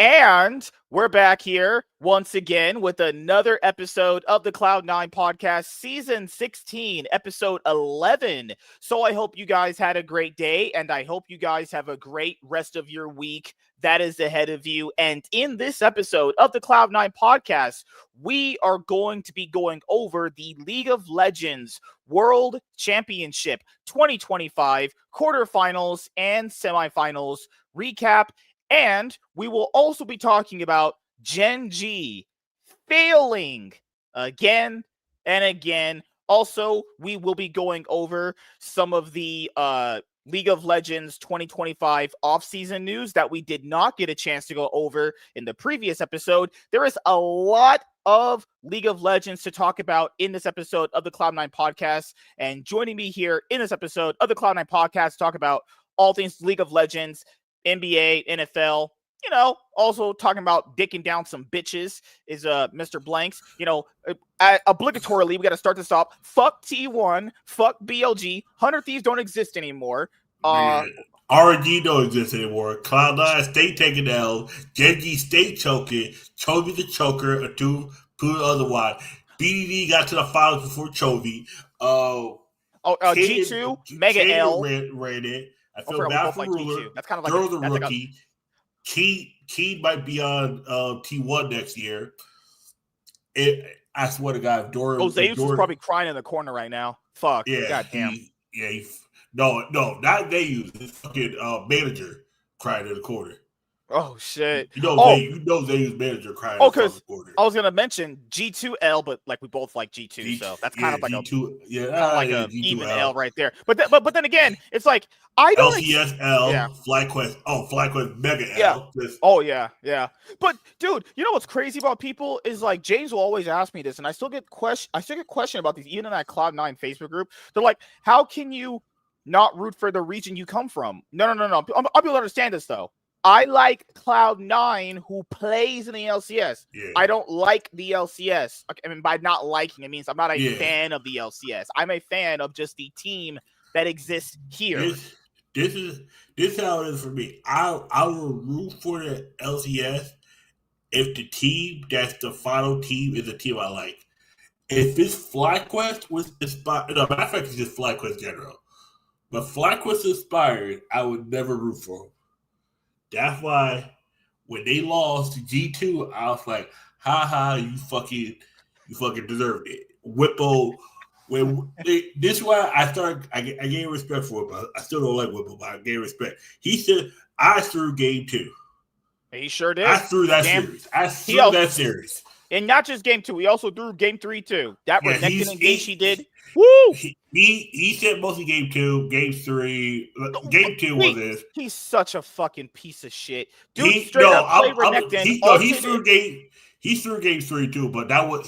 And we're back here once again with another episode of the Cloud9 podcast, season 16, episode 11. So I hope you guys had a great day, and I hope you guys have a great rest of your week that is ahead of you. And in this episode of the Cloud9 podcast, we are going to be going over the League of Legends World Championship 2025 quarterfinals and semifinals recap. And we will also be talking about GenG failing again and again. Also, we will be going over some of the League of Legends 2025 offseason news that we did not get a chance to go over in the previous episode. There is a lot of League of Legends to talk about in this episode of the Cloud9 podcast. And joining me here in this episode of the Cloud9 podcast to talk about all things League of Legends, NBA, NFL, also talking about dicking down some bitches is Mr. Blanks. Obligatorily, we got to start this off. Fuck T1, fuck BLG. 100 Thieves don't exist anymore. RNG don't exist anymore. Cloud9 stay taking L. GenG stay choking. Chovy the choker until proven otherwise. BDD got to the finals before Chovy. G2, Mega L. Ran it. I feel bad for Ruler. That's kind of like Girl's a rookie. Key might be on T1 next year. I swear to God, Joseus is probably crying in the corner right now. Fuck. Yeah. Goddamn. No, not Zeus. His fucking manager crying in the corner. Oh shit! Zeus manager crying in the corner. I was gonna mention G2L, but like we both like G2, so that's kind of like G2, a even L right there. But then again, it's like I don't LCSL, FlyQuest. Oh, FlyQuest Mega L. Oh yeah. But dude, you know what's crazy about people is like James will always ask me this, and I still get questioned about these even in that Cloud9 Facebook group. They're like, how can you not root for the region you come from? No. I'll be able to understand this though. I like Cloud9 who plays in the LCS. Yeah. I don't like the LCS. I mean, by not liking, it means I'm not a fan of the LCS. I'm a fan of just the team that exists here. This is how it is for me. I will root for the LCS if the team that's the final team is a team I like. If it's FlyQuest was inspired, matter of fact, it's just FlyQuest general. But FlyQuest inspired, I would never root for them. That's why when they lost to G2, I was like, you fucking deserved it. Whippo, this is why I gained respect for him. I still don't like Whippo, but I gained respect. He said, I threw game 2. He sure did. I threw that series. And not just game 2, he also threw game 3 too. That Renekton engage he did. Woo! He said mostly game 2, game 3. Game 2 was this. He's such a fucking piece of shit. Dude, He threw game 3 too, but that was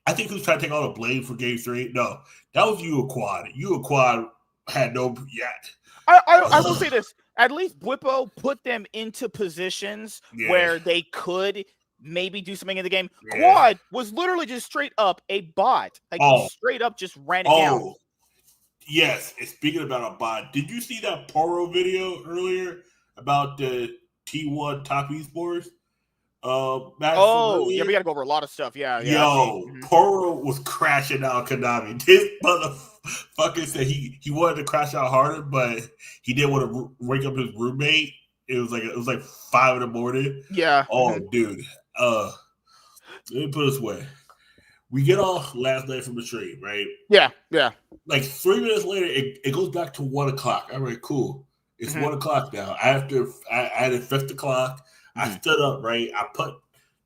I think he was trying to take all the blame for game 3. No, that was you Quad. You Quad had no yet. I will say this. At least Whippo put them into positions where they could maybe do something in the game. Quad was literally just straight up a bot. He straight up just ran it down. Yes. And speaking about a bot, did you see that Poro video earlier about the T1 top esports? We gotta go over a lot of stuff. Yeah. Poro was crashing out Konami. This motherfucker said he wanted to crash out harder, but he didn't want to wake up his roommate. It was like 5 in the morning. Yeah. Oh, dude. Let me put it this way. We get off last night from the stream, right? Yeah. Like 3 minutes later, it goes back to 1 o'clock. All right, cool. It's 1 o'clock now. I had it 5 o'clock. I stood up, right? I put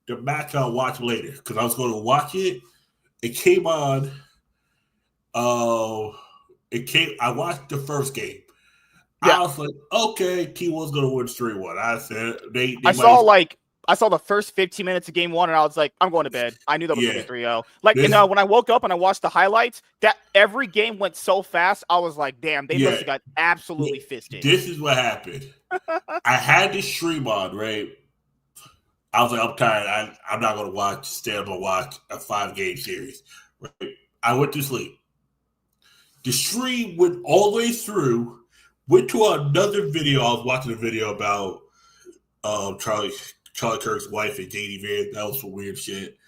the match on watch later because I was going to watch it. It came on. I watched the first game. I was like, okay, T1's going to win 3-1. I said I saw the first 15 minutes of game 1, and I was like, I'm going to bed. I knew that was going to be 3-0. When I woke up and I watched the highlights, that every game went so fast, I was like, damn, they must have got absolutely fisted. This is what happened. I had this stream on, right? I was like, I'm tired. I'm not going to stay up and watch a 5-game series. Right? I went to sleep. The stream went all the way through, went to another video. I was watching a video about Charlie Kirk's wife and JD Vance. That was some weird shit.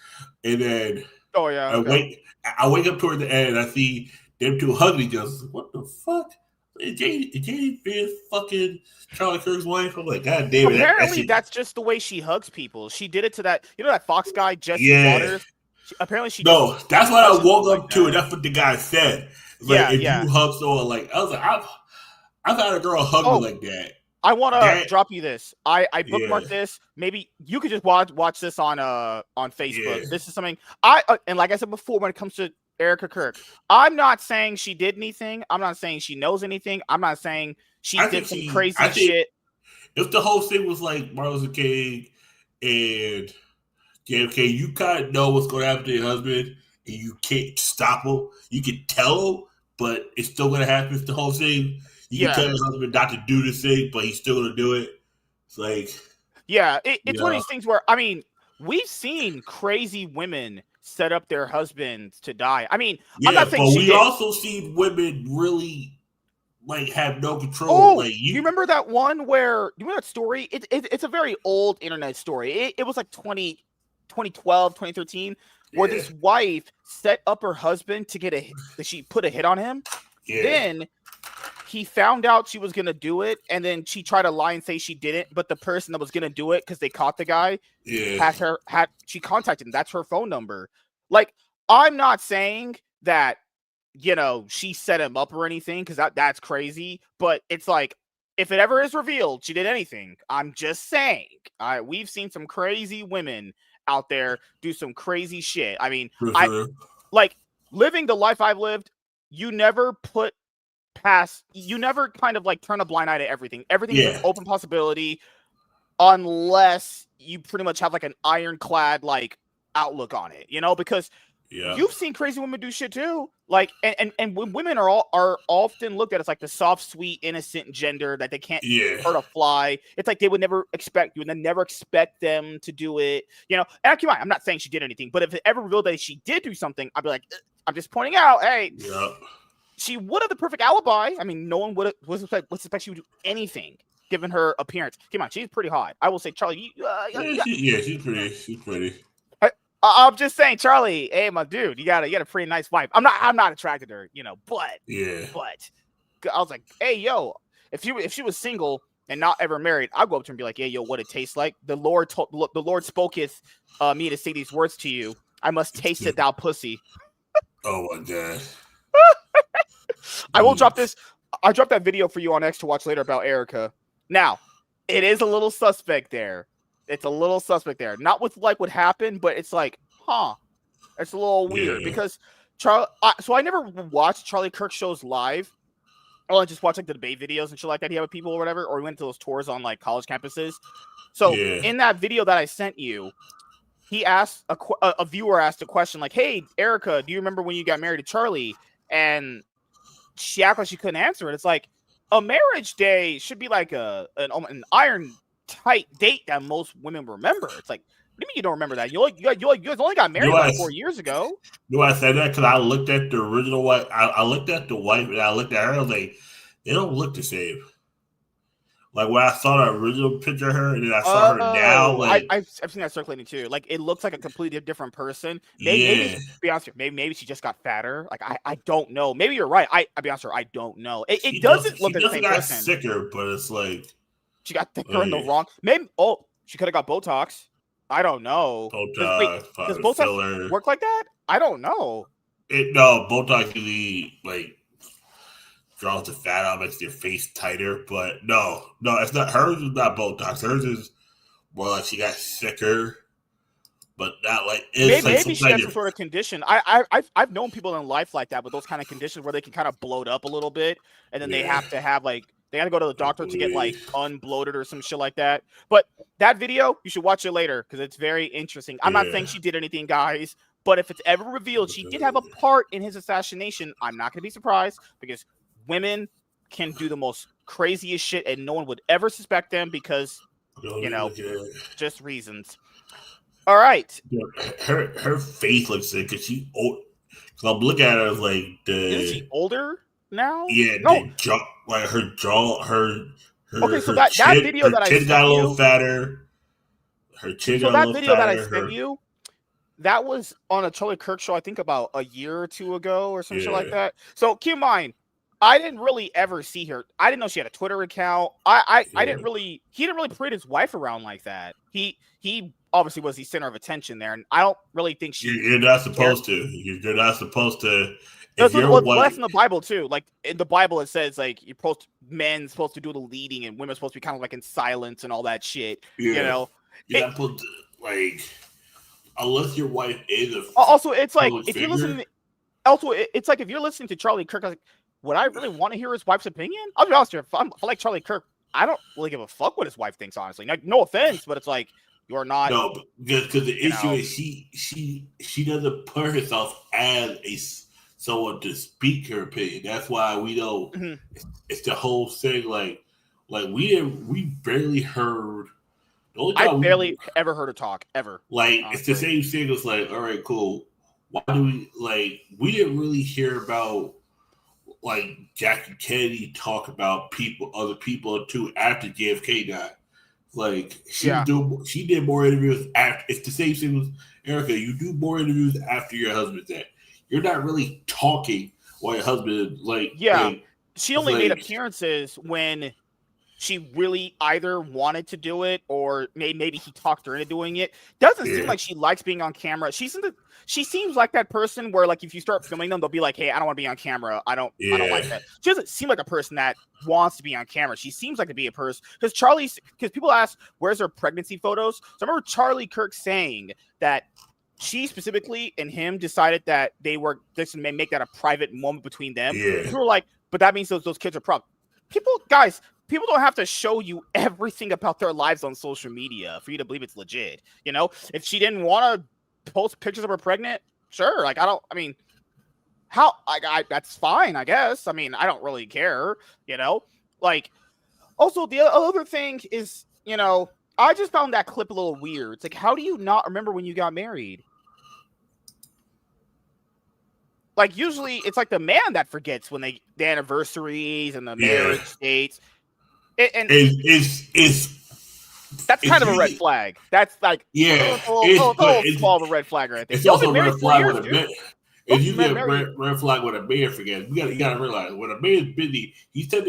And then Oh yeah, I okay. wake up toward the end and I see them two hugging each other. What the fuck? Is JD Vance fucking Charlie Kirk's wife? I'm like, God damn it, that Apparently, shit. that's just the way she hugs people. She did it to that, that Fox guy, Jesse Yeah. Waters. Apparently, she just No, that's what I touches him woke like up to, and that. that's what the guy said. Like, Yeah, if yeah. you hug someone, like, I was like, I've had a girl hug me Oh, like that. I want to That, drop you this. I yeah, bookmarked this. Maybe you could just watch this on Facebook. yeah. This is something and like I said before, when it comes to Erica Kirk, I'm not saying she did anything. I'm not saying she knows anything. I'm not saying she did some I crazy think shit. if the whole thing was like Martin Luther King and JFK, you kind of know what's going to happen to your husband, and you can't stop him. You can tell him, but it's still going to happen. It's the whole thing. You can Yeah, tell your husband not to do this thing, but he's still going to do it. It's like, yeah. you It's one of know, these things where we've seen crazy women set up their husbands to die. I'm yeah. not saying But she we did. also see women really like have no control. Oh, Like do you you, remember that one where you remember that story? It's a very old internet story. It was like 2012, 2013, where yeah, this wife set up her husband to that she put a hit on him. yeah, Then he found out she was gonna do it, and then she tried to lie and say she didn't, but the person that was gonna do it, because they caught the guy, yeah, she contacted him. That's her phone number. Like, I'm not saying that she set him up or anything, because that's crazy. But it's like, if it ever is revealed she did anything, I'm just saying, we've seen some crazy women out there do some crazy shit. for I sure. like living the life I've lived. You never you never kind of like turn a blind eye to everything. Everything is an Yeah, open possibility, unless you pretty much have like an ironclad like outlook on it, because yeah, you've seen crazy women do shit too. Like, and when women are often looked at as like the soft, sweet, innocent gender that they can't yeah, hurt a fly. It's like they would never expect you, and then never expect them to do it. And keep in mind, I'm not saying she did anything, but if it ever revealed that she did do something, I'd be like, I'm just pointing out, hey, yeah. she would have the perfect alibi. No one would suspect she would do anything given her appearance. Come on, she's pretty hot. I will say, Charlie, She's pretty. She's pretty. I'm just saying, Charlie. Hey, my dude, you got a pretty nice wife. I'm not attracted to her, but Yeah, I was like, hey, yo, if she was single and not ever married, I'd go up to her and be like, hey, yo, what it tastes like. The Lord spoketh me to say these words to you. I must taste it, thou pussy. oh my god. I will drop this. I dropped that video for you on X to watch later about Erica. Now, it is a little suspect there. It's a little suspect there. Not with like what happened, but it's like, it's a little weird Yeah, because so I never watched Charlie Kirk shows live. I just watch like the debate videos and shit like that he had with people or whatever, or we went to those tours on like college campuses. So yeah, in that video that I sent you, he asked a viewer asked a question like, "Hey, Erica, do you remember when you got married to Charlie?" And she acted like she couldn't answer it. It's like, a marriage day should be like an iron tight date that most women remember. It's like, what do you mean you don't remember that? You guys only got You married know like I, 4 years ago. you know I said that because I looked at the original wife. I looked at the wife and I looked at her. I was like, they don't look the same. Like when I saw the original picture of her and then I saw her now, Oh, like I've seen that circulating too. Like, it looks like a completely different person. Maybe yeah, be honest with you, maybe she just got fatter. Like, I don't know. Maybe you're right. I'll be honest with you, I don't know. It doesn't she look like the doesn't same got person. sicker, but it's like She got thicker in the wrong. Maybe she could have got Botox. I don't know. Botox, Does probably Botox filler. work like that? I don't know. No, Botox usually like draws the fat out, makes your face tighter. But no, it's not. Hers is not Botox. Hers is more like she got sicker, but not like it's like Maybe some she kind has some of sort of condition. I've known people in life like that with those kind of conditions where they can kind of bloat up a little bit, and then they yeah. have to have like they got to go to the I doctor to get like believe. unbloated or some shit like that. But that video, you should watch it later because it's very interesting. I'm not Yeah. saying she did anything, guys, but if it's ever revealed she did have a part in his assassination, I'm not going to be surprised because women can do the most craziest shit and no one would ever suspect them because just reasons. All right. Her face looks sick because she old. So I'm looking at her like Isn't she older now? No. the jaw, like her jaw, Okay, so her that chin video that I got sent a little you, fatter. Her chin So got a that little video that I fatter. sent you, that was on a Charlie Kirk show, I think about a year or two ago or some shit like that. So keep in mind, I didn't really ever see her. I didn't know she had a Twitter account. I didn't really, he didn't really parade his wife around like that. He obviously was the center of attention there, and I don't really think she You're not cared. supposed to. You're not supposed to. If That's your well, wife, that's in the Bible too. Like in the Bible, it says like men's supposed to do the leading, and women's supposed to be kind of like in silence and all that shit. You yeah, know, you're not supposed to, like, unless your wife is a also it's like public if you're figure. listening. Also, it's like if you're listening to Charlie Kirk, like, would I really want to hear his wife's opinion? I'll be honest here. If I like Charlie Kirk, I don't really give a fuck what his wife thinks. Honestly, no offense, but it's like you're not. No, because the issue Know, is she doesn't put herself as someone to speak her opinion. That's why we don't. mhm. It's the whole thing. Like we barely heard. The only I time we barely ever heard her talk ever. like it's the Honestly, same thing as like, all right, cool. Why do we didn't really hear about like Jackie Kennedy talk about other people too after JFK died. Like yeah, she did more interviews after. It's the same thing with Erica. You do more interviews after your husband's dead. You're not really talking while your husband yeah. She it's only made like appearances when she really either wanted to do it or maybe he talked her into doing it. Doesn't seem yeah like she likes being on camera. She seems like that person where like if you start filming them, they'll be like, "Hey, I don't want to be on camera. I don't yeah like that." She doesn't seem like a person that wants to be on camera. She seems like to be a person because people ask where's her pregnancy photos. So I remember Charlie Kirk saying that she specifically and him decided that they were this may make that a private moment between them. yeah People were like, but that means those kids are people don't have to show you everything about their lives on social media for you to believe it's legit. You know, if she didn't want to post pictures of her pregnant, sure. Like, I mean, that's fine, I guess. I mean, I don't really care, you know, like, also the other thing is, you know, I just found that clip a little weird. It's like, how do you not remember when you got married? Like, usually it's like the man that forgets when the anniversaries and the yeah. marriage dates. And that's kind it's of a red usually flag. That's like yeah. a little small of a red flag right there. It's Y'all also been a married red 4 flag years, when a dude. man. Y'all It's usually been a married. red flag when a man forgets. You gotta realize when a man is busy, he tend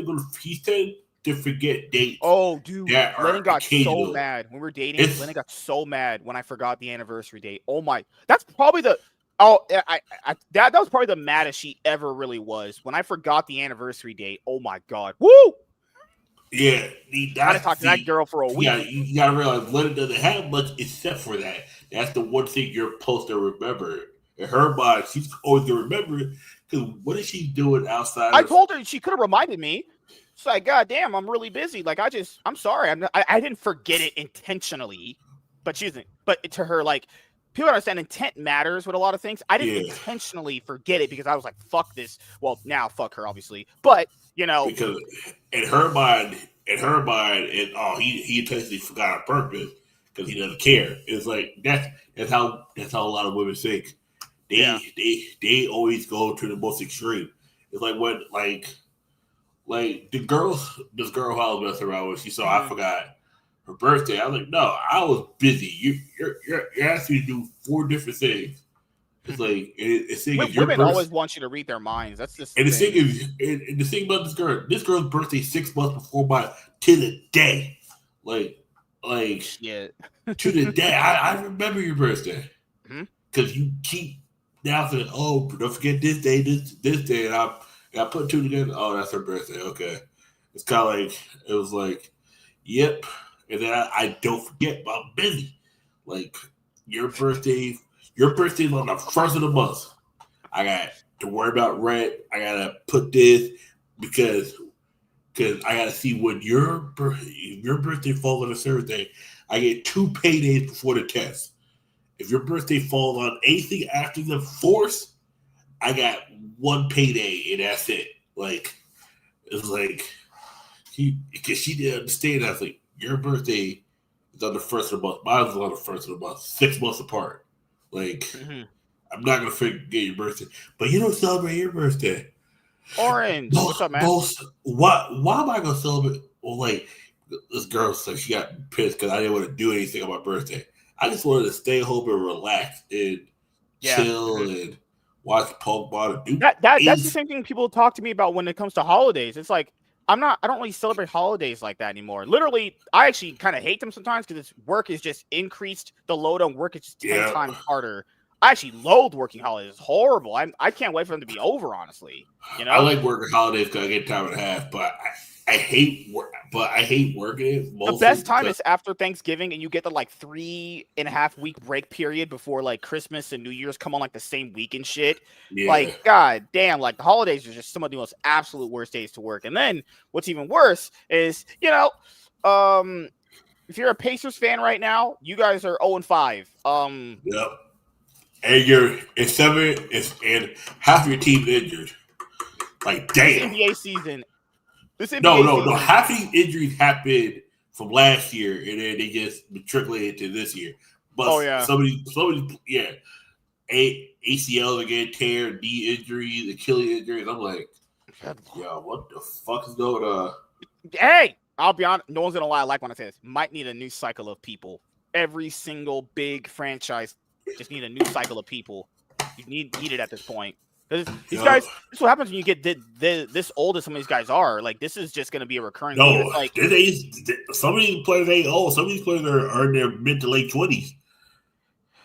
to forget dates Oh, dude, that Lennon are got so occasional. mad when we were dating. It's Lennon got so mad when I forgot the anniversary date. Oh my, that's probably the that was probably the maddest she ever really was when I forgot the anniversary date. Oh my god, woo! yeah, I didn't talk to that girl for a week. you gotta realize Leonard doesn't have much except for that. That's the one thing you're supposed to remember. In her mind, she's always gonna remember it because what is she doing outside I of? told her she could have reminded me. It's like, God damn, I'm really busy. Like, I'm sorry. I didn't forget it intentionally, but but to her, like, people understand intent matters with a lot of things. I didn't Yeah, intentionally forget it because I was like, fuck this. Well, now fuck her, obviously. But, you know, because in her mind, and oh, he intentionally forgot on purpose because he doesn't care. It's like that's how a lot of women think. yeah. They always go to the most extreme. It's like when like this girl who I was messing around with, she saw I Mhm. forgot her birthday. I was like, no, I was busy. You're asking me to do 4 different things. It's like it's saying it's your Women always birthday. want you to read their minds. That's just the And the thing thing. is, and the thing about this girl's birthday 6 months before mine to the day, like, like Shit. to the day. I remember your birthday Mhm. because you keep now saying, "Oh, don't forget this day, this day," and I put two together. Oh, that's her birthday. Okay, it's kind of like it was like, yep. And then I don't forget, but I'm busy. Like your birthday, your birthday's on the first of the month. I got to worry about rent. I gotta put this because I gotta see when your birthday falls on a Thursday. I get 2 paydays before the test. If your birthday falls on anything after the fourth, I got 1 payday and that's it. Like it's like because she didn't understand. I was like, your birthday is on the first of the month. Mine was on the first of the month, 6 months apart. Like Mhm. I'm not gonna forget your birthday, but you don't celebrate your birthday. Orange, what's Most, up, man? most, why am I gonna celebrate? Well, like, This girl said she got pissed because I didn't want to do anything on my birthday. I just wanted to stay home and relax and Yeah. chill and watch Pokemon and do That's the anything. same thing people talk to me about when it comes to holidays. It's like I don't really celebrate holidays like that anymore. Literally, I actually kind of hate them sometimes because work is just increased. The load on work is just 10 Yeah, times harder. I actually loathe working holidays. It's horrible. I can't wait for them to be over, honestly. You I know? like working holidays because I get time and a half, but I hate work. But I hate working it The mostly best time because is after Thanksgiving and you get the like 3.5 week break period before like Christmas and New Year's come on like the same week and shit. yeah, Like, god damn, like the holidays are just some of the most absolute worst days to work. And then what's even worse is, if you're a Pacers fan right now, you guys are 0-5. yep. And and half your team injured. Like This damn. NBA season, this No, NBA no, no. season, Half these injuries happened from last year, and then they just matriculated to this year. But oh yeah. somebody, yeah, ACLs again, tear, knee injuries, Achilles injuries. I'm like, yo, what the fuck is going on? Hey, I'll be honest. No one's gonna lie. I like when I say this. Might need a new cycle of people. Every single big franchise just need a new cycle of people. You need it at this point because these Yep. guys. This is what happens when you get this old as some of these guys are. Like this is just gonna be a recurring theme. No, It's like some of these players ain't old. Some of these players are in their mid to late 20s.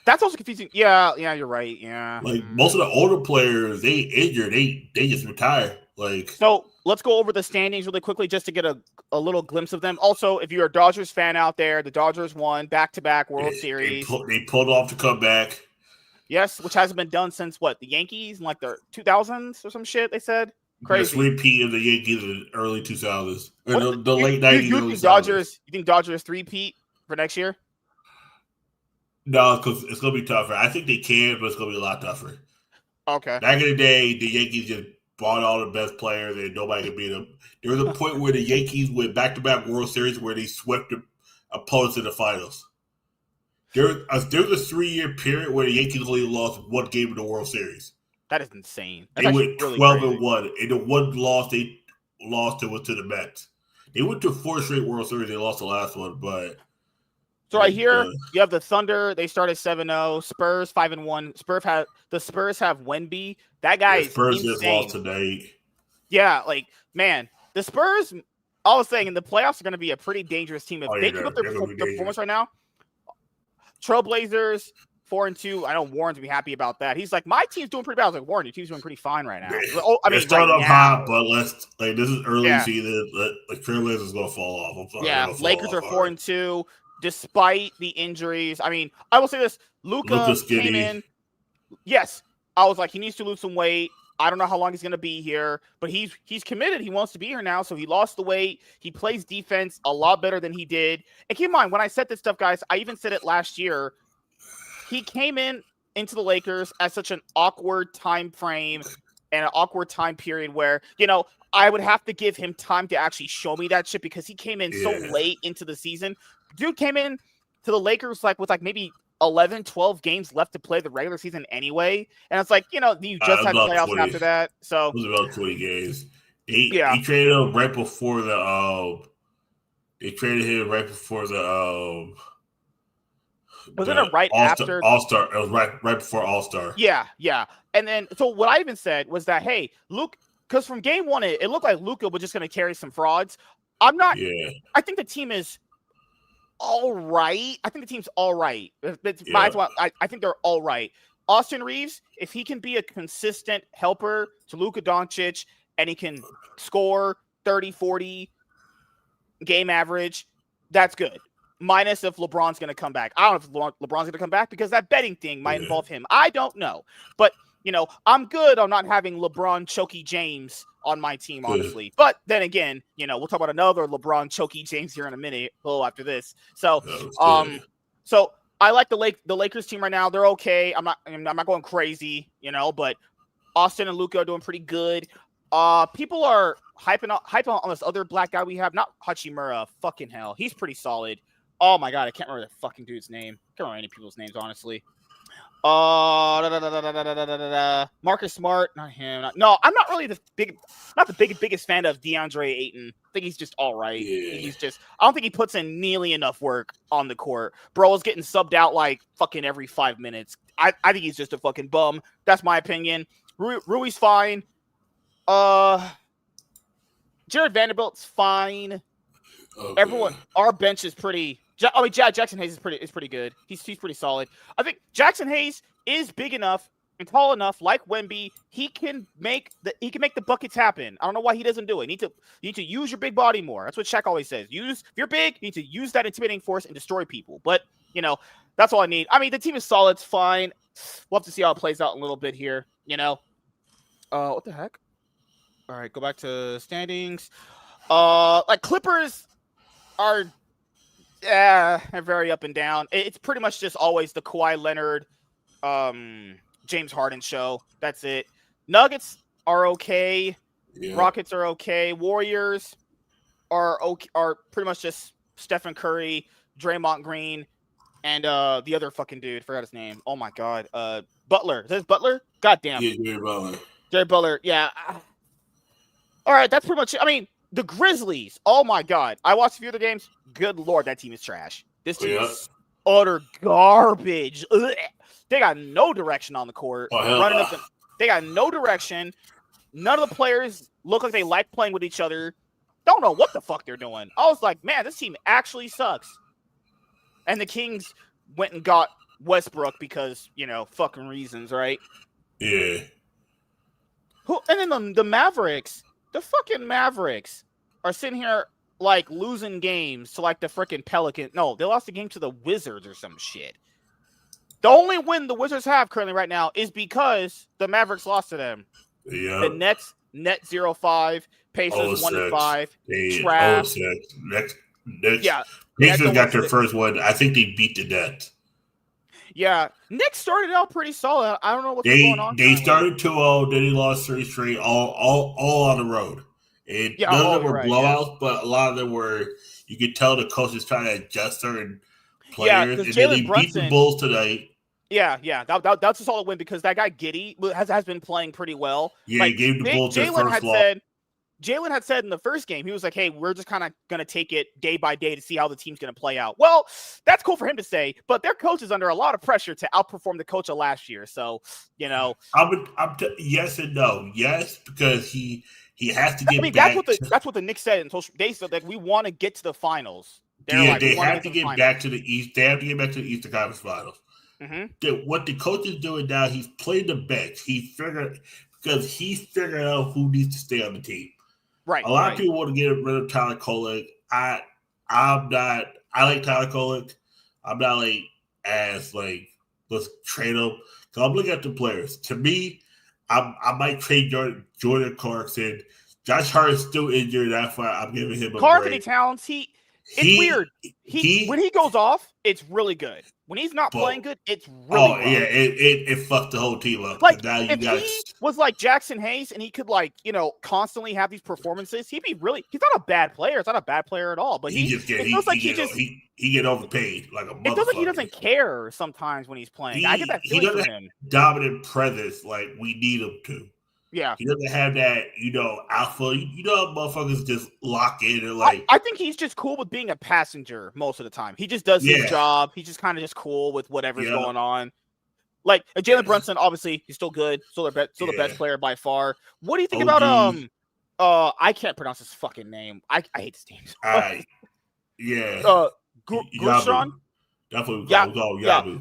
that's also confusing. Yeah, you're right. Yeah. Like most of the older players, they injured. They just retire. Like So let's go over the standings really quickly just to get a little glimpse of them. Also, if you're a Dodgers fan out there, the Dodgers won back-to-back World Series. they pulled off the comeback. Yes, which hasn't been done since what, the Yankees in like the 2000s or some shit. They said This crazy. repeat of the Yankees in the early 2000s or What the late 90s, you early think 2000s. Dodgers? You think Dodgers three-peat for next year? No, because it's gonna be tougher. I think they can, but it's gonna be a lot tougher. Okay. Back in the day, the Yankees just bought all the best players and nobody could beat them. There was a point where the Yankees went back-to-back World Series where they swept the opponents in the finals. There was a 3-year period where the Yankees only lost one game in the World Series. That is insane. That's They actually went really 12 crazy. and 1, and the one loss they lost it was to the Mets. They went to 4 straight World Series. They lost the last one, but So right here, you have the Thunder. They started 7-0. Spurs 5-1. The Spurs have Wemby. That guy is Spurs just lost insane. tonight. Yeah, like man, the Spurs. I was saying, in the playoffs are going to be a pretty dangerous team if they keep up their performance right now. Trailblazers 4-2. I know Warren's gonna be happy about that. He's like, my team's doing pretty bad. I was like, Warren, your team's doing pretty fine right now. They start off hot, but this is early season. Like Trailblazers gonna fall off. I'm sorry. Yeah, Lakers are 4-2 despite the injuries. I mean, I will say this: Luka came in. Yes, I was like, he needs to lose some weight. I don't know how long he's going to be here, but he's committed. He wants to be here now, so he lost the weight. He plays defense a lot better than he did. And keep in mind, when I said this stuff, guys, I even said it last year. He came into the Lakers at such an awkward time frame and an awkward time period where, I would have to give him time to actually show me that shit because he came in so late into the season. Dude came in to the Lakers with maybe 11, 12 games left to play the regular season anyway. And it's like, you just had playoffs 20, after that. So it was about 20 games. He traded him right before they traded him right before wasn't it right after All-Star? It was right before All-Star. Yeah. And then so what I even said was that, hey, Luke, because from game one, it looked like Luka was just going to carry some frauds. I'm not. Yeah. I think the team is all right. I think the team's all right. I think they're all right. Austin Reeves, if he can be a consistent helper to Luka Doncic and he can score 30, 40 game average, that's good. Minus if LeBron's going to come back. I don't know if LeBron's going to come back because that betting thing might involve him. I don't know. But, I'm good on not having LeBron Chokey James on my team, honestly. But then again, we'll talk about another LeBron Chokey James here in a minute, a little after this. So, so I like the Lakers team right now. They're okay. I'm not going crazy, but Austin and Luka are doing pretty good. People are hyping on this other black guy we have, not Hachimura. Fucking hell, he's pretty solid. Oh my god, I can't remember the fucking dude's name. I can't remember any people's names, honestly. Marcus Smart, not him. No, I'm not really not the biggest fan of DeAndre Ayton. I think he's just all right. Yeah. I don't think he puts in nearly enough work on the court. Bro is getting subbed out like fucking every 5 minutes. I think he's just a fucking bum. That's my opinion. Rui's fine. Jared Vanderbilt's fine. Okay. Our bench is pretty. Jackson Hayes is pretty good. He's pretty solid. I think Jackson Hayes is big enough and tall enough, like Wemby. He can make the buckets happen. I don't know why he doesn't do it. You need to use your big body more. That's what Shaq always says. If you're big, you need to use that intimidating force and destroy people. But that's all I need. I mean, the team is solid. It's fine. We'll have to see how it plays out in a little bit here. What the heck? All right, go back to standings. Like Clippers are very up and down. It's pretty much just always the Kawhi Leonard, James Harden show. That's it. Nuggets are okay. Yeah. Rockets are okay. Warriors are pretty much just Stephen Curry, Draymond Green, and the other fucking dude. Forgot his name. Oh my god. Butler. Is this Butler? God damn. Yeah, Jimmy Butler. Jay Butler. Yeah. All right, that's pretty much it. I mean, the Grizzlies. Oh my god. I watched a few of the games. Good lord, that team is trash. This team is utter garbage. Ugh. They got no direction on the court. They got no direction. None of the players look like they like playing with each other. Don't know what the fuck they're doing. I was like, man, this team actually sucks. And the Kings went and got Westbrook because, fucking reasons, right? Yeah. And then the Mavericks, the fucking Mavericks are sitting here like losing games to like the freaking Pelican. No, they lost the game to the Wizards or some shit. The only win the Wizards have currently right now is because the Mavericks lost to them. Yeah. The Nets net 0-5, Pacers 1-5. Trash. Next. Yeah. Pacers got their first one. I think they beat the Nets. Yeah, Knicks started out pretty solid. I don't know what's going on. They started 2-0, then they lost 3 straight, all on the road. None of them were blowouts, but a lot of them were. You could tell the coach is trying to adjust certain players, and then they beat the Bulls tonight. Yeah, that's a solid win because that guy Giddey has been playing pretty well. Yeah, he gave the Bulls their first loss. Jalen had said in the first game, he was like, hey, we're just kind of going to take it day by day to see how the team's going to play out. Well, that's cool for him to say, but their coach is under a lot of pressure to outperform the coach of last year. So, yes and no. Yes, because he has to get back. That's what the Knicks said. They said that we want to get to the finals. They have to get back to the East. They have to get back to the Eastern Conference Finals. Mm-hmm. What the coach is doing now, he's playing the bench. He's figuring out who needs to stay on the team. Right. A lot of people want to get rid of Tyler Kolek. I'm not. I like Tyler Kolek. I'm not let's trade him. Because I'm looking at the players. To me, I might trade Jordan Clarkson. Josh Hart is still injured. That's why I'm giving him a break. Talents. It's weird. When he goes off, it's really good. When he's not playing good, it's really rough. Yeah, it fucked the whole team up. Like, now he was like Jackson Hayes and he could constantly have these performances, he's not a bad player. It's not a bad player at all. But he get overpaid like a motherfucker. It feels like he doesn't care sometimes when he's playing. I get that feeling from him. Dominant presence like we need him to. Yeah. He doesn't have that, alpha. Motherfuckers just lock in and like. I think he's just cool with being a passenger most of the time. He just does his job. He's just kind of just cool with whatever's going on. Like Jalen Brunson, obviously, he's still good. Still the best player by far. What do you think about I can't pronounce his fucking name. I hate his name. Gershon? Definitely.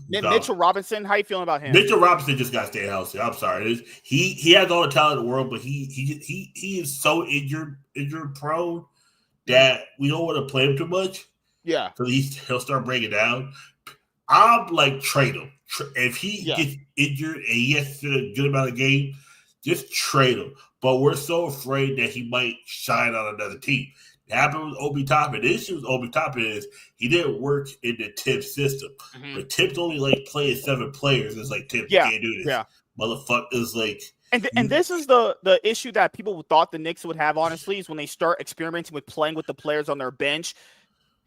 Mitchell Robinson. How you feeling about him? Mitchell Robinson just got to stay healthy. I'm sorry. He has all the talent in the world, but he is so injured prone that we don't want to play him too much. Yeah, because he'll start breaking down. I'm like trade him. If he gets injured and he has to fit a good amount of game, just trade him. But we're so afraid that he might shine on another team. It happened with Obi Toppin. The issue with Obi Toppin is he didn't work in the Tip system. Mm-hmm. But Tip's only playing 7 players. It's like Tip, you can't do this. Yeah. Motherfuckers And this is the issue that people thought the Knicks would have, honestly, is when they start experimenting with playing with the players on their bench.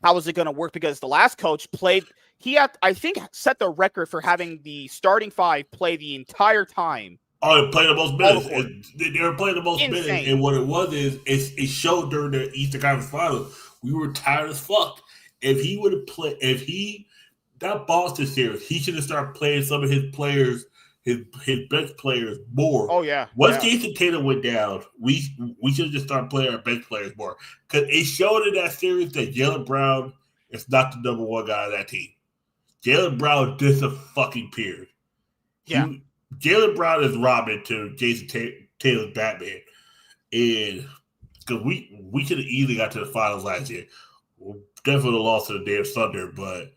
how is it going to work? Because the last coach I think, set the record for having the starting five play the entire time. Oh, they played the most minutes. They were playing the most minutes, and what it was is it showed during the Eastern Conference Finals we were tired as fuck. If he would have played, that Boston series, he should have started playing some of his players, his best players more. Oh yeah. Once Jason Tatum went down, we should have just started playing our best players more because it showed in that series that Jaylen Brown is not the number one guy on that team. Jaylen Brown disappeared. Yeah. Jaylen Brown is Robin to Jason Tatum's Batman, and because we should have easily got to the finals last year. Definitely lost to the damn Thunder, but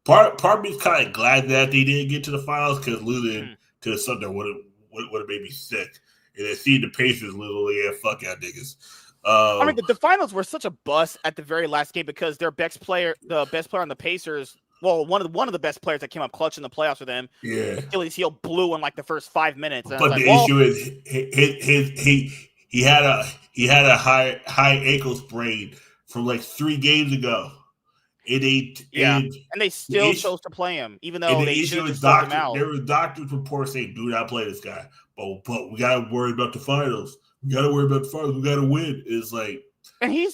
part of me is kind of glad that they didn't get to the finals because losing to the Thunder would have made me sick. And then seeing the Pacers literally, fuck y'all niggas. I mean, the finals were such a bust at the very last game because their best player, the best player on the Pacers, well, one of the best players that came up clutch in the playoffs for them, Achilles heel blew in like the first 5 minutes. And but the issue is he had a high ankle sprain from like 3 games ago. And they still chose to play him, even though they should have just subbed him out. There was doctors reports saying, "Do not play this guy." But we gotta worry about the finals. We gotta win. It's like, and he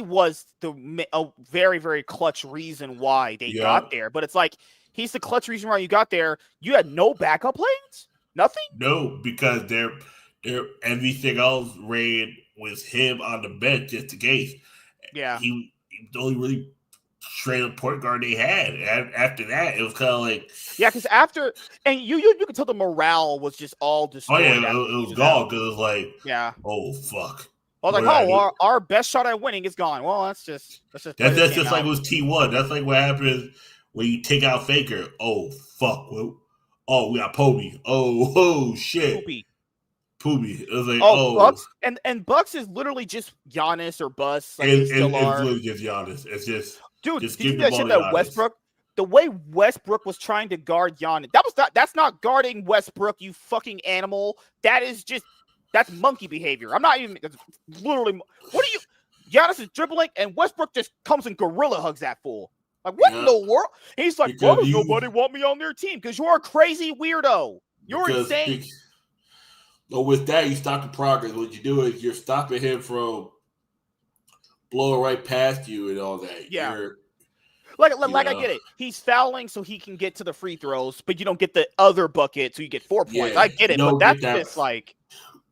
was a very, very clutch reason why they got there. But it's like he's the clutch reason why you got there. You had no backup plans, nothing. No, because their everything else ran was him on the bench just in case. Yeah, he only really straight up point guard they had. After that, it was kind of like, because after, and you could tell the morale was just all destroyed. Oh yeah, it was gone because it was like, oh fuck. I was like, our best shot at winning is gone. Well, that's just like it was T1. That's like what happens when you take out Faker. Oh fuck. Oh, we got Poby. Oh shit. Poopy. It was like, Bucks and Bucks is literally just Giannis or bust. Like it's literally just Giannis. It's just, dude. Just did you that shit that Westbrook? The way Westbrook was trying to guard Giannis, that's not guarding Westbrook. You fucking animal. That's monkey behavior. I'm not even literally. What are you? Giannis is dribbling and Westbrook just comes and gorilla hugs that fool. Like what in the world? He's like, why does nobody want me on their team? Because you're a crazy weirdo. You're insane. But with that, you stop the progress. What you do is you're stopping him from blowing right past you and all that. Yeah. I get it. He's fouling so he can get to the free throws, but you don't get the other bucket, so you get 4 points. Yeah, I get it, but that's just like.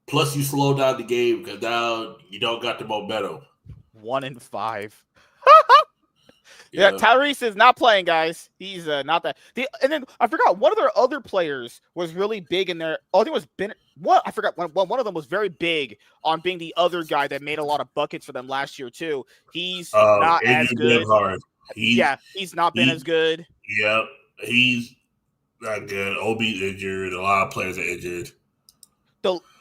Plus, you slow down the game because now you don't got the momentum. 1-5. Yeah, Tyrese is not playing, guys. He's not that. And then I forgot one of their other players was really big in there. Oh, I think it was Ben. What I forgot. One of them was very big on being the other guy that made a lot of buckets for them last year too. He's not as good. He's not been as good. Yep, he's not good. Obi's injured. A lot of players are injured.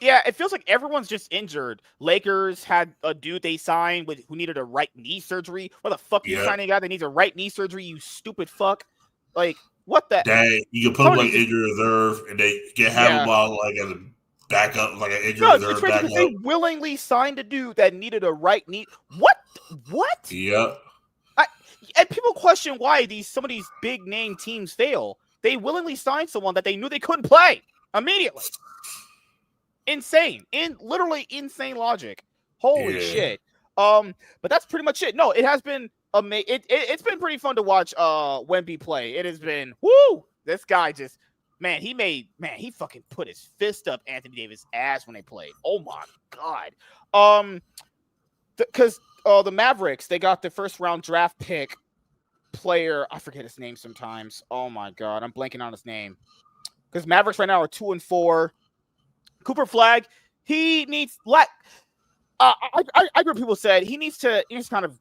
It feels like everyone's just injured. Lakers had a dude they signed who needed a right knee surgery. What the fuck are you signing a guy that needs a right knee surgery, you stupid fuck? Like, what the? Dang, you can put him like injured reserve and they can have him on like as a backup, like an injured reserve backup. They willingly signed a dude that needed a right knee. What? Yep. And people question why some of these big name teams fail. They willingly signed someone that they knew they couldn't play immediately. Insane, literally insane logic. Holy shit. But that's pretty much it. No, it has been amazing. It's been pretty fun to watch Wemby play. It has been this guy just he fucking put his fist up Anthony Davis' ass when they played. Oh my god. Because the Mavericks, they got the first round draft pick player. I forget his name sometimes. Oh my god, I'm blanking on his name. Because Mavericks right now are 2-4. Cooper Flag, he needs I heard people said he needs to kind of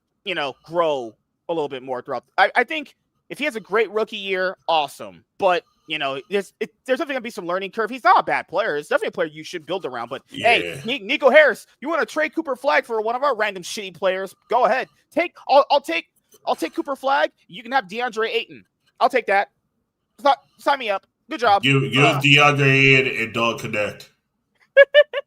grow a little bit more throughout. I think if he has a great rookie year, awesome. But there's definitely gonna be some learning curve. He's not a bad player. It's definitely a player you should build around. But hey, Nico Harris, you want to trade Cooper Flag for one of our random shitty players? Go ahead. I'll take Cooper Flag. You can have DeAndre Ayton. I'll take that. Sign me up. Good job. Give DeAndre Ayton and Dog Connect.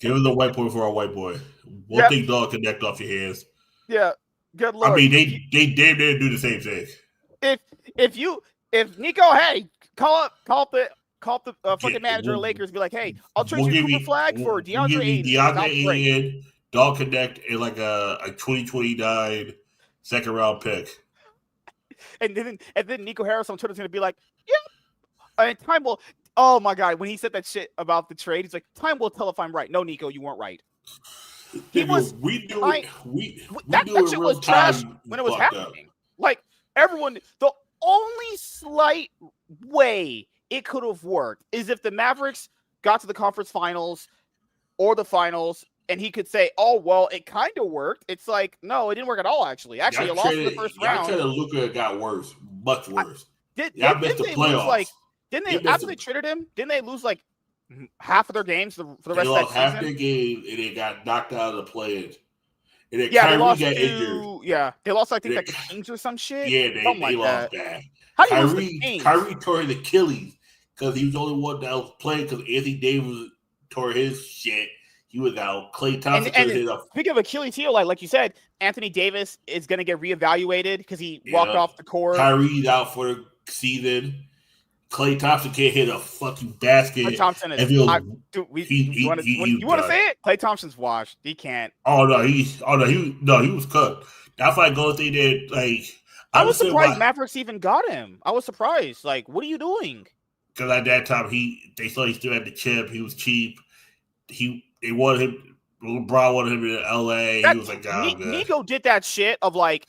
Give him the white boy for a white boy. One thing, Dog Connect off your hands. Yeah. Good I Lord. mean, they damn near do the same thing. If Nico, hey, call up the fucking manager of We'll, Lakers, be like, hey, I'll trade we'll you give Cooper you Flag for we'll give DeAndre you Ayton. DeAndre Sounds great. Ayton, Dog Connect, and like a 2029 second round pick. And then Nico Harris on Twitter's gonna be like, yeah, and time will. Oh my god, when he said that shit about the trade, he's like, time will tell if I'm right. No, Nico, you weren't right. He was Nigga, we do time. it. We That do it in shit real was trash time. when it was Fucked up. happening. Like everyone, the only slight way it could have worked is if the Mavericks got to the conference finals or the finals, and he could say, "Oh well, it kind of worked." It's like, no, it didn't work at all. Actually, you lost in the first round. Y'all traded Luka. Got worse, much worse. Didn't Missed the they lose playoffs. Didn't they after they traded him? Didn't they lose like half of their games for the They rest of that lost half season? their game and they got knocked out of the play-in. And then Yeah, Kyrie they lost got to injured. they lost. I think like the Kings or some shit. Yeah, Something they like lost that. bad. How do you lose to the Kings? Kyrie tore his Achilles because he was the only one that was playing because Anthony Davis tore his shit. He was out. Klay Thompson couldn't hit up. Speaking of Achilles heel, like you said, Anthony Davis is going to get reevaluated because he walked off the court. Kyrie's out for the season. Klay Thompson can't hit a fucking basket. Klay Thompson is. You want to say it? Klay Thompson's washed. He can't. He was cooked. That's why Golden State did. Like, I was surprised Mavericks even got him. I was surprised. Like, what are you doing? Because at that time they saw he still had the chip. He was cheap. They wanted him. LeBron wanted him in LA. He was like, Nico did that shit of like.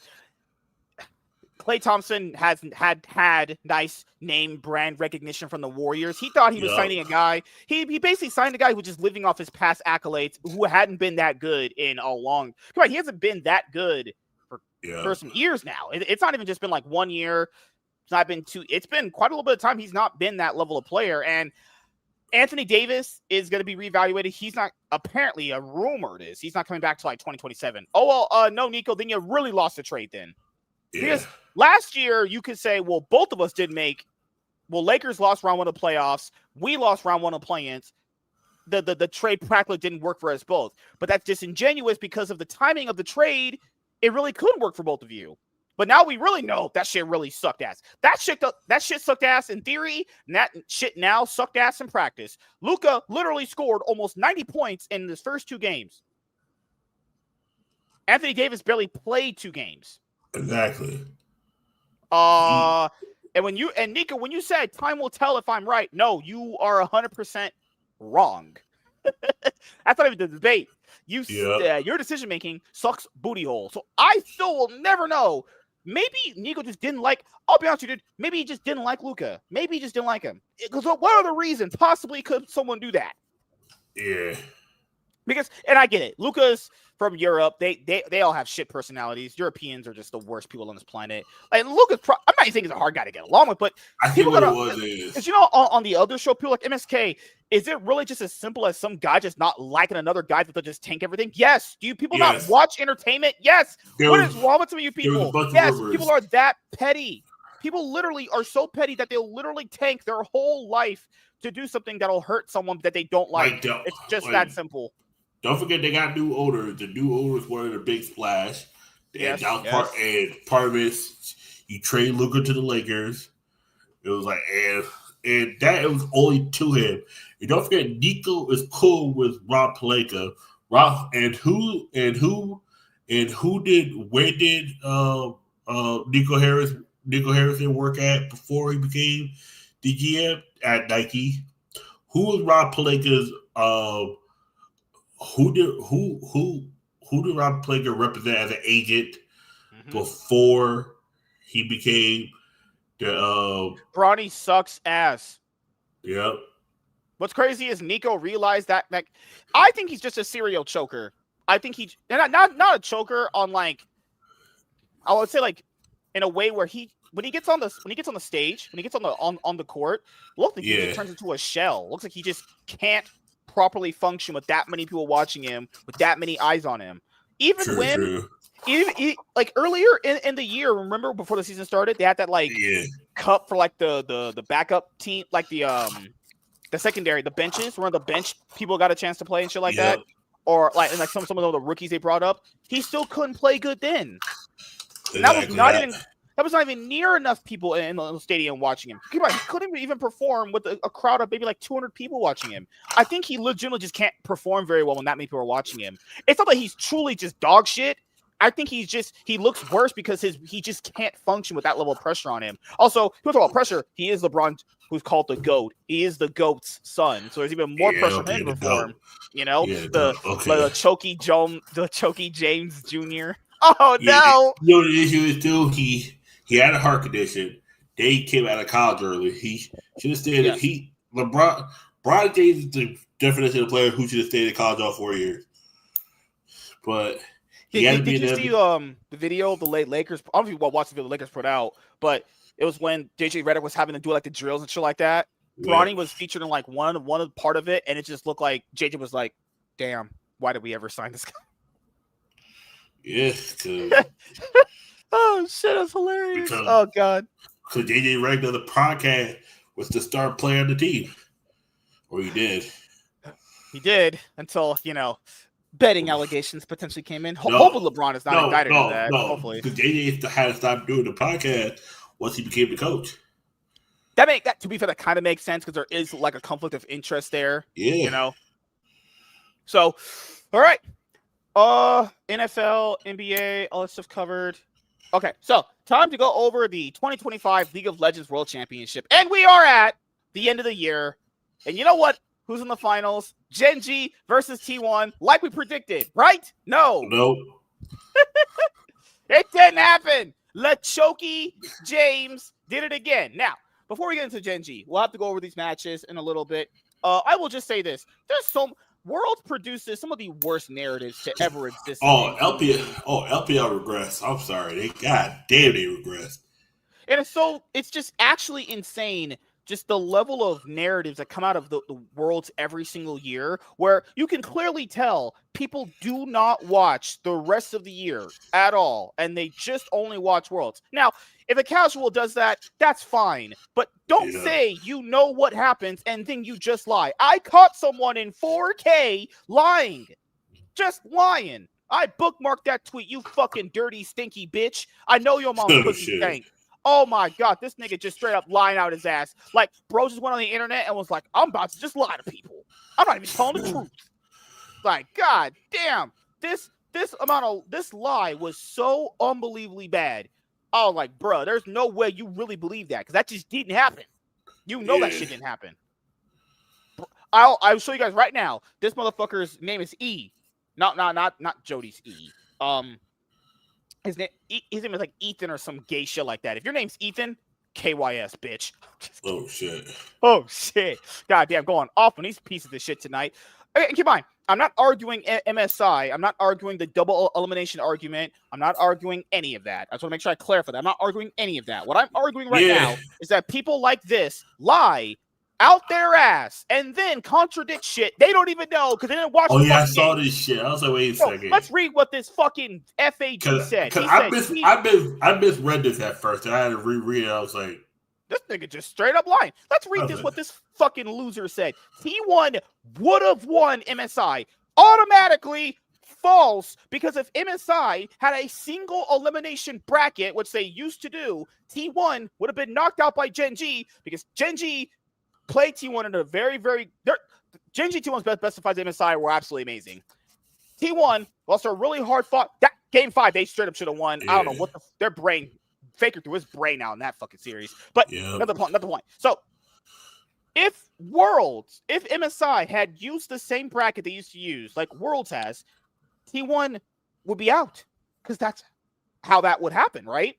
Klay Thompson has had nice name brand recognition from the Warriors. He thought he was signing a guy. He basically signed a guy who was just living off his past accolades, who hadn't been that good in a long. Come on, he hasn't been that good for some years now. It's not even just been like 1 year. It's not been two. It's been quite a little bit of time. He's not been that level of player. And Anthony Davis is going to be reevaluated. He's not, apparently a rumor is he's not coming back to like 2027. Oh, well, no, Nico, then you really lost the trade then. Yeah. Because last year you could say, well, both of us did Lakers lost round one of playoffs. We lost round one of play-ins. The trade practically didn't work for us both. But that's disingenuous because of the timing of the trade. It really could work for both of you. But now we really know that shit really sucked ass. That shit sucked ass in theory, and that shit now sucked ass in practice. Luka literally scored almost 90 points in his first 2 games. Anthony Davis barely played 2 games. Exactly. And Nico, when you said time will tell if I'm right, no, you are 100% wrong. That's not even the debate. Your decision making sucks booty hole. So I still will never know. Maybe Nico just didn't like. I'll be honest with you, dude. Maybe he just didn't like Luka. Maybe he just didn't like him. Because what other reason possibly could someone do that? Yeah. Because, and I get it, Luka's from Europe. They all have shit personalities. Europeans are just the worst people on this planet. Like Luka's, I'm not saying he's a hard guy to get along with, but I think what it was is, because on the other show, people like MSK, is it really just as simple as some guy just not liking another guy that they'll just tank everything? Yes. Do you people not watch entertainment? Yes. What is wrong with some of you people? Yes. People are that petty. People literally are so petty that they'll literally tank their whole life to do something that'll hurt someone that they don't like. It's just that simple. Don't forget they got new owners. The new owners wanted a big splash. Yes, and part of it, you trade Luka to the Lakers. It was like, and that it was only to him. And don't forget, Nico is cool with Rob Pelinka. Where did Nico Harrison work at before he became the GM at Nike? Who was Rob Pelinka's who did Rob Pelinka represent as an agent before he became the Bronny sucks ass. Yep. What's crazy is Nico realized that I think he's just a serial choker. I think he's not a choker on like, I would say like in a way where when he gets on the stage, when he gets on the court, looks like he just turns into a shell. Looks like he just can't properly function with that many people watching him, with that many eyes on him. Even like earlier in the year, remember before the season started, they had that like cup for like the backup team, like the secondary, the benches, where on the bench people got a chance to play and shit like that. Or like some of the rookies they brought up. He still couldn't play good then. And that was not even near enough people in the stadium watching him. He couldn't even perform with a crowd of maybe like 200 people watching him. I think he legitimately just can't perform very well when that many people are watching him. It's not that he's truly just dog shit. I think he looks worse because he just can't function with that level of pressure on him. Also, if you talk about pressure, he is LeBron, who's called the GOAT. He is the GOAT's son, so there's even more pressure on him to perform. You know, the Choky James Jr. Oh no! You know the issue is too. He had a heart condition. They came out of college early. He should have stayed. Yes. LeBron James is the definition of a player who should have stayed in college all 4 years. But did you see the video of the late Lakers? I don't know if you watched the video the Lakers put out, but it was when JJ Redick was having to do like the drills and shit like that. Yeah. Bronny was featured in like one part of it, and it just looked like JJ was like, "Damn, why did we ever sign this guy?" Yeah. Oh shit, that's hilarious. Oh god. Because JJ Redick, the podcast, was the star player on the team, or he did. He did until betting allegations potentially came in. Hopefully LeBron is not indicted in that. Hopefully. Because JJ had to stop doing the podcast once he became the coach. That to be fair, that kind of makes sense because there is like a conflict of interest there. Yeah. So, all right. NFL, NBA, all that stuff covered. Okay, so time to go over the 2025 League of Legends World Championship. And we are at the end of the year. And you know what? Who's in the finals? GenG versus T1, like we predicted, right? No. It didn't happen. Choky James did it again. Now, before we get into GenG, we'll have to go over these matches in a little bit. I will just say this. World produces some of the worst narratives to ever exist. LPL regressed. I'm sorry. God damn, they regressed. And it's just actually insane, just the level of narratives that come out of the Worlds every single year, where you can clearly tell people do not watch the rest of the year at all, and they just only watch Worlds. Now, if a casual does that, that's fine. But don't say you know what happens and then you just lie. I caught someone in 4K lying. Just lying. I bookmarked that tweet, you fucking dirty, stinky bitch. I know your mom's pussy stank. Oh my god, this nigga just straight up lying out his ass. Like, bro just went on the internet and was like, I'm about to just lie to people. I'm not even telling the truth. Like, god damn. This lie was so unbelievably bad. I was like, bro, there's no way you really believe that, because that just didn't happen. You know that shit didn't happen. I'll show you guys right now. This motherfucker's name is E. Not Jody's E. His name is like Ethan or some gay shit like that. If your name's Ethan, KYS, bitch. Oh shit. God damn, going off on these pieces of shit tonight. Okay, keep in mind, I'm not arguing MSI. I'm not arguing the double elimination argument. I'm not arguing any of that. I just want to make sure I clarify that. I'm not arguing any of that. What I'm arguing right now is that people like this lie out their ass and then contradict shit they don't even know because they didn't watch the I saw this shit. I was like, wait a second. Let's read what this fucking FAG said. Because I misread this at first, and I had to reread it. I was like, this nigga just straight up lying. Let's read what this fucking loser said. T1 would have won MSI. Automatically false, because if MSI had a single elimination bracket, which they used to do, T1 would have been knocked out by GenG, because GenG played T1 in a very, very... GenG T1's best fights MSI were absolutely amazing. T1 lost a really hard fought. That game 5, they straight up should have won. I don't know what their brain... Faker threw his brain out in that fucking series. But another point. So, if MSI had used the same bracket they used to use, like Worlds has, T1 would be out. Because that's how that would happen, right?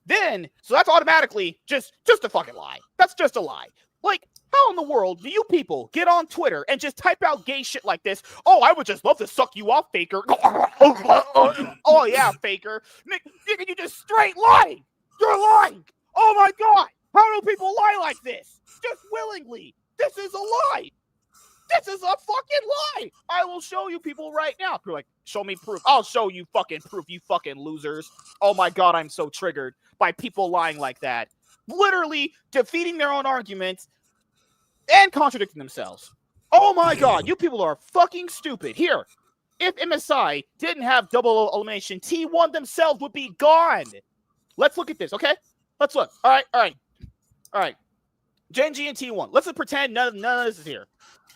So that's automatically just a fucking lie. That's just a lie. Like, how in the world do you people get on Twitter and just type out gay shit like this? Oh, I would just love to suck you off, Faker. Oh, yeah, Faker. Nigga, you just straight lying. You're lying. Oh, my God. How do people lie like this? Just willingly. This is a lie. This is a fucking lie. I will show you people right now. You're like, show me proof. I'll show you fucking proof, you fucking losers. Oh, my God, I'm so triggered by people lying like that. Literally defeating their own arguments and contradicting themselves. Oh my God, you people are fucking stupid. Here, if MSI didn't have double elimination, T1 themselves would be gone. Let's look at this, okay? Let's look. All right. GenG and T1. Let's pretend none of this is here.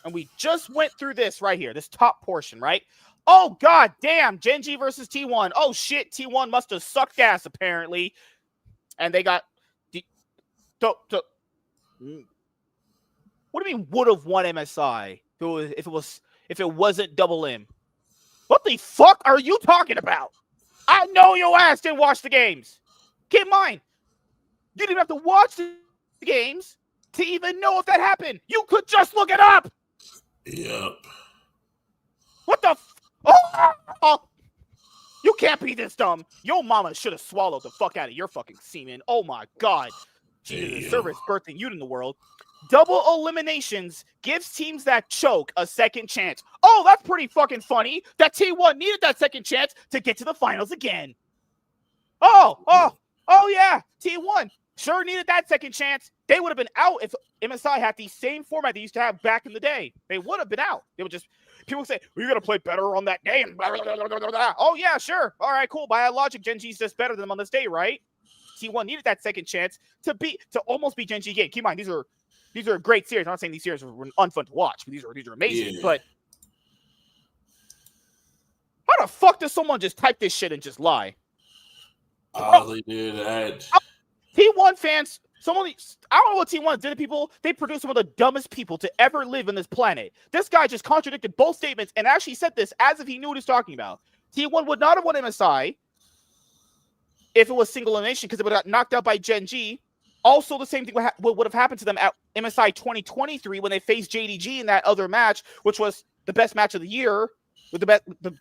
And we just went through this right here, this top portion, right? Oh, god damn, GenG versus T1. Oh, shit, T1 must have sucked ass, apparently. And they got... What do you mean would have won MSI if it wasn't double M? What the fuck are you talking about? I know your ass didn't watch the games. Keep in mind, you didn't have to watch the games to even know if that happened. You could just look it up. Yep. What the oh, you can't be this dumb. Your mama should have swallowed the fuck out of your fucking semen. Oh my god. Jesus, the service birthing you in the world. Double eliminations gives teams that choke a second chance. Oh, that's pretty fucking funny that T1 needed that second chance to get to the finals again. Oh yeah, T1 sure needed that second chance. They would have been out if MSI had the same format they used to have back in the day. They would have been out. They would just, people would say, we're going to play better on that day. And blah, blah, blah, blah, blah. Oh yeah, sure. All right, cool. By logic, GenG's just better than them on this day, right? T1 needed that second chance to almost beat GenG again. Keep in mind, these are great series. I'm not saying these series were unfun to watch. These are amazing. Yeah. But how the fuck does someone just type this shit and just lie? They did that. T1 fans, I don't know what T1 did to people. They produced some of the dumbest people to ever live on this planet. This guy just contradicted both statements and actually said this as if he knew what he was talking about. T1 would not have won MSI if it was single elimination because it would have got knocked out by GenG. Also, the same thing would have happened to them at MSI 2023 when they faced JDG in that other match, which was the best match of the year. The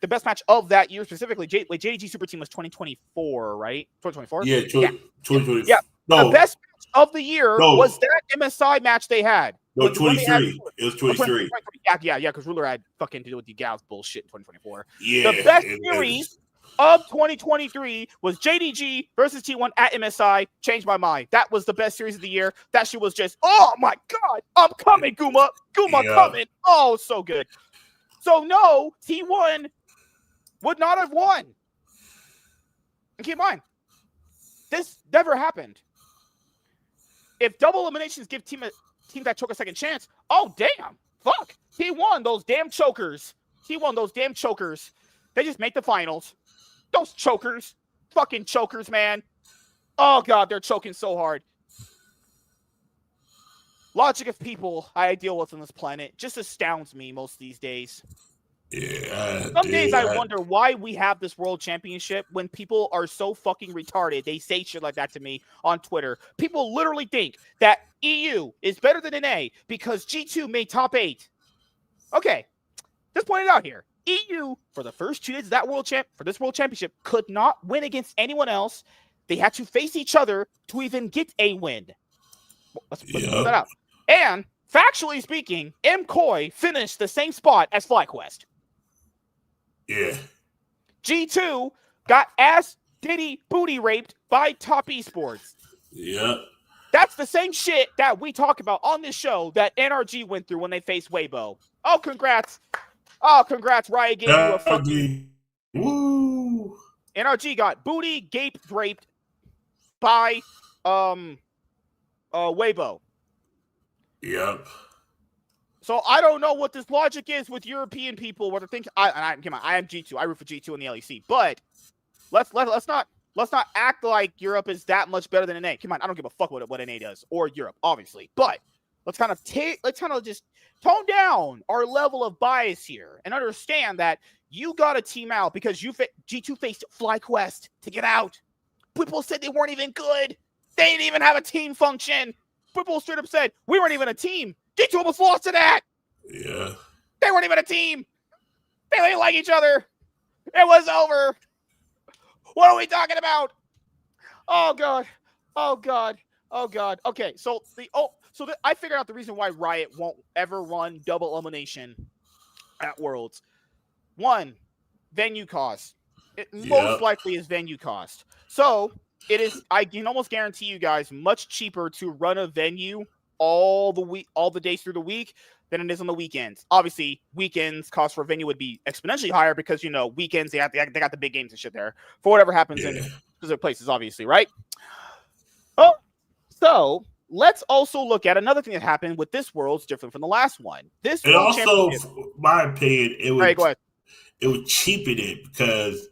best match of that year specifically. JDG Super Team was 2024, right? 2024? Yeah, 2024. Yeah. No. The best match of the year was that MSI match they had. No, 23. It was 23. Yeah, because Ruler had fucking to do with the Gals bullshit in 2024. Yeah. The best series of 2023 was JDG versus T1 at MSI. Changed my mind. That was the best series of the year. That shit was just, oh my god, I'm coming, Guma. Coming. Oh, so good. So no, T1 would not have won. And keep in mind, this never happened. If double eliminations give team that choke a second chance, oh damn, fuck. T1, those damn chokers. They just make the finals. Those chokers. Fucking chokers, man. Oh god, they're choking so hard. Logic of people I deal with on this planet just astounds me most of these days. Yeah. Some days I wonder why we have this world championship when people are so fucking retarded. They say shit like that to me on Twitter. People literally think that EU is better than NA because G2 made top 8. Okay, just point it out here. EU, for the first 2 days of that for this world championship, could not win against anyone else. They had to face each other to even get a win. Let's put that out. And factually speaking, MCoy finished the same spot as FlyQuest. Yeah. G2 got ass Diddy booty raped by Top Esports. Yeah. That's the same shit that we talk about on this show that NRG went through when they faced Weibo. Oh, congrats. Riot gave you a fucking... Woo. NRG got booty gape raped by Weibo. Yep. So I don't know what this logic is with European people. What I think, I am G2. I root for G2 in the LEC, but let's not act like Europe is that much better than NA. Come on, I don't give a fuck what NA does or Europe, obviously, but let's kind of just tone down our level of bias here and understand that you got to team out because G2 faced FlyQuest to get out. People said they weren't even good. They didn't even have a team function. People straight up said we weren't even a team. G2 almost lost to that. Yeah. They weren't even a team. They didn't like each other. It was over. What are we talking about? Oh god. Okay, so I figured out the reason why Riot won't ever run double elimination at Worlds. 1, venue cost. It most likely is venue cost. So it is. I can almost guarantee you guys much cheaper to run a venue all the days through the week than it is on the weekends. Obviously, weekends cost for a venue would be exponentially higher because weekends they got the big games and shit there for whatever happens in specific places, obviously, right? Oh, so let's also look at another thing that happened with this World's different from the last one. This And World also, Championship. my opinion, All right, go ahead. it would cheapen it because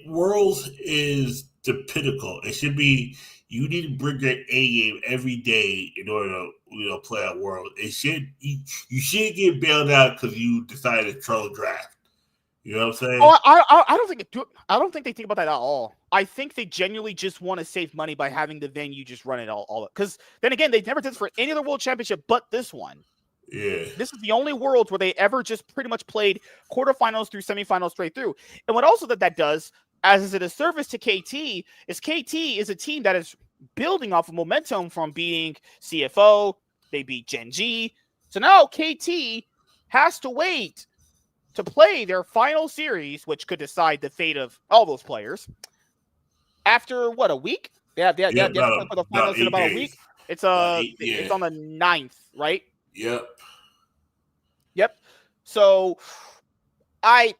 Worlds is the pinnacle. It should be you need to bring your A game every day in order to play at World. You should get bailed out because you decided to troll draft. You know what I'm saying? Oh, I don't think they think about that at all. I think they genuinely just want to save money by having the venue just run it all. Because then again, they never did this for any other World Championship but this one. Yeah. This is the only Worlds where they ever just pretty much played quarterfinals through semifinals straight through. And what also that does, as is a disservice to KT, is KT is a team that is building off of momentum from beating CFO. They beat GenG. So now KT has to wait to play their final series, which could decide the fate of all those players. After what, a week? They have to play for the finals in about a week. It's it's on the 9th, right? Yep. So I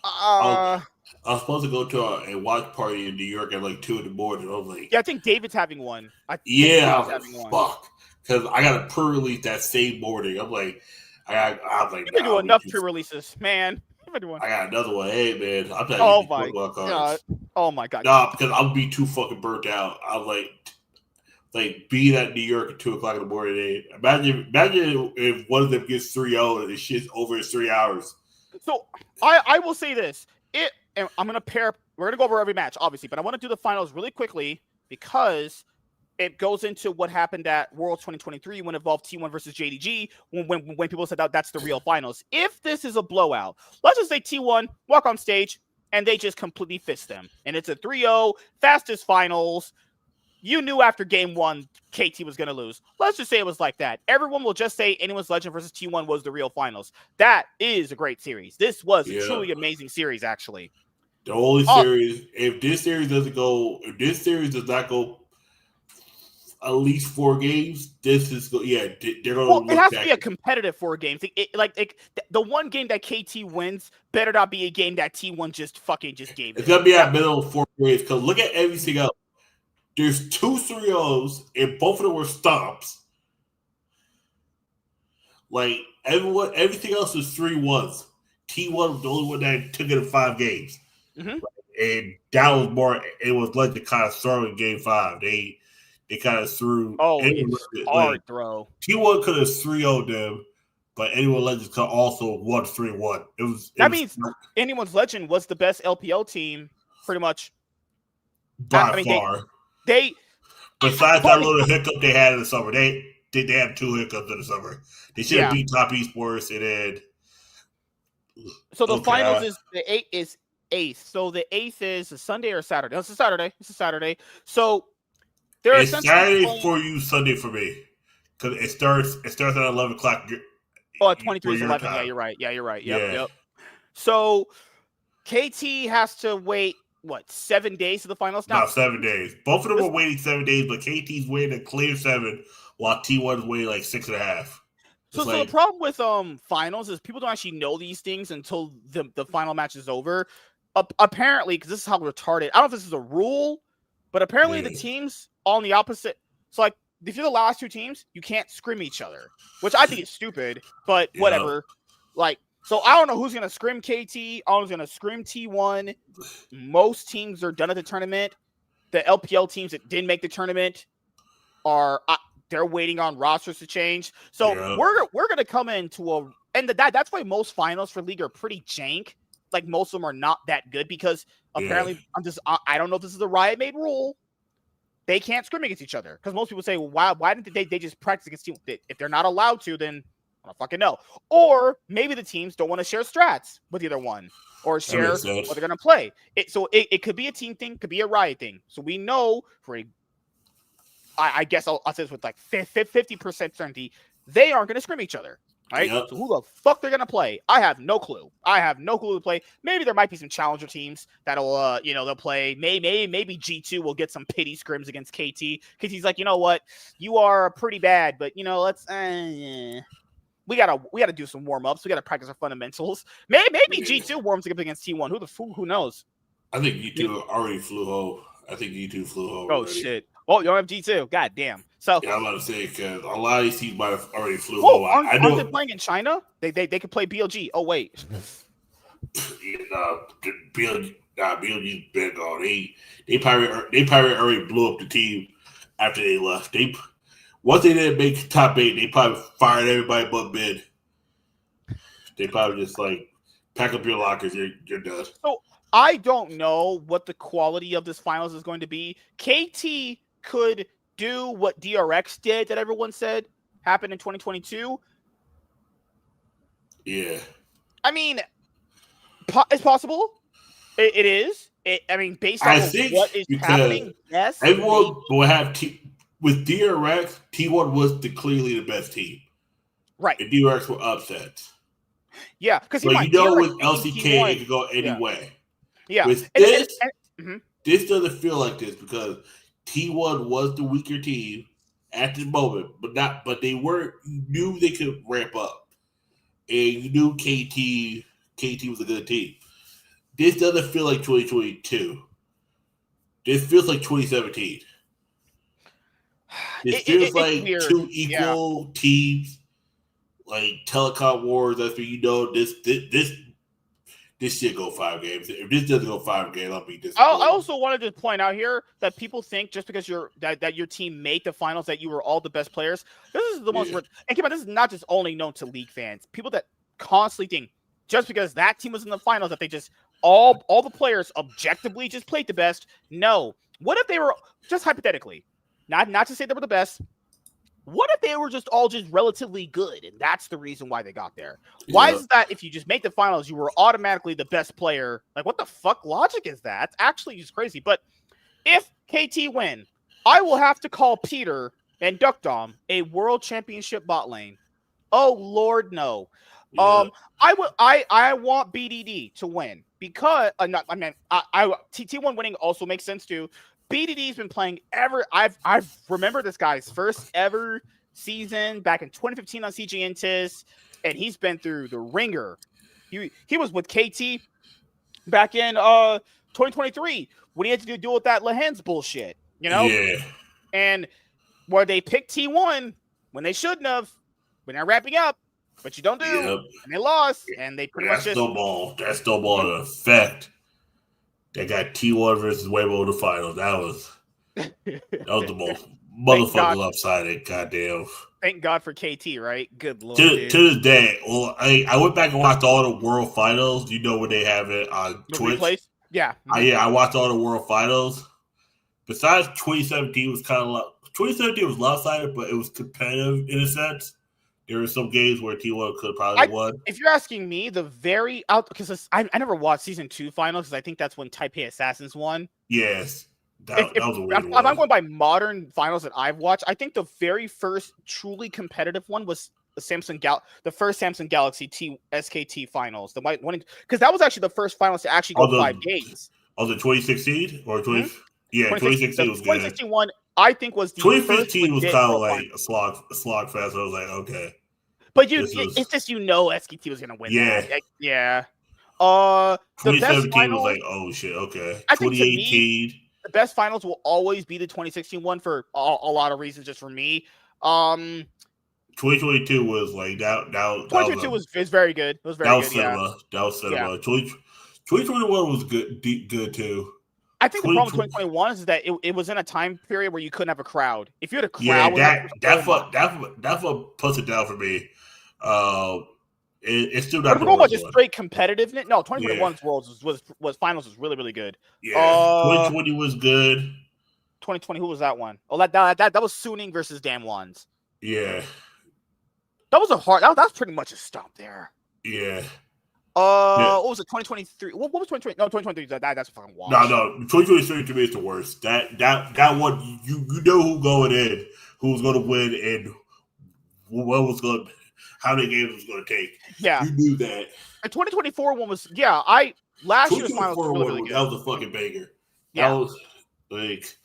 was supposed to go to a watch party in New York at like 2 in the morning. I was like, yeah, I think David's having one. I was like, fuck, because I got a pre-release that same morning. I'm like, you can do enough pre-releases, man. I got another one. Hey, man, I'm not oh my god. Oh my god. Nah, because I'll be too fucking burnt out. I'm like being at New York at 2 o'clock in the morning. Imagine if one of them gets 3-0 and the shit's over in 3 hours. So I will say this. And I'm gonna we're gonna go over every match, obviously, but I want to do the finals really quickly because it goes into what happened at World 2023 when it involved T1 versus JDG when people said that's the real finals. If this is a blowout, let's just say T1 walk on stage and they just completely fist them. And it's a 3-0, fastest finals. You knew after game 1 KT was going to lose. Let's just say it was like that. Everyone will just say Anyone's Legend versus T1 was the real finals. That is a great series. This was a truly amazing series, actually. The only series, if this series does not go at least 4 games, this is they're going to it has to be a competitive 4 games. The one game that KT wins better not be a game that T1 just gave. It's going to be at minimum 4 games because look at everything else. There's 2 3-0s and both of them were stomps. Like everything else is 3-1s. T1 was the only one that took it in 5 games. Mm-hmm. And that was more. It was like the kind of throw in game 5. They kind of threw. Oh, it's hard throw. T1 could have 3-0'd them, but Anyone's Legend could also 1-3-1. That means Anyone's Legend was the best LPL team, pretty much by far. Besides that little hiccup they had in the summer, they had 2 hiccups in the summer. They should have beat Top Esports and then. So the finals is the 8th. So the 8th is a Sunday or Saturday? No, it's a Saturday. So it's Saturday for you, Sunday for me, because it starts at 11 o'clock. Oh, 23 is 11. Yeah, you're right. Yep. So KT has to wait. What, 7 days to the finals now? No, 7 days. Both of them were waiting 7 days, but KT's waiting a clear 7, while T1's waiting like 6.5. So the problem with finals is people don't actually know these things until the final match is over. Apparently, because this is how retarded. I don't know if this is a rule, but apparently the teams on the opposite. So like, if you're the last 2 teams, you can't scrim each other, which I think is stupid. But whatever. Like. So I don't know who's going to scrim KT. I don't know who's going to scrim T1. Most teams are done at the tournament. The LPL teams that didn't make the tournament they're waiting on rosters to change. So we're going to come into that's why most finals for League are pretty jank. Like most of them are not that good because apparently I don't know if this is a Riot made rule. They can't scrim against each other because most people say, well, why didn't they just practice against teams? If they're not allowed to, then I don't fucking know. Or maybe the teams don't want to share strats with either one or share what they're going to play. It could be a team thing, could be a Riot thing. So we know I guess I'll say this with like 50% certainty, they aren't going to scrim each other. Right? Yep. So who the fuck they're gonna play? I have no clue. I have no clue to play. Maybe there might be some challenger teams that'll they'll play. Maybe G2 will get some pity scrims against KT. KT's like, you know what? You are pretty bad, but let's we gotta do some warm ups. We gotta practice our fundamentals. Maybe G2 warms up against T1. Who knows? I think G2 already flew home. I think G2 flew home Oh already. shit. Oh, you don't have G2. God damn. So yeah, I'm about to say because a lot of these teams might have already flew whoa, home. I aren't they know. playing in China? They could play BLG. Oh wait. BLG's been gone. They probably already blew up the team after they left. Once they didn't make top 8, they probably fired everybody but mid. They probably just like pack up your lockers. You're done. So I don't know what the quality of this finals is going to be. KT could do what DRX did that everyone said happened in 2022. Yeah. I mean, it's possible. It is. Based on what is happening, yes. Everyone will have with DRX. T1 was clearly the best team. Right. And DRX were upset. Yeah, because with LCK, it could go any way. Yeah. With this, this doesn't feel like this because T1 was the weaker team at the moment, but they knew they could ramp up. And you knew KT was a good team. This doesn't feel like 2022. This feels like 2017. This feels like two equal teams, like telecom wars. That's when this should go 5 games. If this doesn't go 5 games, I'll be disappointed. I also wanted to point out here that people think just because that your team made the finals that you were all the best players. This is the most. And keep on, this is not just only known to League fans. People that constantly think just because that team was in the finals that they just all the players objectively just played the best. No. What if they were just hypothetically, not to say they were the best? What if they were just all just relatively good, and that's the reason why they got there? Why is that if you just make the finals, you were automatically the best player? Like, what the fuck logic is that? It's actually just crazy. But if KT win, I will have to call Peter and Duckdom a world championship bot lane. Oh Lord, no. Yeah. I want BDD to win because T1 winning also makes sense too. BDD's been playing I've remember this guy's first ever season back in 2015 on CG Intis, and he's been through the ringer. He was with KT back in 2023 when he had to deal with that Lehens bullshit, Yeah. And where they picked T1 when they shouldn't have, when they're wrapping up, but you don't do, and they lost, and they pretty much just that snowball effect. They got T1 versus Weibo in the finals. That was the most motherfucking lopsided. Goddamn. Thank God for KT, right? Good Lord. To this day, well, I went back and watched all the World Finals. You know when they have it on Twitch? Replays? Yeah. I watched all the World Finals. Besides 2017 was kind of 2017 was lopsided, but it was competitive in a sense. There were some games where T1 could probably won. If you're asking me, because I never watched season 2 finals because I think that's when Taipei Assassins won. Yes, that was a weird one. If I'm going by modern finals that I've watched, I think the very first truly competitive one was the first Samsung Galaxy SKT finals. The one because that was actually the first finals to actually go 5 days. Oh, the 2016 or 20? Yeah, 2016 was good. 2016 one, I think, was the 2015 was kind of like a slog fest. I was like, okay, but it's just SKT was gonna win. Yeah, that. Yeah. 2017 was like, oh shit, okay. I think 2018, the best finals will always be the 2016 one for a lot of reasons. Just for me, 2022 was like that. 2022 was very good. It was very good. Cinema. That was cinema. 2021 was good too. I think the problem with 2021 is that it was in a time period where you couldn't have a crowd. If you had a crowd, that's what puts it down for me. It's still not. But if we're going about just straight competitiveness, no, 2021's Worlds was finals was really, really good. Yeah, 2020 was good. 2020, who was that one? Oh, that was Suning versus Damwons. Yeah, that was a hard. That's pretty much a stomp there. Yeah. What was it? 2023. What was 2020? No, 2023. That's a fucking wash. No. 2023 to me is the worst. That one, you know who's going in, who's going to win, and what was going. how many games it was going to take. Yeah. You knew that. The 2024 one was last year's finals was really, really good. That was a fucking banger. Yeah. That was like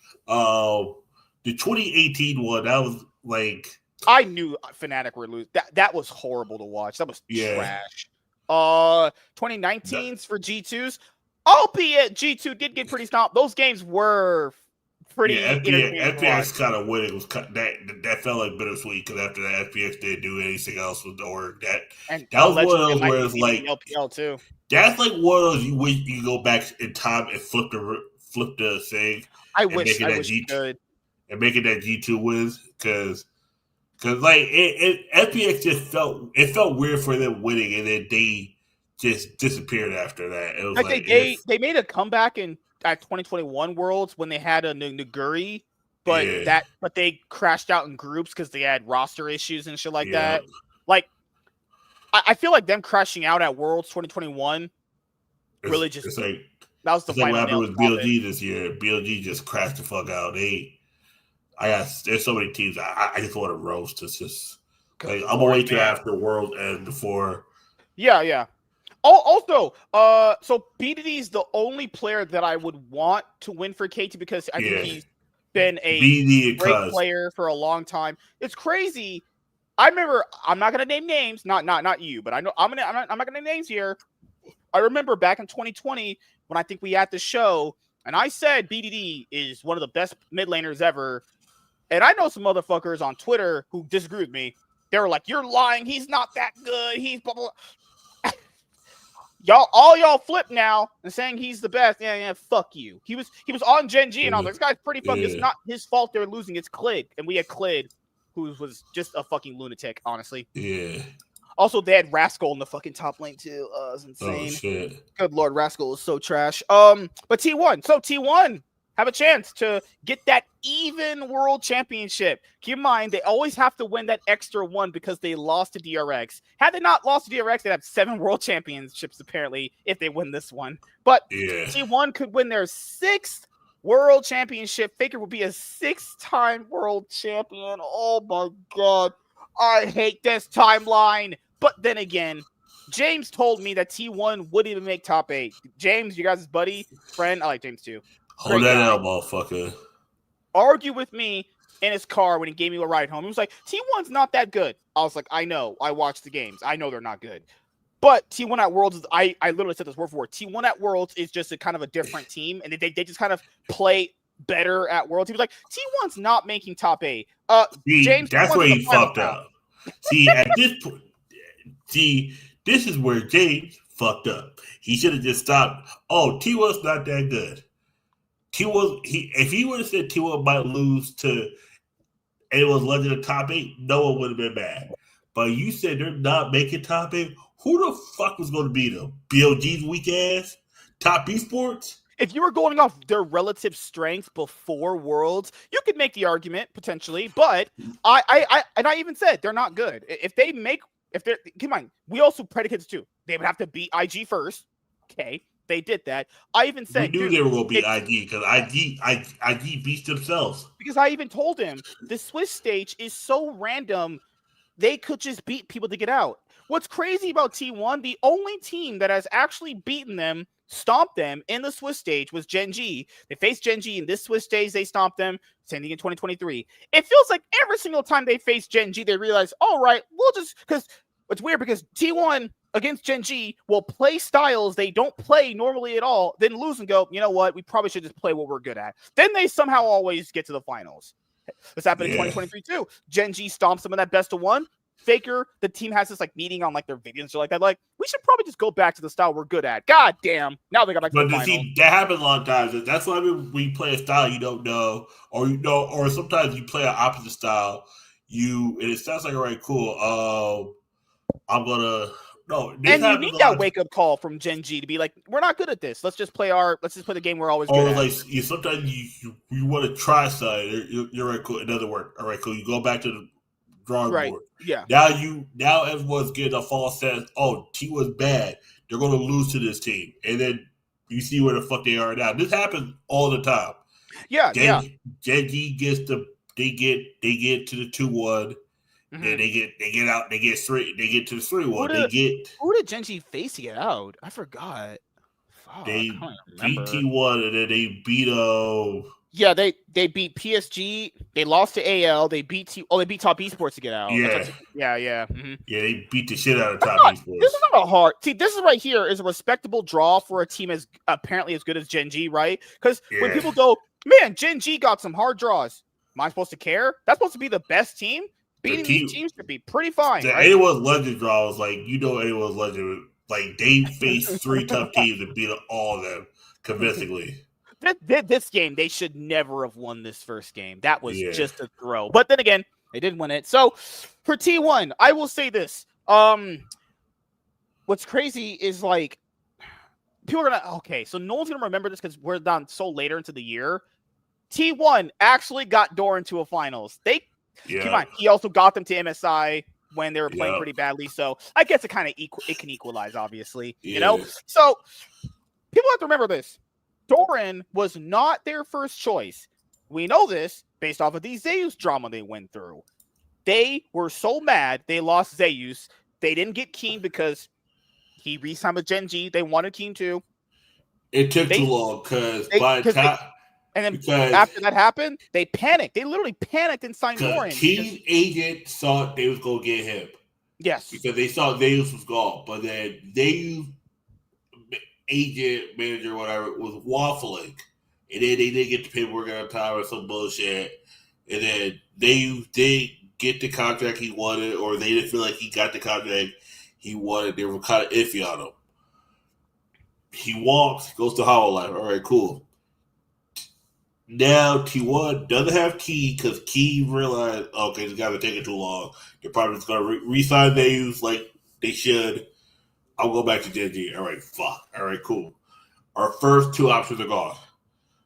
the 2018 one. That was like I knew Fnatic were losing. That was horrible to watch. That was trash. 2019's for G2s, albeit G2 did get pretty stomped. Those games were pretty entertaining. FPX kind of winning was that felt like bittersweet because after that FPX didn't do anything else with the org. That was one of those where it's like LPL too. That's like one of those you go back in time and flip the thing. I wish you could. And making that G2 wins because like FPX just felt weird for them winning and then they just disappeared after that. It was like they made a comeback at 2021 Worlds when they had a Naguri, but they crashed out in groups because they had roster issues and shit like that. Like I feel like them crashing out at Worlds 2021 really just it's like that was the final. Like what happened with BLG this year. BLG just crashed the fuck out. There's so many teams I just want to roast. It's just like I'm gonna wait till after World end before. Yeah. Also, so BDD is the only player that I would want to win for KT because I think he's been a great player for a long time. It's crazy. I remember. I'm not gonna name names. Not you, but I know I'm not gonna name names here. I remember back in 2020 when I think we had the show, and I said BDD is one of the best mid laners ever. And I know some motherfuckers on Twitter who disagree with me. They were like, "You're lying. He's not that good. He's blah, blah, blah." y'all flip now and saying he's the best. Yeah, fuck you. He was on GenG, and I was like, this guy's pretty fucking. It's not his fault they're losing. It's Clid, and we had Clid, who was just a fucking lunatic, honestly. Yeah. Also, they had Rascal in the fucking top lane too. It was insane. Oh shit. Good lord, Rascal was so trash. But T1. So T1 have a chance to get that even world championship. Keep in mind, they always have to win that extra one because they lost to DRX. Had they not lost to DRX, they'd have 7 world championships, apparently, if they win this one. But T1 could win their 6th world championship. Faker will be a 6-time world champion. Oh my god. I hate this timeline. But then again, James told me that T1 wouldn't even make top 8. James, you guys' buddy, friend. I like James too. Hold that out, motherfucker. Argued with me in his car when he gave me a ride home. He was like, T1's not that good. I was like, I know. I watched the games. I know they're not good. But T1 at Worlds is, I literally said this word for word. T1 at Worlds is just a kind of a different team, and they just kind of play better at Worlds. He was like, T1's not making top 8. James, that's where he fucked up. This is where James fucked up. He should have just stopped. Oh, T1's not that good. If he would have said T1 might lose to and it was Legend of top 8, no one would have been mad. But you said they're not making top 8. Who the fuck was going to beat them? BLG's weak ass? Top Esports? If you were going off their relative strength before Worlds, you could make the argument potentially. But I even said they're not good. If they're keep in mind, we also predicates too. They would have to beat IG first. Okay. They did that. I even said we knew they were going to beat IG because IG beats themselves. Because I even told him the Swiss stage is so random, they could just beat people to get out. What's crazy about T1, the only team that has actually beaten them, stomped them in the Swiss stage was GenG. They faced GenG in this Swiss stage, they stomped them. Same thing in 2023. It feels like every single time they face GenG, they realize, all right, we'll just, because it's weird because T1 against GenG will play styles they don't play normally at all, then lose and go, you know what, we probably should just play what we're good at. Then they somehow always get to the finals. This happened in 2023 too. GenG stomps some of that best of one. Faker, the team has this like meeting on like their videos or like that. Like, we should probably just go back to the style we're good at. God damn. Now they got back to the final. See, that happens a lot of times. That's why when you play a style you don't know, or sometimes you play an opposite style, and it sounds like, all right, cool. I'm gonna and you need that wake up call from GenG to be like, we're not good at this. Let's just play the game we're always good at. Or like sometimes you want to try something. You're right, cool. It doesn't work. All right, cool. You go back to the drawing board. Yeah. Now everyone's getting a false sense. Oh, T was bad. They're going to lose to this team, and then you see where the fuck they are now. This happens all the time. Yeah. GenG gets they get to the 2-1, Then they get out. They get straight. They get to the 3-1. Who did GenG face to get out? I forgot. Fuck, I They can't beat remember. T1 and then they beat Yeah, they beat PSG. They lost to AL. They beat they beat Top Esports to get out. yeah. Yeah. Mm-hmm. Yeah, they beat the shit out of Top Esports. This is not a hard. See, this is right here is a respectable draw for a team as apparently as good as GenG, right? Because when people go, man, GenG got some hard draws. Am I supposed to care? That's supposed to be the best team. Beating these teams should be pretty fine, the right? Anyone's Legend draw was like, Anyone's Legend, like they faced 3 tough teams and beat all of them convincingly. This game, they should never have won this first game. That was just a throw. But then again, they did win it. So for T1, I will say this. What's crazy is like people are gonna so no one's gonna remember this because we're done so later into the year. T1 actually got Doran to a finals. Come on, he also got them to MSI when they were playing pretty badly. So I guess it kind of it can equalize, obviously. You know? So people have to remember this. Doran was not their first choice. We know this based off of the Zeus drama they went through. They were so mad they lost Zeus. They didn't get Keen because he re-signed with GenG. They wanted Keen too. It took too long because by the time... after that happened, they panicked. They literally panicked and signed Doran. Keen's agent thought they was going to get him. Yes. Because they thought Zeus was gone. But then Zeus agent, manager, whatever, was waffling. And then they didn't get the paperwork on time or some bullshit. And then they get the contract he wanted, or they didn't feel like he got the contract he wanted. They were kind of iffy on him. He walks, goes to Hololive. All right, cool. Now T1 doesn't have Key because Key realized, okay, this guy's taking too long. They're probably just going to re-sign Zeus like they should. I'll go back to GenG. All right, fuck. All right, cool. Our first 2 options are gone.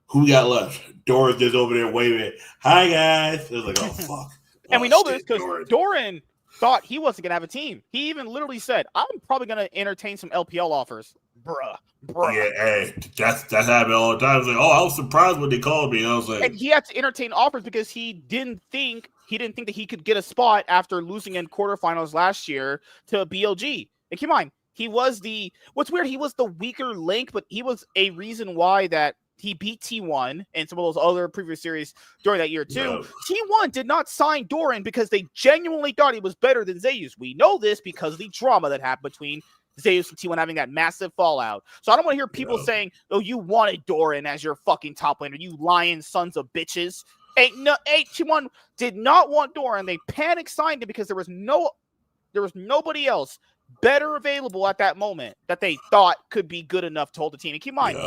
Who we got left? Doran's just over there waving. Hi, guys. It was like, oh, fuck. And we know this because Doran thought he wasn't going to have a team. He even literally said, I'm probably going to entertain some LPL offers. Bruh. Yeah, hey, that's happened all the time. I was like, I was surprised when they called me. I was like, and he had to entertain offers because he didn't think that he could get a spot after losing in quarterfinals last year to BLG. And keep in mind, he was what's weird, he was the weaker link, but he was a reason why that he beat T1 and some of those other previous series during that year too. No. T1 did not sign Doran because they genuinely thought he was better than Zeus. We know this because of the drama that happened between Zeus and T1 having that massive fallout. So I don't want to hear people saying, oh, you wanted Doran as your fucking top laner, you lying sons of bitches. T1 did not want Doran. They panic signed him because there was nobody else better available at that moment that they thought could be good enough to hold the team. And keep in mind,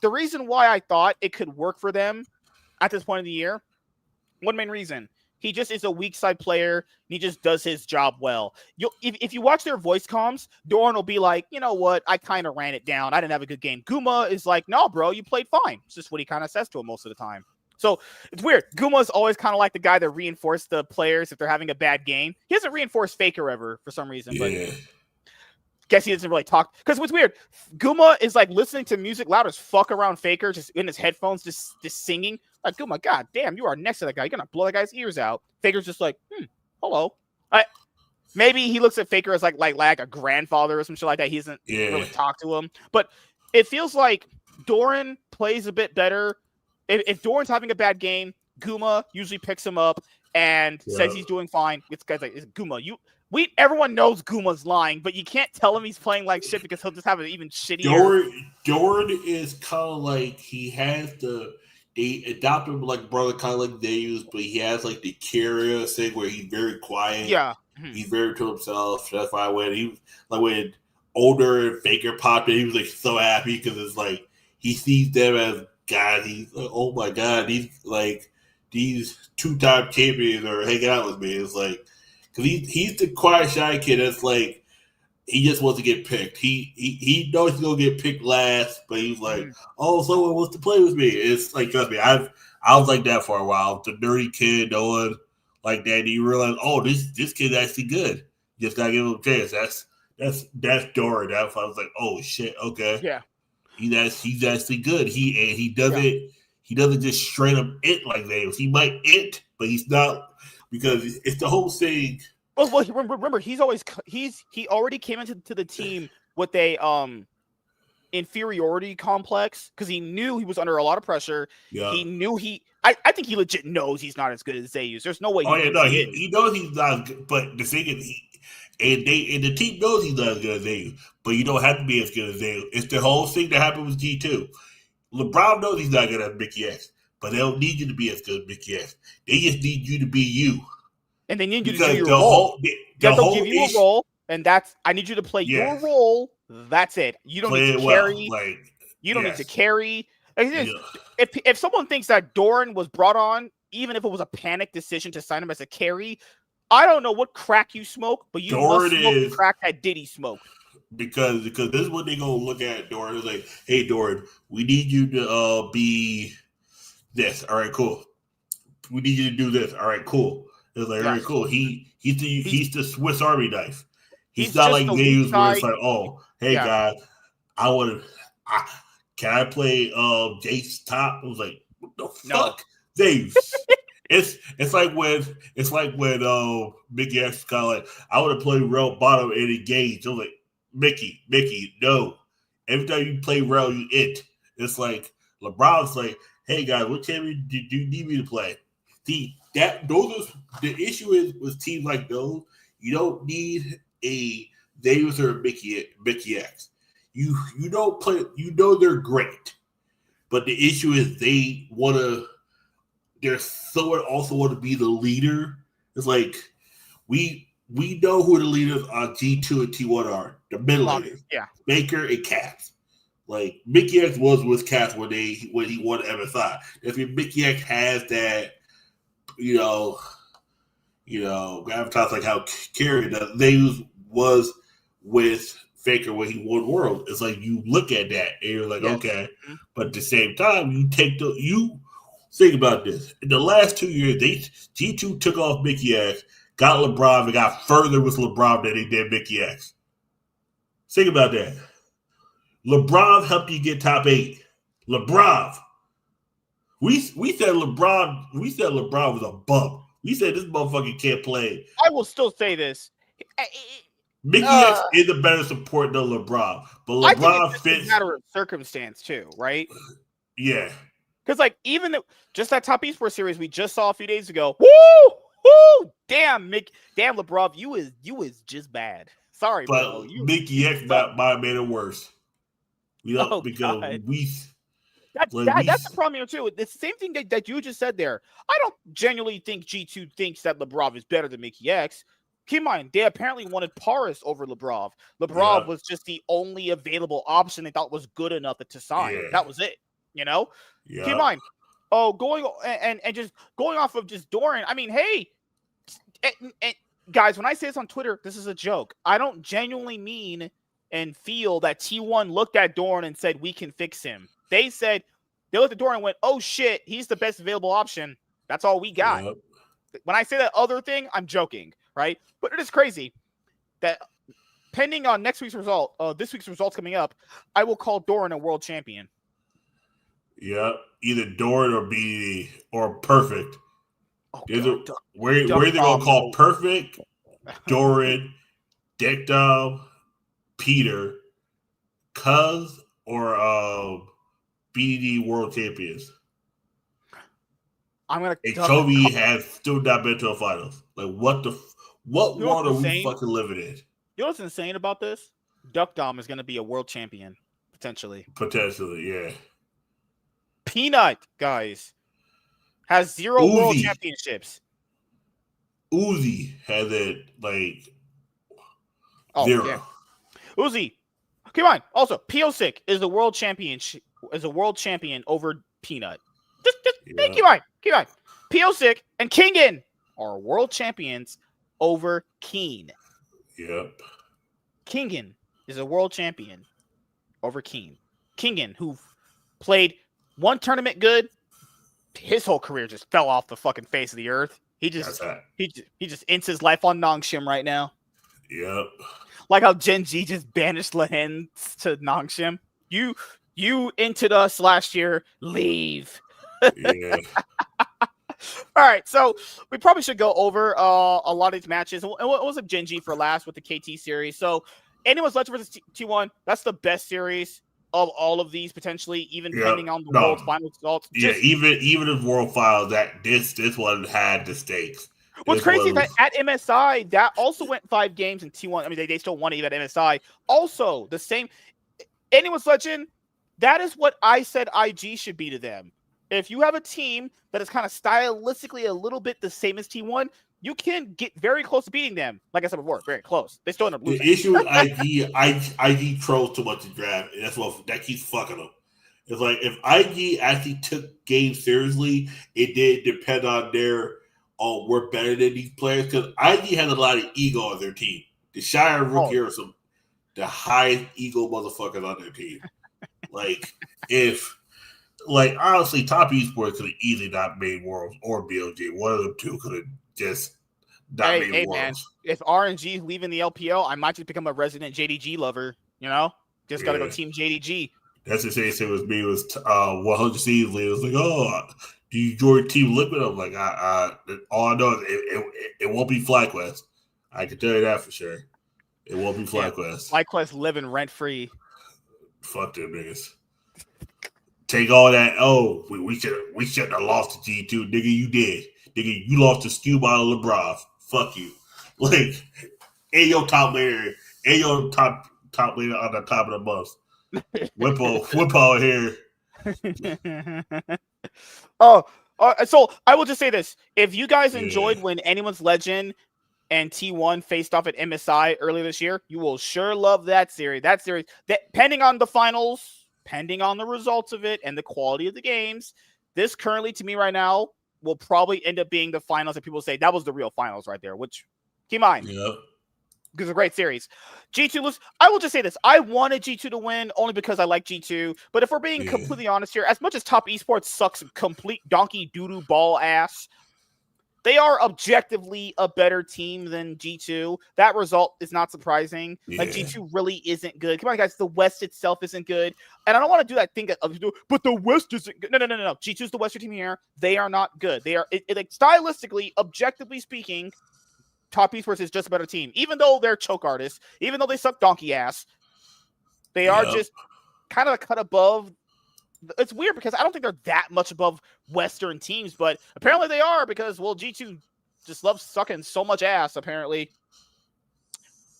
the reason why I thought it could work for them at this point of the year, one main reason, he just is a weak side player. And he just does his job well. If you watch their voice comms, Doran will be like, you know what? I kind of ran it down. I didn't have a good game. Guma is like, no, bro, you played fine. It's just what he kind of says to him most of the time. So it's weird. Guma's always kind of like the guy that reinforced the players if they're having a bad game. He hasn't reinforced Faker ever for some reason, but guess he doesn't really talk. Because what's weird, Guma is like listening to music loud as fuck around Faker, just in his headphones, just singing. Like, Guma, god damn, you are next to that guy. You're gonna blow that guy's ears out. Faker's just like, hello. Maybe he looks at Faker as like a grandfather or some shit like that. He doesn't really talk to him. But it feels like Doran plays a bit better. If Doran's having a bad game, Guma usually picks him up and says he's doing fine. It's guys like, it's Guma. Everyone knows Guma's lying, but you can't tell him he's playing like shit because he'll just have an even shittier. Doran is kind of like they adopt him like brother, kind of like they use, but he has like the carrier thing where he's very quiet. Yeah, he's very to himself. That's why when older and Faker popped in, he was like so happy because it's like he sees them as guys. He's like, oh my god, these 2-time champions are hanging out with me. It's like, because he's the quiet, shy kid that's like, he just wants to get picked. He knows he's going to get picked last, but he's like, oh, someone wants to play with me. It's like, trust me, I was like that for a while. The nerdy kid, no one like that. And you realize, oh, this kid's actually good. You just got to give him a chance. That's Doran. I was like, oh, shit, okay. Yeah. He's actually good. He doesn't just straight up it like that. He might it, but he's not because it's the whole thing. Well, remember, he already came into the team with a inferiority complex because he knew he was under a lot of pressure. Yeah. He knew I think he legit knows he's not as good as Zeus. There's no way he thinks he is. He knows he's not good, but the thing is, and the team knows he's not as good as Zeus, but you don't have to be as good as Zeus. It's the whole thing that happened with G2. LeBron knows he's not good as Mickey X, but they don't need you to be as good as Mickey X. They just need you to be you. And they need you to do your role. They'll give you a role, and I need you to play your role. That's it. You don't need to carry. You don't need to carry. If someone thinks that Doran was brought on, even if it was a panic decision to sign him as a carry, I don't know what crack you smoke, but you must smoke the crack that Diddy smoked. Because this is what they're gonna look at Doran. It's like, hey Doran, we need you to be this. All right, cool. We need you to do this. All right, cool. It's like, all right, cool. He's the Swiss Army knife. He's not like they use where it's like, oh, hey guys, can I play Jace top? I was like, what the fuck? Jace. It's like when Mickey X kind of like, I would have played Rel bottom and engaged. I was like, Mickey, no. Every time you play Rel, you it. It's like LeBron's like, hey guys, what champion do you need me to play? See, the issue is with teams like those, you don't need a Davis or a Mickey X. You don't play, you know they're great. But the issue is they're someone also want to be the leader. It's like we know who the leaders on G2 and T1 are. The middle leaders. Yeah. Baker and Caps. Like Mickey X was with Caps when he won MSI. That's when Mickey X has that, gravitas like how Kerry does. They was with Faker when he won World. It's like you look at that and you're like, okay. But at the same time, you think about this. In the last 2 years, G2 took off Mickey X, got LeBron, and got further with LeBron than they did Mickey X. Think about that. LeBron helped you get top 8. LeBron. We said LeBron was a bum. We said this motherfucker can't play. I will still say this. Mickey X is a better support than LeBron. But LeBron fits. It's a matter of circumstance too, right? Yeah. Because even just that top esports series we just saw a few days ago. Woo! Damn, LeBron, you is just bad. Sorry, but bro. Mickey X might have made it worse. Because God. we That's the problem here too. It's the same thing that you just said there. I don't genuinely think G2 thinks that Lebrov is better than Mickey X. Keep in mind, they apparently wanted Paris over Lebrov. Lebrov was just the only available option they thought was good enough to sign. Yeah. That was it. Yeah. Keep in mind. Going off of just Doran. I mean, hey, and guys, when I say this on Twitter, this is a joke. I don't genuinely mean and feel that T1 looked at Doran and said, we can fix him. They looked at Doran and went, oh shit, he's the best available option. That's all we got. Yep. When I say that other thing, I'm joking, right? But it is crazy that pending on this week's results coming up, I will call Doran a world champion. Yeah, either Doran or BD or Perfect. We're either going to call Perfect, Doran, Dekdom, Peter, Cuz, or BD world champions. Kobe has still not been to a finals. Like, what world are we fucking living in? You know what's insane about this? Dekdom is going to be a world champion, potentially. Potentially, yeah. Peanut, guys, has 0 world championships. Uzi has it, 0. Yeah. Uzi, come on. Also, Piosik is a world champion over Peanut. Just keep on. Piosik and Kingen are world champions over Keen. Yep. Kingen is a world champion over Keen. Kingen, who played one tournament his whole career just fell off the fucking face of the earth. He just ends his life on Nongshim right now. Yep. Like how GenG just banished Lehen to Nongshim. You entered us last year. Leave. Yeah. All right, so we probably should go over a lot of these matches. And what was a GenG for last with the KT series? So, anyone's Legend versus T1, that's the best series of all of these potentially, even Yeah, pending on the no, world's final results. yeah. Just Even if World Finals, that this one had the stakes. what's This crazy is one that was at MSI, that also went 5 games in T1. I mean, they still won it even at MSI. Also, the same. Anyone's Legend, that is what I said IG should be to them. If you have a team that is kind of stylistically a little bit the same as T1, you can get very close to beating them. Like I said before, very close. They still end up the losing. issue with IG trolls too much in draft, and that's what that keeps fucking them. It's like if IG actually took games seriously, it did depend on their we're better than these players because IG has a lot of ego on their team. The Shire Oh, rookie are some the highest ego motherfuckers on their team. Like if like honestly, top esports could have easily not made worlds or BLG. One of them two could have just not made hey, man. worlds. If RNG is leaving the LPL, I might just become a resident JDG lover. You know, just gotta go Yeah. team JDG. That's the same thing with me. It was 100 seasons later. It was like, oh, do you join Team Liquid? I'm like, all I know is it won't be FlyQuest. I can tell you that for sure. It won't be Yeah, FlyQuest. FlyQuest living rent free. Fuck them niggas. Take all that. Oh, we shouldn't have lost to G2, nigga. You did, nigga. You lost to Skew Bottle LeBron. Fuck you. Like, and your top laner, and your top laner on the top of the bus. Whip out here. Oh, so I will just say this: if you guys Yeah. enjoyed when Anyone's Legend and T1 faced off at MSI earlier this year, you will sure love that series. That series, depending on the finals, pending on the results of it and the quality of the games, this currently to me right now will probably end up being the finals that people say that was the real finals right there. Which, keep in mind, Yep. because it's a great series. G2 lose. I will just say this. I wanted G2 to win only because I like G2. But if we're being Yeah. completely honest here, as much as Top Esports sucks complete donkey doo-doo ball ass, they are objectively a better team than G2. That result is not surprising. Yeah. Like, G2 really isn't good. Come on, guys. The West itself isn't good. And I don't want to do that thing that others do, but the West isn't good. No. G2's the Western team here. They are not good. They are, like, stylistically, objectively speaking, Top Esports is just a better team. Even though they're choke artists, even though they suck donkey ass, they are just kind of a cut above. It's weird because I don't think they're that much above Western teams, but apparently they are because, well, G2 just loves sucking so much ass, apparently.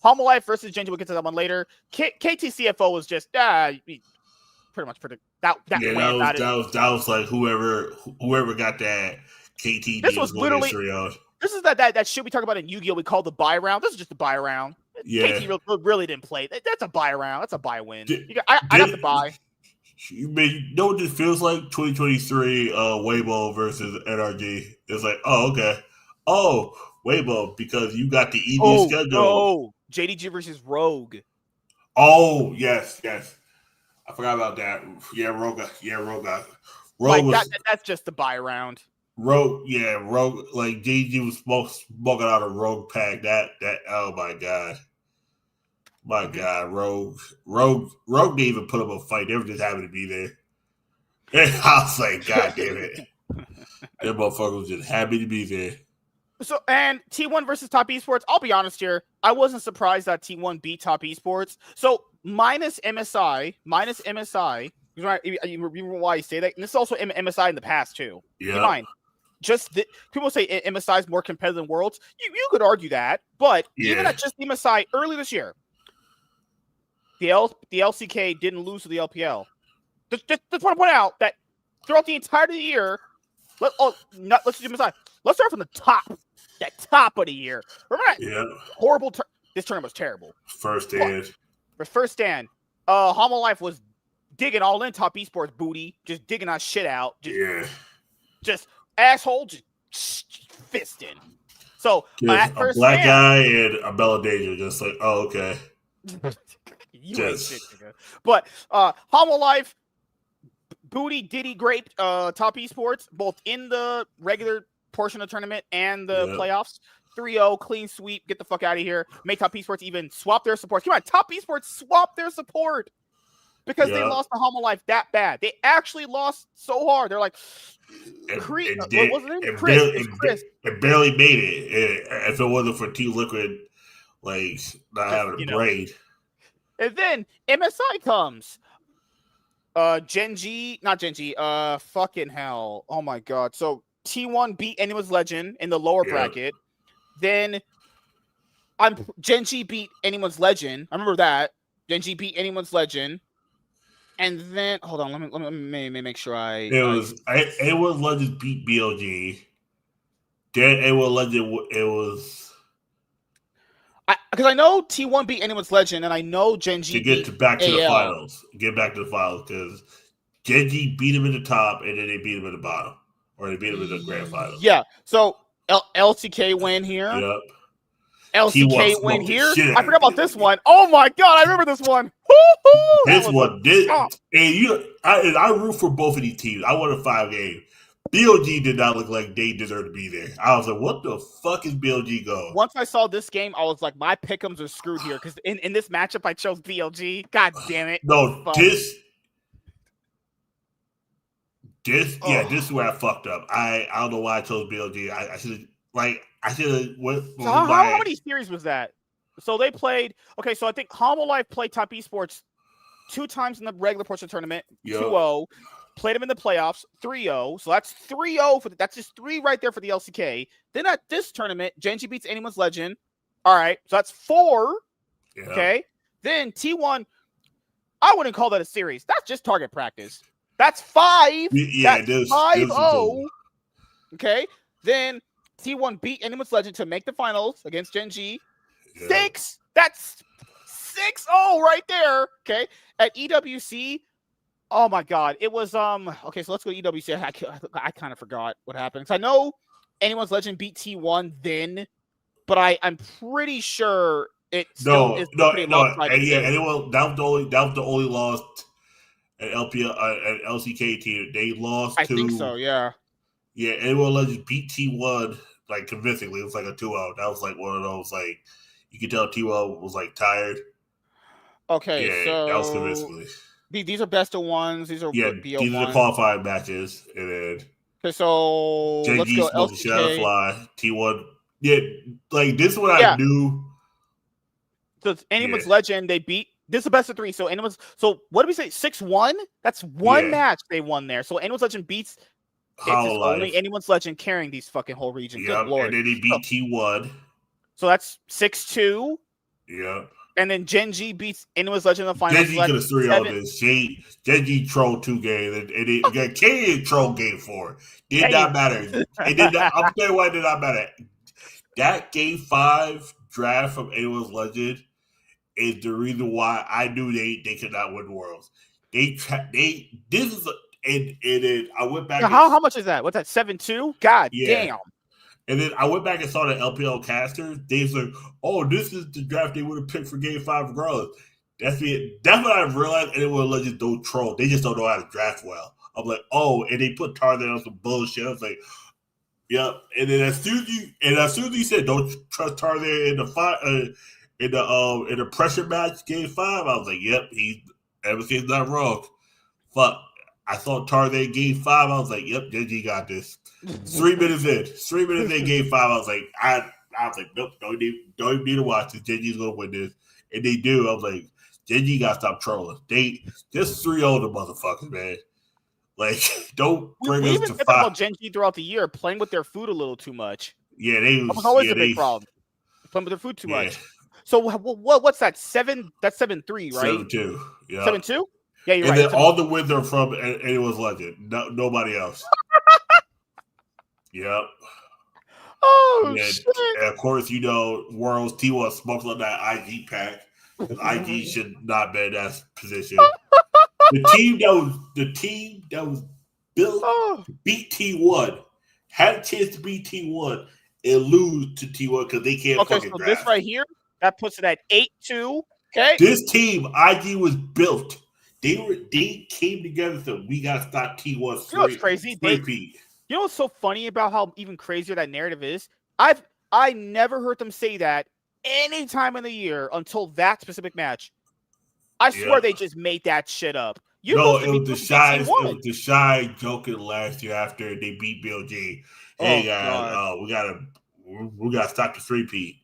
Life versus GenG, we'll get to that one later. KT CFO was just, pretty much predict that Yeah, win. that was like whoever got that KTD This was was going to get literally, straight out. this is that shit we talk about in Yu-Gi-Oh! We call the buy round. This is just a buy round. Yeah. KT really didn't play. That's a buy round. That's a buy win. Did, I got the buy. You know what this feels like? 2023 Weibo versus NRG. It's like, oh, okay. Oh, Weibo, because you got the easiest schedule. Oh, JDG versus Rogue. Oh, yes. I forgot about that. Yeah, Rogue. Like, that's just the buy round. Rogue, like JG was smoking out a Rogue pack. That, oh my god. My God, Rogue didn't even put up a fight. They were just happy to be there. And I was like, God damn it. That motherfucker was just happy to be there. So, and T1 versus Top Esports, I'll be honest here. I wasn't surprised that T1 beat Top Esports. So, minus MSI, you remember why I say that? And this is also MSI in the past, too. Yeah. Keep in mind, people say MSI is more competitive than Worlds. You could argue that, but even at just MSI early this year, the LCK didn't lose to the LPL. Just want to point out that throughout the entirety of the year, let's do MSI. Let's start from the top. That top of the year. Remember that? Yeah. Horrible. This tournament was terrible. First stand. Life was digging all in Top Esports booty, just digging our shit out. Just asshole, just fisting. So at a first black stand, guy and a Bella Danger, just like, oh, okay. You ain't shit, nigga. But Life, booty diddy great Top Esports, both in the regular portion of the tournament and the playoffs. 3-0, clean sweep, get the fuck out of here. Make Top Esports even swap their support. Come on, Top Esports swap their support. because they lost to Homo Life that bad. They actually lost so hard. They're like, what was it? Chris. It barely made it. If it wasn't for T Liquid, like not having a brain. And then MSI comes. GenG, not GenG. Fucking hell. Oh my god. So T1 beat Anyone's Legend in the lower bracket. Then GenG beat Anyone's Legend. I remember that. GenG beat Anyone's Legend. And then hold on, let me make sure Anyone's Legend beat BLG. Then Anyone's Legend was because I know T1 beat Anyone's Legend, and I know GenG to get back to AL. the finals. Get back to the finals because GenG beat him in the top, and then they beat him in the bottom, or they beat him in the grand final. Yeah. So LCK win here. Yep. LCK win here. I forgot about this one. Oh my god, I remember this one. I root for both of these teams. I won a 5-game. BLG did not look like they deserved to be there. I was like, what the fuck is BLG going? Once I saw this game, I was like, my pick'ems are screwed here because in this matchup, I chose BLG. God damn it. No, this is where I fucked up. I don't know why I chose BLG. I should have went. So how many series was that? So they played. Okay, so I think Homo Life played Top Esports 2 times in the regular portion tournament. 2-0. Played them in the playoffs, 3-0. So that's 3-0 for that's just 3 right there for the LCK. Then at this tournament, GenG beats Anyone's Legend. All right, so that's 4. Yeah. Okay. Then T1, I wouldn't call that a series. That's just target practice. That's 5. Yeah, that's 5-0. Okay. Then T1 beat Anyone's Legend to make the finals against GenG. 6. That's 6-0 right there. Okay. At EWC. Oh my god, it was okay, so let's go to EWC. I kind of forgot what happened. So I know Anyone's Legend beat T1 then, but I'm pretty sure it still is pretty lopsided. Anyone that was the only loss at LCK team. They lost I think so, yeah. Yeah, Anyone's Legend beat T1 like convincingly. It was like a 2-0. That was like one of those like you could tell T1 was like tired. Okay, so that was convincingly. These are best of ones. These are BO1s. These are the qualifying matches, and then okay. So let's go LCK. Fly T1. Yeah, like this is what I knew. So it's Anyone's Legend. They beat. This is the best of 3. So Anyone's. So what did we say? 6-1. That's one match they won there. So Anyone's Legend beats. It's only Anyone's Legend carrying these fucking whole region. Good lord. And then they beat T1. So that's 6-2. Yep. And then GenG beats Anyone's Legend in the finals. GenG could have 3-0 this. GenG trolled 2 games. And Canadian troll game 4. Did not matter. I'm telling you why it did not matter. That game 5 draft from Anyone's Legend is the reason why I knew they could not win Worlds. I went back. How much is that? What's that? 7-2? God damn. And then I went back and saw the LPL casters. They was like, "Oh, this is the draft they would have picked for Game 5 regardless." That's it. That's what I realized. And it was just don't troll. They just don't know how to draft well. I'm like, oh, and they put Tarzan on some bullshit. I was like, yep. And then as soon as you said don't trust Tarzan in the pressure match Game 5, I was like, yep, everything's not wrong. Fuck. I saw Tarzan Game 5. I was like, yep, GenG got this. 3 minutes in Game 5, I was like, nope, don't even need to watch this. GenG's gonna win this, and they do. I was like, GenG gotta stop trolling. They just 3-0 the motherfuckers, man. Like, don't bring us to 5. About GenG throughout the year playing with their food a little too much. Yeah, that was always a big problem. Playing with their food too much. So what's that? 7? That's 7-3, right? 7-2. Yeah. 7-2. Yeah, you're right. And then all the wins are from Anyone's Legend. nobody else. Yep. Oh, shit. And of course, Worlds T1 smokes on that IG pack. Because IG should not be in that position. The team that was built to beat T1 had a chance to beat T1 and lose to T1 because they can't fucking draft. This right here, that puts it at 8-2. Okay. This team, IG was built. They came together so we gotta stop T1. You know what's crazy? You know what's so funny about how even crazier that narrative is? I never heard them say that any time in the year until that specific match. I swear they just made that shit up. You're No, supposed to it be was the rooting against shy. Team It One. was the shy joking last year after they beat BLG. Hey Oh guys, God. we gotta stop the 3-peat.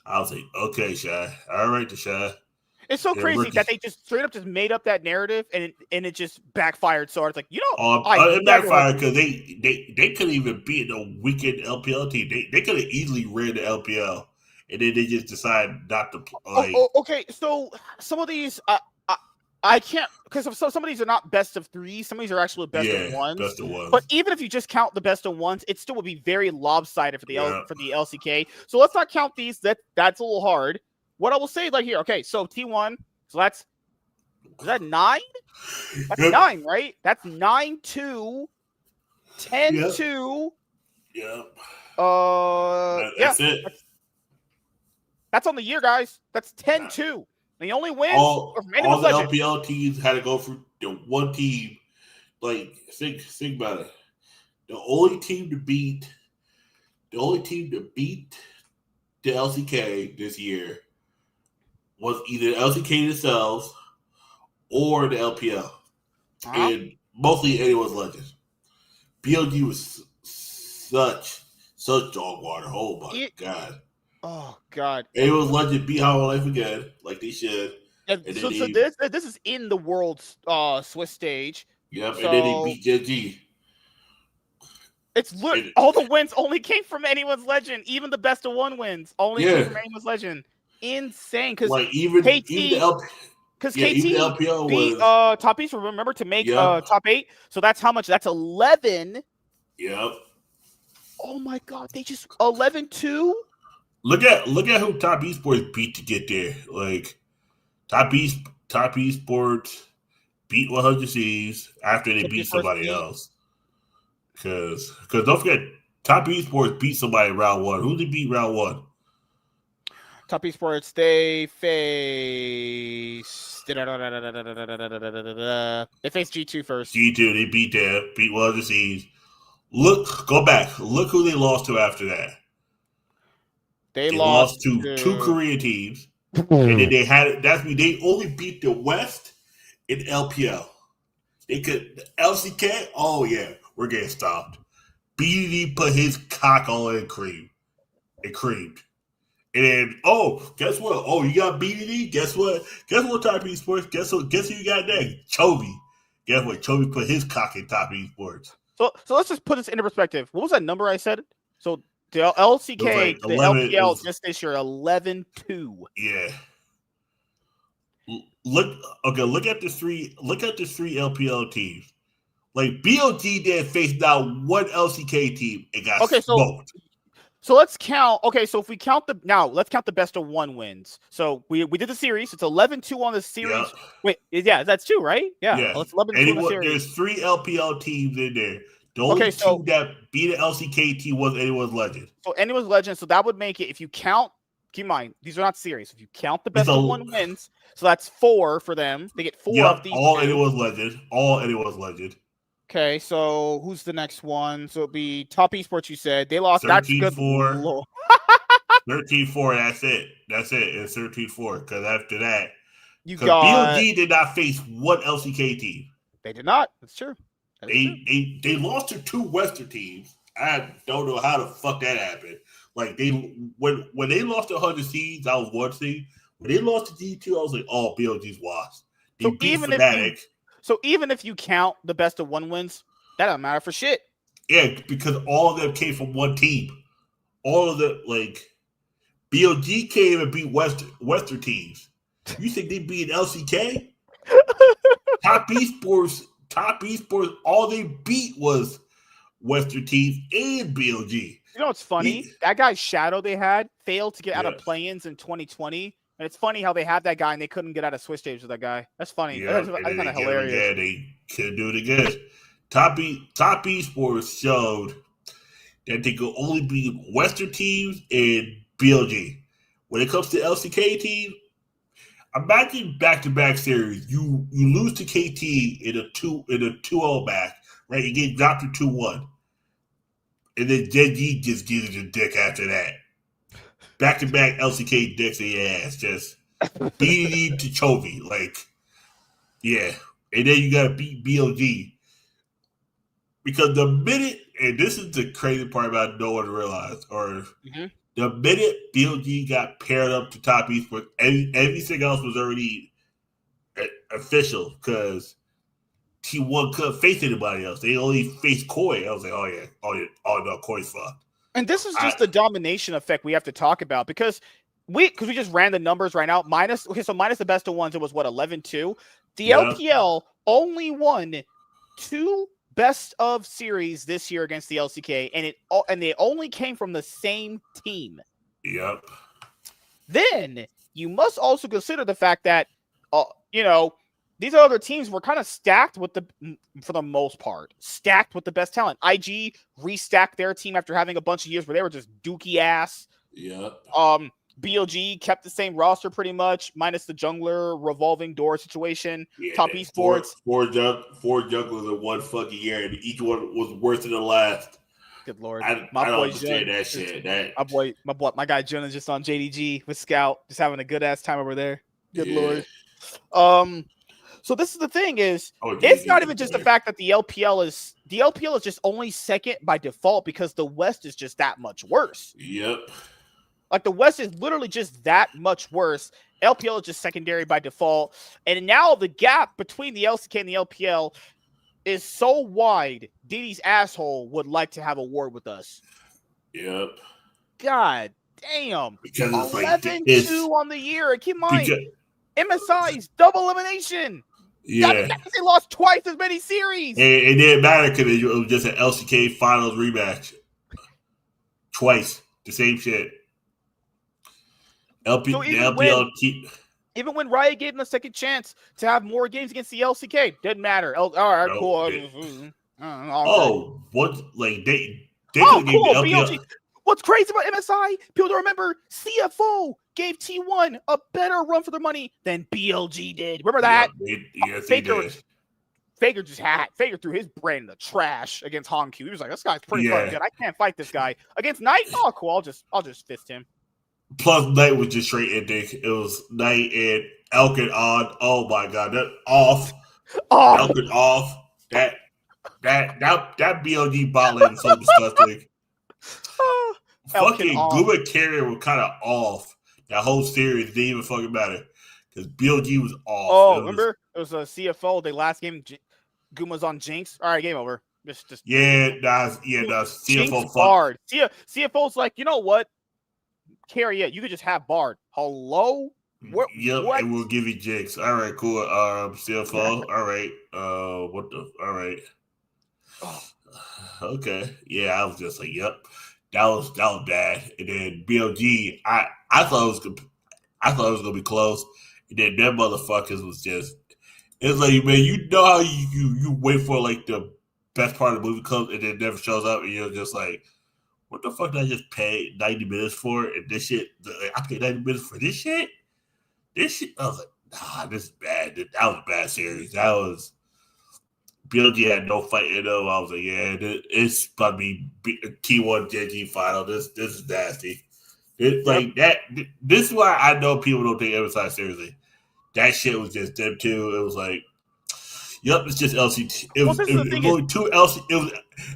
I was like, okay, Shy. All right, the Shy. It's so And crazy that they just straight up just made up that narrative and it just backfired so hard. It's like, I it never heard backfired this. because they couldn't even beat the weekend LPL team. They could have easily ran the LPL, and then they just decided not to like. Okay. So some of these, I can't, because some of these are not best of three. Some of these are actually best of ones. Best of ones. But even if you just count the best of ones, it still would be very lopsided for the for the LCK. So let's not count these. That's a little hard. What I will say, like here, okay. So T1. So is that 9? That's 9, right? That's 9-2, 10-2. Yep. That's it. That's on the year, guys. That's 10-2. The only wins all are from all the Legend. LPL teams had to go through the one team. Like think about it. The only team to beat the LCK this year was either LCK themselves or the LPL. And mostly anyone's Legend. BLG was such dog water. Oh my god. Oh god. Anyone's Legend beat How Life again, like they should. And so this is in the world's Swiss stage. Yep, so and then they beat GenG. It's all the wins only came from anyone's Legend. Even the best of one wins only came from anyone's Legend. Insane, because like even the KT even the LPL beat was top 8. Remember to make top 8. So that's how much. That's 11. Yep. Oh my god, they just 11-2. Look at who Top Esports beat to get there. Like Top Esports beat 100 C's after they beat somebody else. Because don't forget, Top Esports beat somebody round 1. Who did they beat round 1? Top Esports, they faced G2 first. G2, they beat them, beat 100 C's. Go back. Look who they lost to after that. They lost to 2 Korean teams. And then they only beat the West in LPL. They could LCK. Oh yeah, we're getting stopped. BDD put his cock all in cream. It creamed. And then guess what? Oh, you got BDD. Guess what? Top Esports. Guess who you got next? Chovy. Guess what? Chovy put his cock in Top Esports. So let's just put this into perspective. What was that number I said? So the LCK, the LPL just this year, 11-2. Yeah. Look at the three LPL teams. Like BLG did face down one LCK team and got smoked. So let's count. Okay, so if we count let's count the best of one wins. So we did the series. It's 11-2 on the series. Yep. Wait, yeah, that's 2, right? Yeah. Well, it's 11-2 on the series. There's 3 LPL teams in there. The only two that beat an LCK team was anyone's Legend. So anyone's Legend. So that would make it, if you count, keep in mind, these are not series. If you count the best of one wins, so that's 4 for them. They get 4 of these. All anyone's Legend. Okay, so who's the next one? So it'd be Top Esports, you said. They lost. 13-4. 13-4, that's it. It's 13-4. Because after that, BLG did not face one LCK team. They did not. That's true. They lost to 2 Western teams. I don't know how the fuck that happened. Like when they lost to 100 Seeds, I was watching. When they lost to G2, I was like, oh, BLG's washed. They beat Fnatic. So even if you count the best of one wins, that doesn't matter for shit. Yeah, because all of them came from one team. All of them, like BLG came and beat Western teams. You think they beat LCK? Top Esports, all they beat was Western teams and BLG. You know what's funny? That guy's Shadow they had failed to get out of play-ins in 2020. And it's funny how they had that guy and they couldn't get out of Swiss stage with that guy. That's funny. That's kind of hilarious. Yeah, they could do it again. Top Esports showed that they could only beat Western teams and BLG. When it comes to LCK teams, imagine back-to-back series. You lose to KT in a 2-0 back, right? You get dropped to 2-1. And then GenG just gives you the dick after that. Back-to-back LCK dicks in your ass. Just BDD to Chovy. Like, Yeah, and then you got to beat BLG because the minute, and this is the crazy part about no one realized, or the minute BLG got paired up to Top Esports, everything else was already official because T1 couldn't face anybody else. They only faced Koi. I was like, oh no, Koi's fucked. And this is just the domination effect we have to talk about because we just ran the numbers right now. Minus the best of ones, it was what 11-2. The LPL only won 2 best of series this year against the LCK, and they only came from the same team. Yep. Then you must also consider the fact that these other teams were kind of stacked with for the most part, stacked with the best talent. IG restacked their team after having a bunch of years where they were just dookie ass. Yep. BLG kept the same roster pretty much, minus the jungler revolving door situation. Yeah, Top Esports. Four junglers in one fucking year, and each one was worse than the last. Good lord. I don't understand that shit. My guy Jun is just on JDG with Scout, just having a good ass time over there. Good lord. So this is the thing is, it's not even just the fact that the LPL is just only second by default because the West is just that much worse. Yep. Like the West is literally just that much worse. LPL is just secondary by default. And now the gap between the LCK and the LPL is so wide, Diddy's asshole would like to have a war with us. Yep. God damn. Because 11-2 on the year. Keep in mind, MSI's double elimination. Yeah. That means they lost twice as many series. It didn't matter because it was just an LCK finals rematch. Twice. The same shit. Even when Riot gave them a second chance to have more games against the LCK, didn't matter. All right, cool. What? Like they cool. BLG. What's crazy about MSI? People don't remember CFO gave T1 a better run for their money than BLG did. Remember that? Yes, they did. Faker threw his brain in the trash against Hongq. He was like, "This guy's pretty fucking good. I can't fight this guy." Against Knight, oh cool. I'll just fist him. Plus, Knight was just straight ending. It was Knight and Elkin on. Oh my god, that off. Elkin off. That BLG bot lane was so disgusting. Fucking Guma carrier was kind of off. That whole series didn't even fucking matter because BLG was off. Oh, remember it was a CFO. The last game, Guma's on Jinx. All right, game over. Just CFO Jinx Bard. CFO's like, you know what? Carry it. You could just have Bard. Hello? What? And we'll give you Jinx. All right, cool. CFO. All right. All right. Okay. Yeah, I was just like, yep. That was bad. And then BLG, I thought it was gonna be close. And then them motherfuckers was just, it's like, man, you know how you wait for like the best part of the movie comes and then it never shows up and you're just like, what the fuck did I just pay 90 minutes for? And this shit, I paid 90 minutes for this shit? This shit, I was like, nah, this is bad. That was a bad series. That was, BLG had no fight in them. I was like, yeah, it's about to be T1 GenG final. This is nasty. Like that. This is why I know people don't take MSI seriously. That shit was just them too. It was like, yep, it's just LCK. It was only two LCK. It was,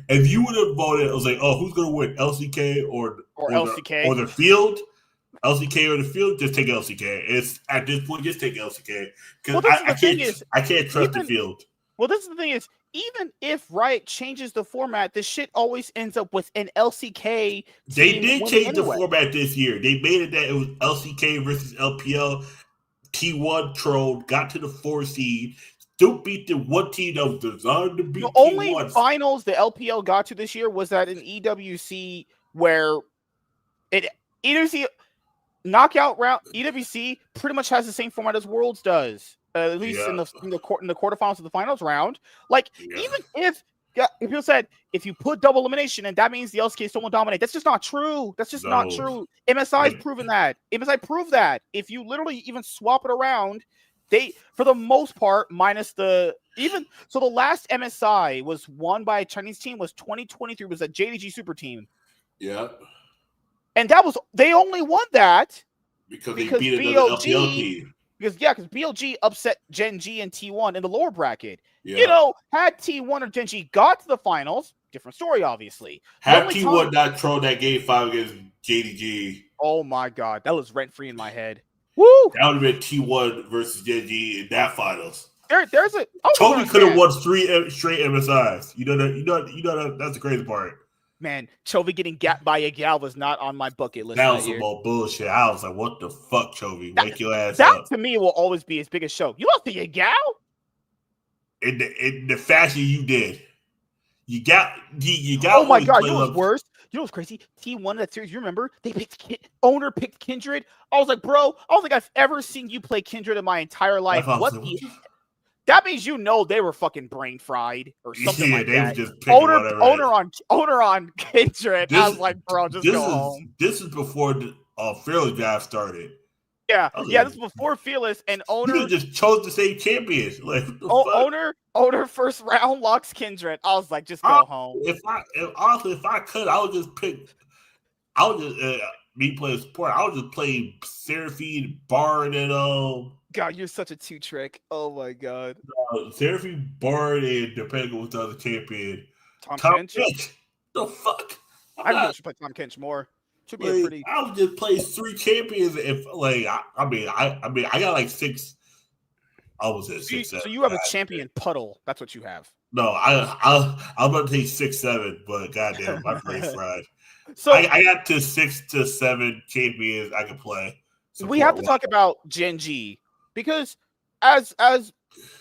if you would have voted, it was like, oh, who's gonna win, LCK or LCK or the field? LCK or the field? Just take LCK. It's at this point, just take LCK because I can't trust the field. Well, this is the thing is, even if Riot changes the format, this shit always ends up with an LCK. They did change the format this year. They made it that it was LCK versus LPL. T1 trolled, got to the 4 seed, still beat the one team that was designed to beat T1. The only finals the LPL got to this year was that in EWC where EWC knockout round. EWC pretty much has the same format as Worlds does. At least in the quarterfinals of the finals round. Like, even if people said, if you put double elimination and that means the LCK still won't dominate, that's just not true. That's just not true. MSI's proven that. MSI proved that. If you literally even swap it around, they, for the most part, minus the last MSI was won by a Chinese team was 2023, was a JDG super team. Yeah. And that was, they only won that because they beat another LPL team. Because BLG upset GenG and T1 in the lower bracket. Yeah. Had T1 or GenG got to the finals, different story, obviously. The Have only T1 time, not trolled that game 5 against JDG. oh my god, that was rent free in my head. Woo! That would have been T1 versus GenG in that finals. There's a. I don't Toby could have understand. won 3 straight MSIs. You know that. That's the crazy part. Man, Chovy getting gapped by a gal was not on my bucket list That that was some year. more bullshit. I was like, what the fuck, Chovy? That, Wake your ass that up. to me will always be his biggest show. You lost to a gal? In the fashion you did. You got Oh my only god, you played know what's up. worse? You know what's crazy? T1 in that series, you remember? They picked Owner picked Kindred. I was like, bro, I don't think I've ever seen you play Kindred in my entire life. What the? That means they were fucking brain fried or something like they that. were just picking whatever. Owner on Kindred. I was like, bro, just go home. This is before the Fearless draft started. Yeah, this was before Fearless and Owner. You just chose the same champions. Like what the fuck? Owner first round locks Kindred. I was like, just go home. If I could, I would just pick. I would just me playing support. I would just play Seraphine, Bard, and God, you're such a 2-trick. Oh my god. Seraphine, Bard, and depending on what the other champion. Tom Kench. The fuck? I think I should play Tom Kench more. Should be a pretty. I would just play 3 champions if I got like 6. I was at 6. So you have a champion puddle. That's what you have. No, I'm about to take 6, 7, but goddamn, my brain's fried. So I got to 6 to 7 champions I can play. We have to talk about GenG because as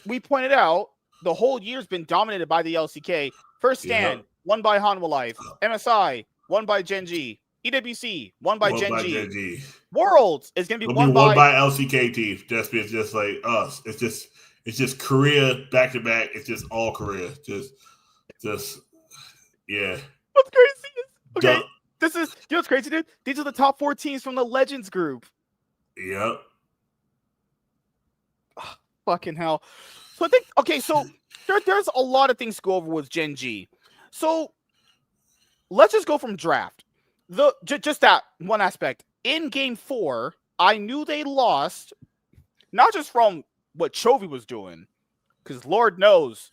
we pointed out, the whole year's been dominated by the LCK. First stand, won by Hanwha Life. MSI, won by GenG. EWC, won by GenG. Worlds is going to be won by LCK team. Just like us. It's just Korea back to back. It's just all Korea. Just yeah. What's crazy is okay. This is what's crazy, dude. These are the top 4 teams from the Legends group. Yep. Oh, fucking hell. So I think so there's a lot of things to go over with GenG. So let's just go from draft. Just that one aspect. In game 4, I knew they lost, not just from what Chovy was doing, because Lord knows,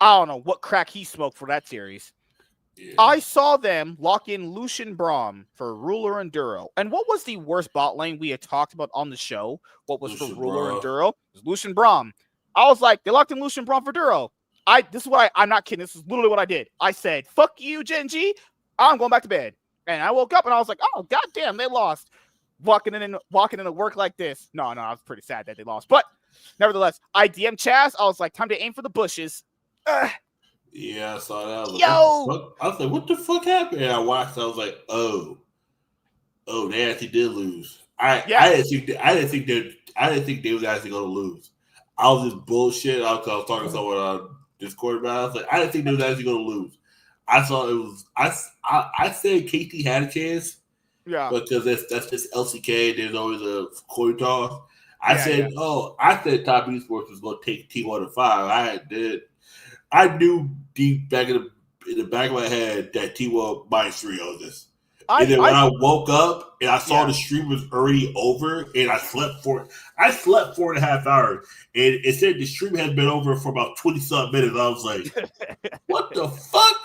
I don't know what crack he smoked for that series. Yeah. I saw them lock in Lucian Braum for Ruler and Duro. And what was the worst bot lane we had talked about on the show? What was Lucian for Ruler and Duro? It was Lucian Braum. I was like, they locked in Lucian Braum for Duro. This is what I'm not kidding. This is literally what I did. I said, fuck you, GenG. I'm going back to bed. And I woke up and I was like, oh, goddamn, they lost. Walking into work like this. No, I was pretty sad that they lost. But nevertheless, I DM Chaz. I was like, time to aim for the bushes. Yeah, I saw that. I was like, what the fuck happened? And I watched. I was like, oh, they actually did lose. I didn't think they was actually going to lose. I was just bullshit. I was talking to someone on Discord about it. I was like, I didn't think they was actually going to lose. I thought it was. I said KT had a chance. Yeah, because that's just LCK. There's always a coin toss. I said Top Esports was going to take T1 to 5. I knew deep back in the back of my head that T1 -3 on this. And then when I woke up and I saw the stream was already over, and I slept 4.5 hours, and it said the stream had been over for about 20-something minutes. I was like, what the fuck?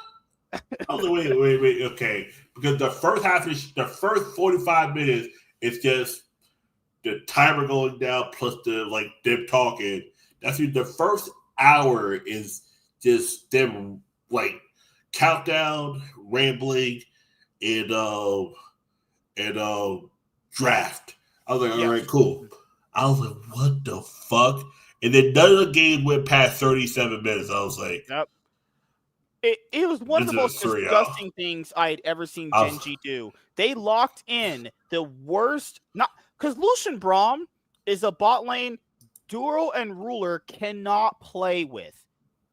I was like, wait, okay. Because the first 45 minutes, it's just the timer going down plus them talking. That's the first hour is just them countdown, rambling, and draft. I was like, all right, cool. I was like, what the fuck? And then none of the game went past 37 minutes. I was like, yep. It was one of the most disgusting things I had ever seen GenG do. They locked in the worst, not because Lucian Braum is a bot lane Duro and Ruler cannot play with.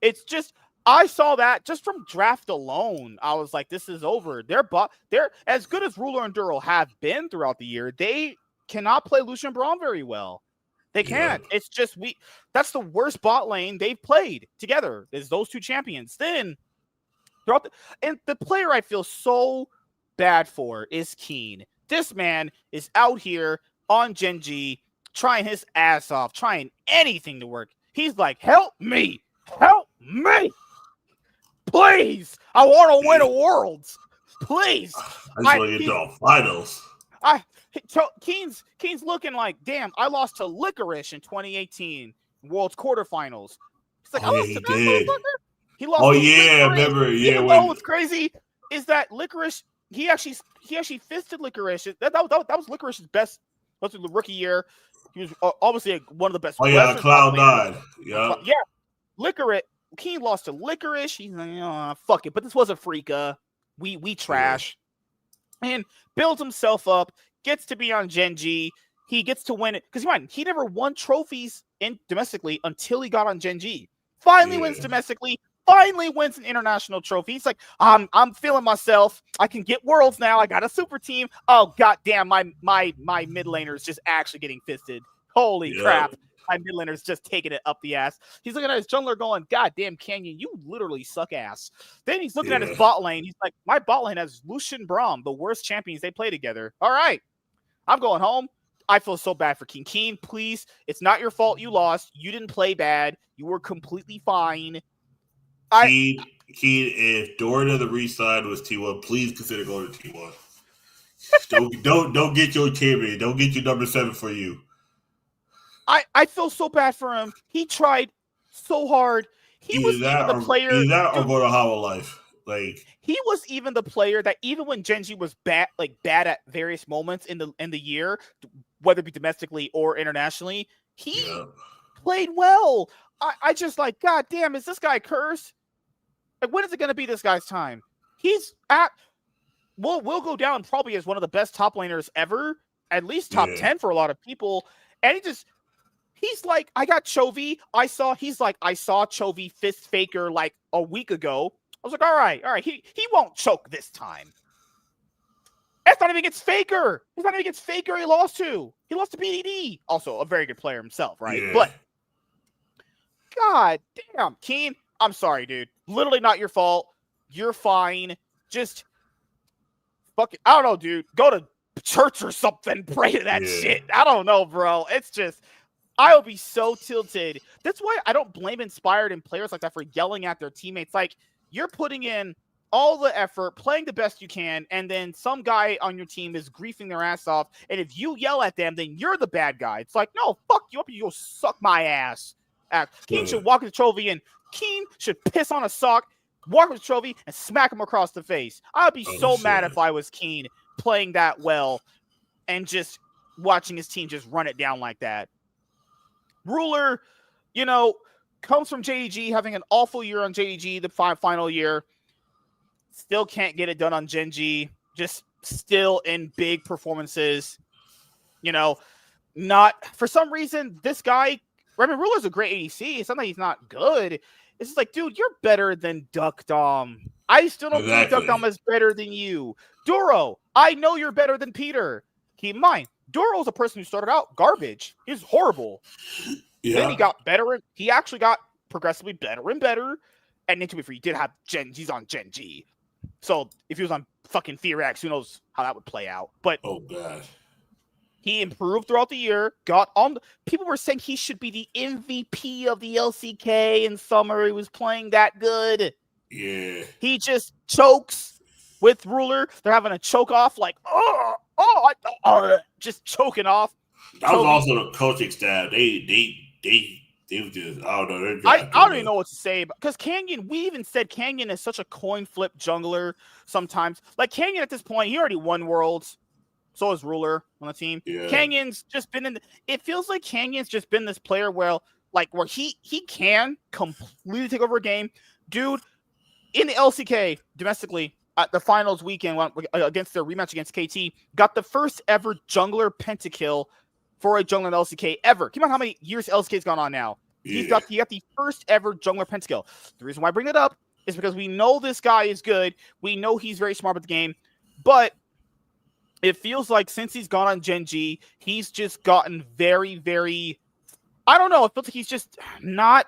It's just, I saw that just from draft alone. I was like, this is over. They're as good as Ruler and Duro have been throughout the year. They cannot play Lucian Braum very well. They can't. It's just that's the worst bot lane they've played together is those two champions. Then and the player I feel so bad for is Keen. This man is out here on GenG trying his ass off, trying anything to work. He's like, help me, help me. Please, I want to win a Worlds. Please. I just want to get to finals. Keen's looking like, damn, I lost to Licorice in 2018 Worlds quarterfinals. He's like, I lost to that motherfucker. He lost to Licorice. Remember, Even though what's crazy is that Licorice, he actually fisted Licorice. That was Licorice's best. That's the rookie year. He was obviously one of the best. Cloud9. Yeah. Licorice. Keen lost to Licorice. He's like, oh, fuck it. But this was a Freaka. We trash. Yeah. And builds himself up. Gets to be on GenG. He gets to win it. Because he never won trophies domestically until he got on GenG. Finally wins domestically. Finally wins an international trophy. He's like, I'm feeling myself. I can get Worlds now. I got a super team. Oh, goddamn, my mid laner is just actually getting fisted. Holy crap. My mid laner is just taking it up the ass. He's looking at his jungler going, goddamn, Canyon, you literally suck ass. Then he's looking at his bot lane. He's like, my bot lane has Lucian Braum, the worst champions they play together. All right, I'm going home. I feel so bad for Keen. Keen, please, it's not your fault you lost. You didn't play bad. You were completely fine. Keen, if Dora the resign was T1, please consider going to T1. don't get your champion. Don't get your number 7 for you. I feel so bad for him. He tried so hard. He was even the player. Either that or go to Hollow Life. Like he was even the player that even when GenG was bad at various moments in the year, whether it be domestically or internationally, he played well. I just like, God damn, is this guy cursed? Like, when is it going to be this guy's time? He's will go down probably as one of the best top laners ever, at least top 10 for a lot of people. And he's like, I got Chovy. I saw Chovy fist Faker like a week ago. I was like, all right. He won't choke this time. That's not even against Faker. He's not even against Faker. He lost to BDD. Also a very good player himself, right? Yeah. But God damn, Keen, I'm sorry, dude. Literally not your fault. You're fine. Just fucking, I don't know, dude. Go to church or something. Pray to that shit. I don't know, bro. It's just, I would be so tilted. That's why I don't blame Inspired and players like that for yelling at their teammates. Like, you're putting in all the effort, playing the best you can, and then some guy on your team is griefing their ass off. And if you yell at them, then you're the bad guy. It's like, no, fuck you up. You go suck my ass. Keen should walk the trophy and Keen should piss on a sock, walk with the trophy, and smack him across the face. I would be so mad if I was Keen playing that well and just watching his team just run it down like that. Ruler, comes from JDG, having an awful year on JDG, the final year. Still can't get it done on GenG. Just still in big performances. Not for some reason, this guy, Ruler's a great ADC. It's not that he's not good. It's just like, dude, you're better than Duck Dom. I still don't think Duck Dom is better than you. Duro, I know you're better than Peter. Keep in mind, Duro's a person who started out garbage. He's horrible. Yeah. Then he got better. He actually got progressively better and better. And then to be fair, he did have he's on GenG. So if he was on fucking Fearax, who knows how that would play out. But oh god. He improved throughout the year, people were saying he should be the MVP of the LCK in summer. He was playing that good. Yeah. He just chokes with Ruler. They're having a choke off, like, just choking off. That was also the coaching staff. They were just, I don't know. I don't even know what to say. Because Canyon, we even said Canyon is such a coin flip jungler sometimes. Like, Canyon at this point, he already won Worlds. So is Ruler on the team. Yeah. Canyon's just been it feels like Canyon's just been this player where he can completely take over a game. Dude, in the LCK domestically at the finals weekend against their rematch against KT, got the first ever jungler pentakill for a jungler in LCK ever. Keep on how many years LCK's gone on now. Yeah. He got the first ever jungler pentakill. The reason why I bring it up is because we know this guy is good. We know he's very smart with the game, but it feels like since he's gone on GenG, he's just gotten very, very, I don't know. It feels like he's just not,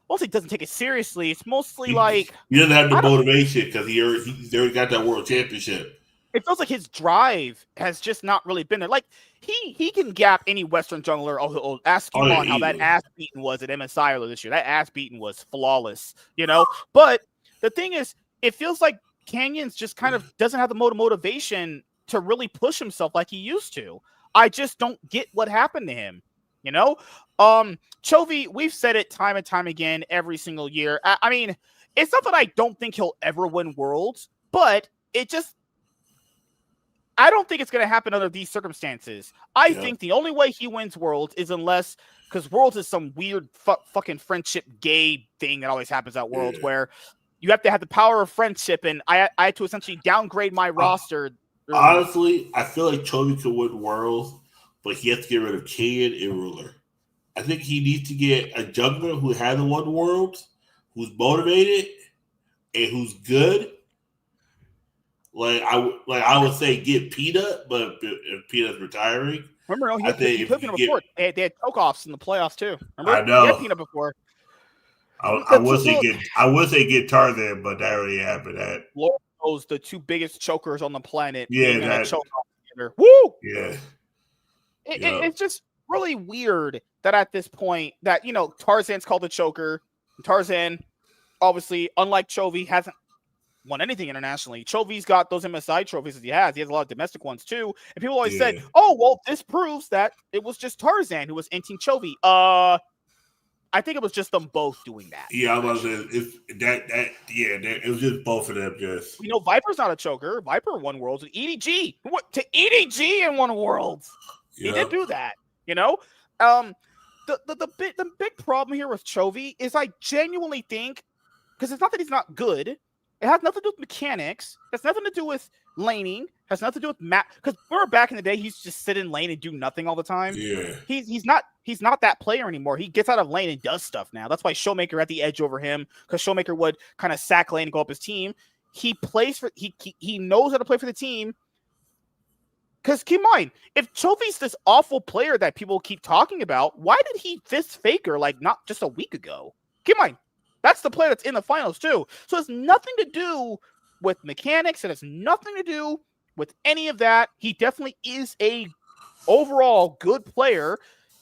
mostly doesn't take it seriously. It's mostly like. He doesn't have the motivation because he already got that world championship. it feels like his drive has just not really been there. Like he can gap any Western jungler. Oh, ask Oh, yeah, Cumon how that easily. ass beating was at MSI earlier this year. That ass beating was flawless, you know. But the thing is, it feels like Canyons just kind of doesn't have the motivation to really push himself like he used to. I just don't get what happened to him, you know. Chovy, we've said it time and time again every single year. I mean, it's not that I don't think he'll ever win Worlds, but it just I don't think it's going to happen under these circumstances. I Yeah. think the only way he wins Worlds is unless, because Worlds is some weird fucking friendship gay thing that always happens at Worlds, Yeah. where you have to have the power of friendship, and I had to essentially downgrade my roster. Honestly, I feel like Chovy could win Worlds, but he has to get rid of King and Ruler. I think he needs to get a jungler who hasn't won Worlds, who's motivated, and who's good. I would say get Peanut, but if Peanut's retiring, Remember, no, I he think played if Peanut you get, before. They had choke offs in the playoffs too. I Remember, he had know, Peanut before. I would say get Tarzan, but that already happened. That Lord knows the two biggest chokers on the planet yeah, ain't gonna that choke off together. Woo! yeah, yeah, It's just really weird that at this point that, you know, Tarzan's called a choker. Tarzan, obviously, unlike Chovy, hasn't won anything internationally. Chovy's got those MSI trophies that he has. He has a lot of domestic ones too. And people always say, yeah. oh, well, this proves that it was just Tarzan who was inting Chovy. I think it was just them both doing that. Yeah, I was Actually. it's it was just both of them just You know, Viper's not a choker. Viper won Worlds with EDG. What to EDG and won Worlds? He did yep, do that. You know, um, the big problem here with Chovy is I genuinely think, because it's not that he's not good. It has nothing to do with mechanics. It has nothing to do with laning. It has nothing to do with map. Because remember back in the day, he used to just sit in lane and do nothing all the time. yeah, He's not that player anymore. He gets out of lane and does stuff now. That's why Showmaker had the edge over him, because Showmaker would kind of sack lane and go up his team. He plays for he knows how to play for the team. Because keep in mind, if Chovy's this awful player that people keep talking about, why did he fist Faker like not just a week ago? Keep in mind, that's the player that's in the finals too. So it's nothing to do with mechanics. It has nothing to do with any of that. He definitely is a overall good player.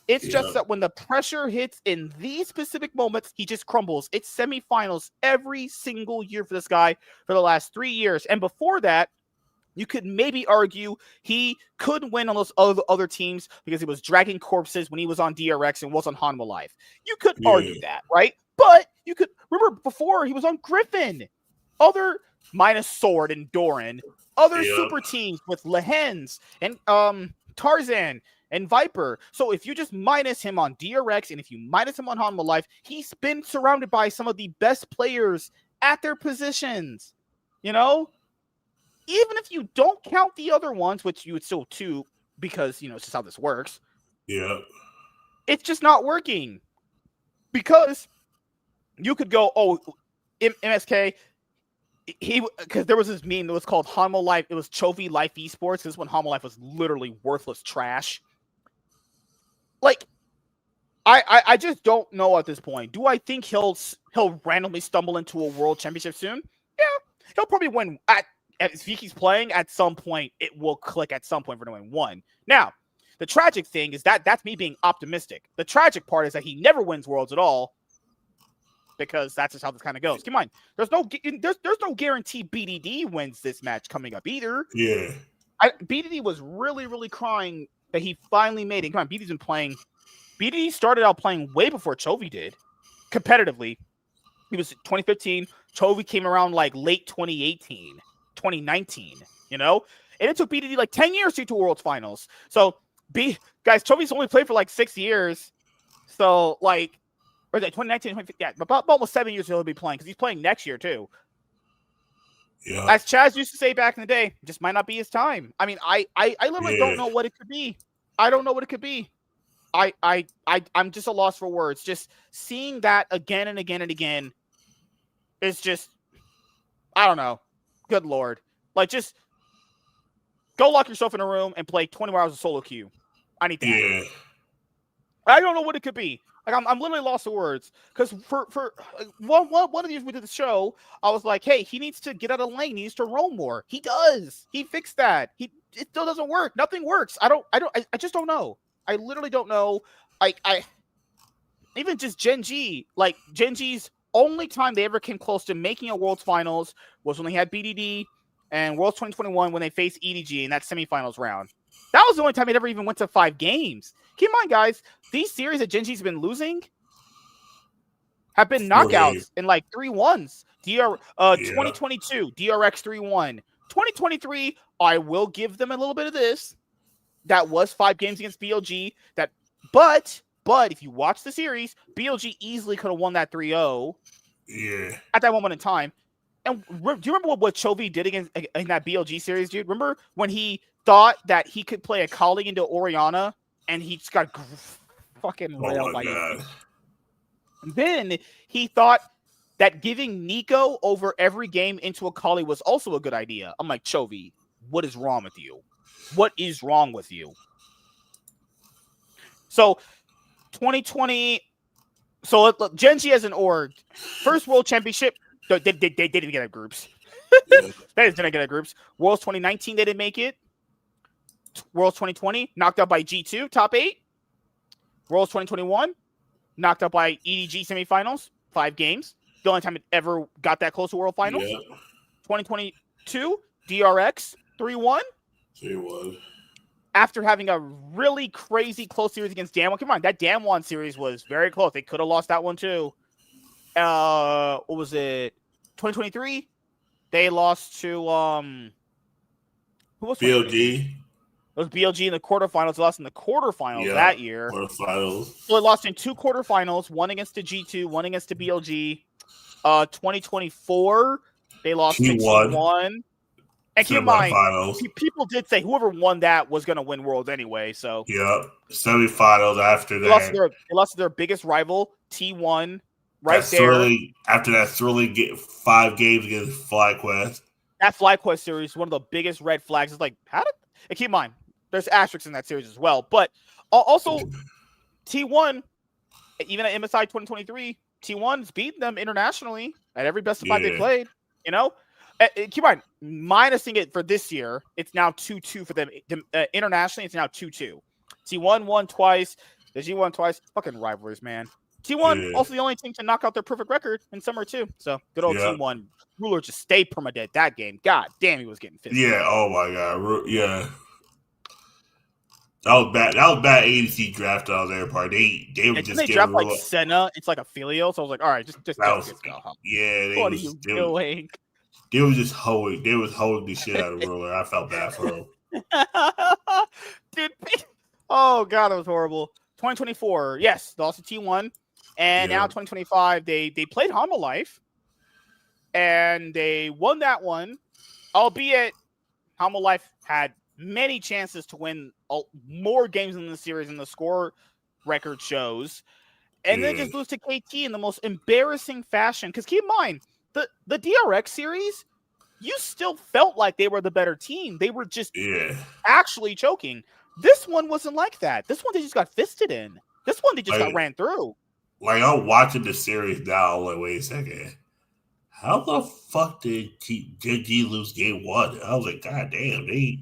It's just yeah, that when the pressure hits in these specific moments, he just crumbles. It's semifinals every single year for this guy for the last 3 years. And before that, you could maybe argue he could win on those other teams because he was dragging corpses when he was on DRX and was on Hanwha Life. You could yeah, argue that, right? But you could remember before he was on Griffin, other minus Sword and Doran, other yep, super teams with Lehens and Tarzan and Viper. So if you just minus him on DRX and if you minus him on Hanwha Life, he's been surrounded by some of the best players at their positions. You know? Even if you don't count the other ones, which you would still two, because, you know, it's just how this works, yep, it's just not working. Because you could go, oh, MSK, because there was this meme that was called Hanwha Life. It was Chovy Life Esports. This is when Hanwha Life was literally worthless trash. Like, I just don't know at this point. Do I think he'll randomly stumble into a world championship soon? Yeah, he'll probably win if he keeps playing at some point. It will click at some point for him to win one. Now, the tragic thing is that's me being optimistic. The tragic part is that he never wins worlds at all because that's just how this kind of goes. Come on, there's no guarantee BDD wins this match coming up either. yeah, BDD was really crying that he finally made it. Come on, BDD's been playing. BDD started out playing way before Chovy did, competitively. He was 2015. Chovy came around like late 2018, 2019, you know? And it took BDD like 10 years to get to World Finals. So, guys, Chovy's only played for like 6 years. So, like, or is it 2019, 2015? Yeah, about almost 7 years he'll be playing because he's playing next year too. yep, As Chaz used to say back in the day, just might not be his time. I mean, I literally don't yeah, know what it could be. I don't know what it could be. I'm just a loss for words. Just seeing that again and again and again is just, I don't know. Good Lord. Like, just go lock yourself in a room and play 20 hours of solo queue. I need that. yeah, I don't know what it could be. Like I'm literally lost for words because for one of these we did the show, I was like, hey, he needs to get out of lane. He needs to roam more. He does. He fixed that. It still doesn't work. Nothing works. I just don't know. I literally don't know. I even just GenG, like GenG's only time they ever came close to making a World's Finals was when they had BDD and Worlds 2021 when they faced EDG in that semifinals round. That was the only time it ever even went to 5 games. Keep in mind, guys, these series that GenG's been losing have been knockouts in like 3-1s. 2022, DRX 3-1. 2023, I will give them a little bit of this. That was 5 games against BLG. But if you watch the series, BLG easily could have won that 3-0. Yeah. At that moment in time. And do you remember what Chovy did in that BLG series, dude? Remember when he thought that he could play a Kali into Orianna and he just got fucking railed by EDG? And then he thought that giving Nico over every game into a Kali was also a good idea. I'm like, Chovy, what is wrong with you? What is wrong with you? So 2020. So look, GenG as an org, first World Championship, they didn't get out groups. They didn't get out groups. Worlds 2019, they didn't make it. Worlds 2020, knocked out by G2, top 8. Worlds 2021, knocked out by EDG semifinals, 5 games. The only time it ever got that close to World Finals. Yeah. 2022, DRX, 3-1. 3-1. After having a really crazy close series against Damwon. Come on, that Damwon series was very close. They could have lost that one too. What was it? 2023? They lost to who was BLG? It was BLG in the quarterfinals. They lost in the quarterfinals that year. Quarterfinals. So they lost in 2 quarterfinals, one against the G2, one against the BLG. 2024, they lost to T1. And keep in mind, people did say whoever won that was going to win Worlds anyway. So yeah, semifinals after that. They lost to their biggest rival, T1, right there. After that thrilling 5 games against FlyQuest. That FlyQuest series, one of the biggest red flags. Is like, how did? And keep in mind, there's asterisks in that series as well. But also, T1, even at MSI 2023, T1's beaten them internationally at every best of 5 they played. You know. Keep in mind, minusing it for this year, it's now 2-2 for them. Internationally, it's now 2-2. T1 won twice. The G won twice. Fucking rivalries, man. T1 also the only team to knock out their perfect record in summer too. So good old T1. Ruler just stayed permadead that game. God damn, he was getting fisted. Yeah. Oh my god. Yeah. That was bad. That was bad ADC draft on their part. They were just draft like Senna. It's like a Filio. So I was like, all right, just go home. Yeah. What are you doing? They was just hoeing. They was hoeing the shit out of Ruler. I felt bad for him. Dude. Oh, God, that was horrible. 2024, yes, lost to T1. And now 2025, they played Hama Life. And they won that one. Albeit, Hama Life had many chances to win more games in the series than the score record shows. And then just lose to KT in the most embarrassing fashion. Because keep in mind, the DRX series, you still felt like they were the better team. They were just actually choking. This one wasn't like that. This one they just got fisted in. This one they just got ran through. Like, I'm watching the series now. Like, wait a second. How the fuck did GenG lose game 1? I was like, God damn, they...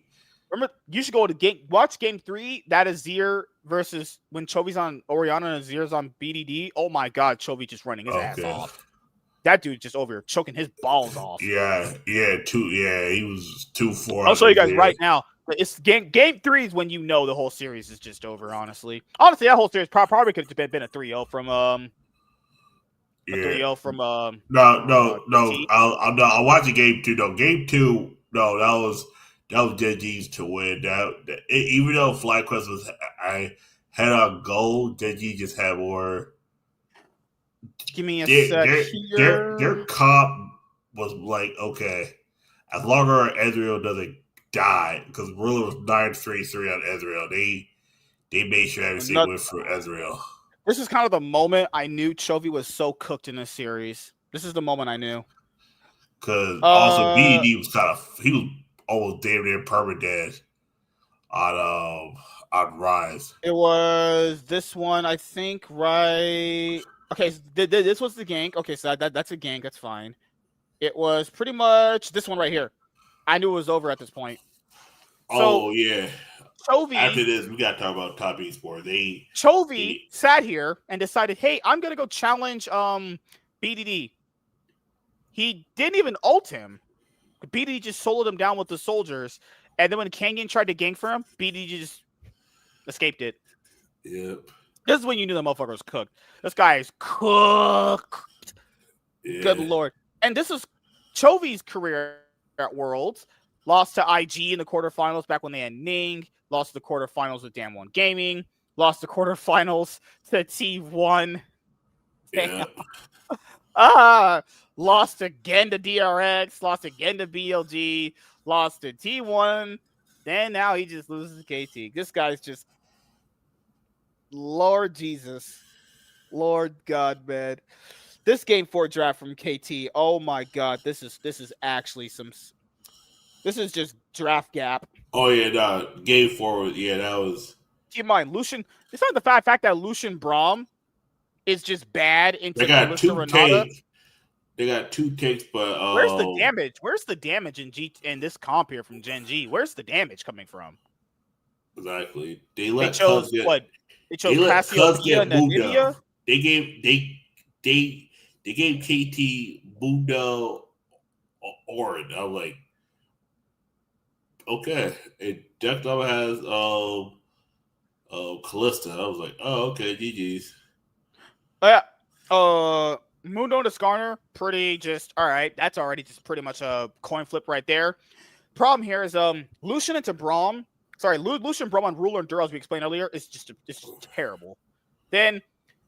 Remember, you should go to watch game 3. That is Azir versus when Chovy's on Orianna and Azir's on BDD. Oh my God, Chovy just running his ass off. That dude just over here choking his balls off. He was 2-4. I'll show you guys right now. It's game 3 is when you know the whole series is just over. Honestly, that whole series probably could have been a 3-0 from 3-0 from No. I'm watching game 2. No, game 2. No, that was GenG's to win. Even though FlyQuest I had a goal, GenG just had more. Give me a sec here. Their comp was like, okay, as long as Ezreal doesn't die, because Ruler was 9-3-3 on Ezreal. They made sure everything went for Ezreal. This is kind of the moment I knew Chovy was so cooked in this series. This is the moment I knew. Because also BD was he was almost damn near permadead on on Rise? It was this one, I think, right? Okay, so this was the gank. Okay, so that's a gank. That's fine. It was pretty much this one right here. I knew it was over at this point. So Oh yeah. After Chovy this, we got to talk about Top Esports. Chovy They sat here and decided, hey, I'm gonna go challenge BDD. He didn't even ult him. BDD just soloed him down with the soldiers, and then when Kangen tried to gank for him, BDD just escaped it. Yep. This is when you knew the motherfucker was cooked. This guy is cooked. Yeah. Good lord. And this is Chovy's career at Worlds. Lost to IG in the quarterfinals back when they had Ning. Lost to the quarterfinals with Damn One Gaming. Lost the quarterfinals to T1. Damn. Lost again to DRX. Lost again to BLG. Lost to T1. Then now he just loses to KT. This guy's just Lord Jesus. Lord God, man. This game 4 draft from KT. Oh my God. This is actually this is just draft gap. Oh yeah, no. Game 4 was that was. Keep in mind, Lucian. It's not the fact that Lucian Braum is just bad They into got Kalista 2 Renata. takes. They got 2 takes, but Where's the damage? Where's the damage in this comp here from GenG? Where's the damage coming from? Exactly. They chose what? They chose They let Cuz Cassiopeia get and moved Anivia. up. They gave KT Mundo Orin. I'm like, okay. And Death Double has Callista. I was like, oh, okay, GG's. Yeah. Mundo to Skarner, pretty just all right. That's already just pretty much a coin flip right there. Problem here is Lucian into Braum. Sorry, Lucian, Braum on Ruler and Duro, as we explained earlier, is just terrible. Then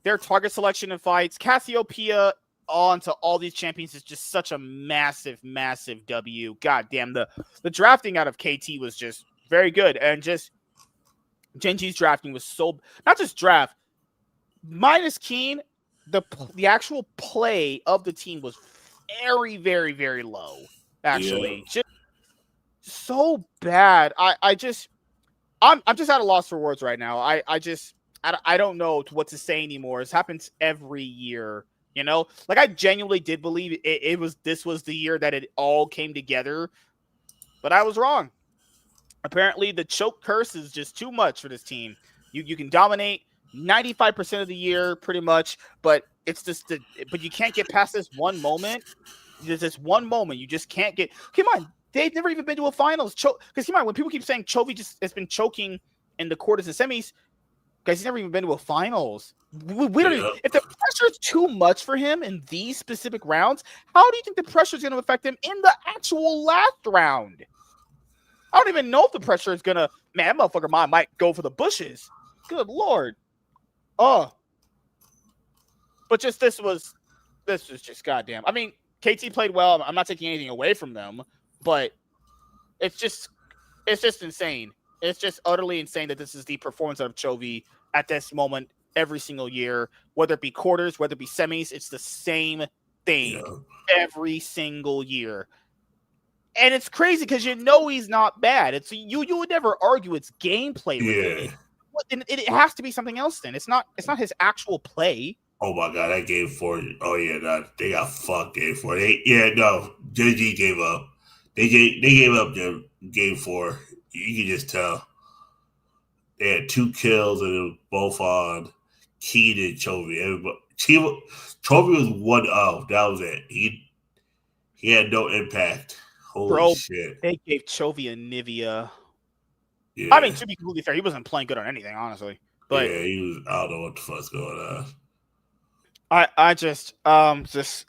their target selection in fights, Cassiopeia onto all these champions is just such a massive, massive W. God damn, the drafting out of KT was just very good, and just GenG's drafting was so not just draft minus Keen. The actual play of the team was very, very, very low. Actually, just so bad. I'm just at a loss for words right now. I don't know what to say anymore. This happens every year, you know. Like I genuinely did believe this was the year that it all came together, but I was wrong. Apparently, the choke curse is just too much for this team. You can dominate 95% of the year, pretty much, but it's just but you can't get past this one moment. There's this one moment you just can't get. Come on, they've never even been to a finals. Because come on, when people keep saying Chovy just has been choking in the quarters and semis, guys, he's never even been to a finals. We don't even, if the pressure is too much for him in these specific rounds, how do you think the pressure is going to affect him in the actual last round? I don't even know if the pressure is gonna. Man, that motherfucker might go for the bushes. Good lord. Oh. But just this was just goddamn. I mean, KT played well. I'm not taking anything away from them, but it's just insane. It's just utterly insane that this is the performance of Chovy at this moment every single year, whether it be quarters, whether it be semis. It's the same thing every single year. And it's crazy because you know he's not bad. It's you would never argue it's gameplay related. It has to be something else. Then it's not his actual play. Oh my god, that game 4. Oh yeah, they got fucked game 4. GenG gave up. They gave up their game 4. You can just tell. They had 2 kills and it was both on Keen and Chovy. Chovy was 1-0. That was it. He had no impact. Holy shit. They gave Chovy a Nivea. Yeah. I mean, to be completely fair, he wasn't playing good on anything, honestly. But yeah, he was. I don't know what the fuck's going on. I just just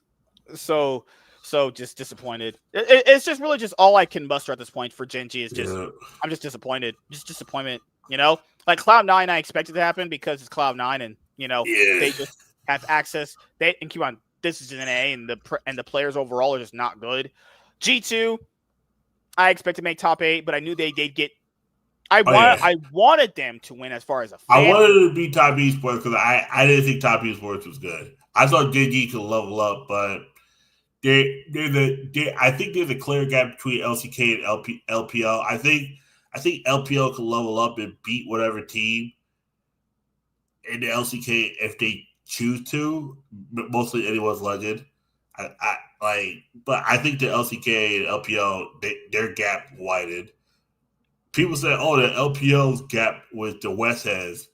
disappointed. It's just really just all I can muster at this point for GenG is just I'm just disappointed. Just disappointment. You know, like Cloud9, I expected to happen because it's Cloud9, and you know they just have access. And keep on. This is an A, and the players overall are just not good. G2, I expect to make top 8, but I knew they'd get. I wanted them to win as far as a fan. I wanted it to be Top Esports because I didn't think Top Esports was good. I thought GenG could level up, but I think there's a clear gap between LCK and LPL. I think I think LPL can level up and beat whatever team in the LCK if they choose to. Mostly anyone's legend. But I think the LCK and LPL their gap widened. People say, "Oh, the LPL's gap with the West has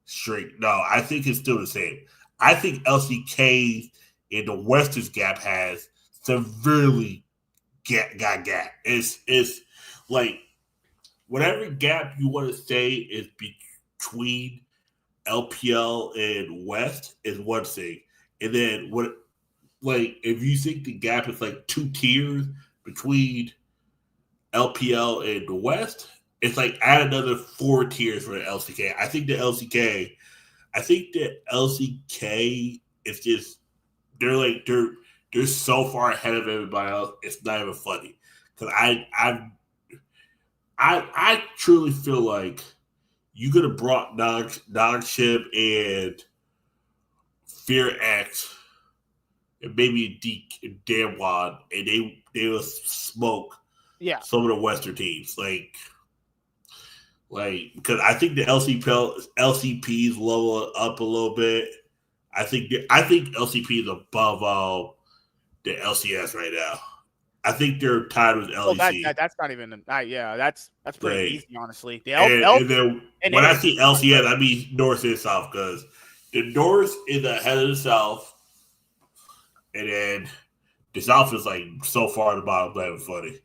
shrink." No, I think it's still the same. I think LCK and the West's gap has severely got gap. It's like whatever gap you want to say is between LPL and West is one thing, and then what? Like if you think the gap is like 2 tiers between LPL and the West, it's like add another 4 tiers for the LCK. I think the LCK is just they're so far ahead of everybody else. It's not even funny because I truly feel like you could have brought Dogship and Fear X and maybe Damwon, and they will smoke some of the Western teams. Like because I think the LCPs level up a little bit. I think LCP is above the LCS right now. I think they're tied with LEC. Well, that's not even that's pretty easy, honestly. And then when I see LCS, I mean North and South because the North is ahead of the South, and then the South is like so far at the bottom, not even funny.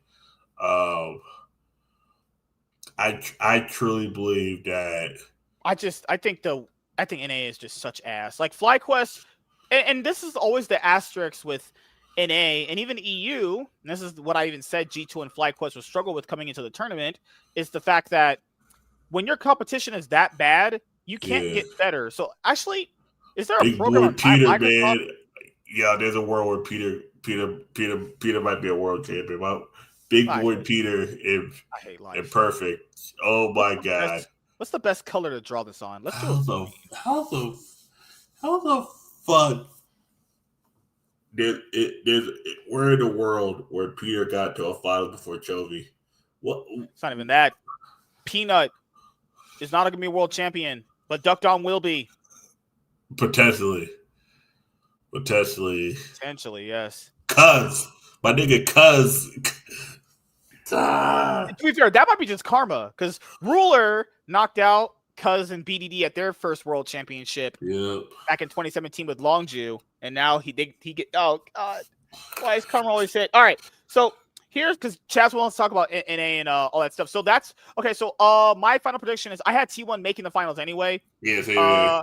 I truly believe that. I think NA is just such ass. Like FlyQuest, and this is always the asterisk with NA and even EU, and this is what I even said G2 and FlyQuest will struggle with coming into the tournament, is the fact that when your competition is that bad, you can't get better. So actually, is there a program on Peter, Microsoft? Man, yeah, there's a world where Peter might be a world champion. Big boy Peter and perfect. Oh my god. What's the best color to draw this on? Let's do it. How the fuck we're in a world where Peter got to a final before Chovy. What? It's not even that. Peanut is not going to be a world champion, but Duck Dom will be. Potentially, yes. Cuz my nigga, To be fair, that might be just karma because Ruler knocked out Cuz and BDD at their first world championship back in 2017 with Longju, and now he get oh god, why is karma always hit? All right, so here's because Chaz wants to talk about NA and all that stuff. So that's okay. So my final prediction is I had T1 making the finals anyway. Yeah,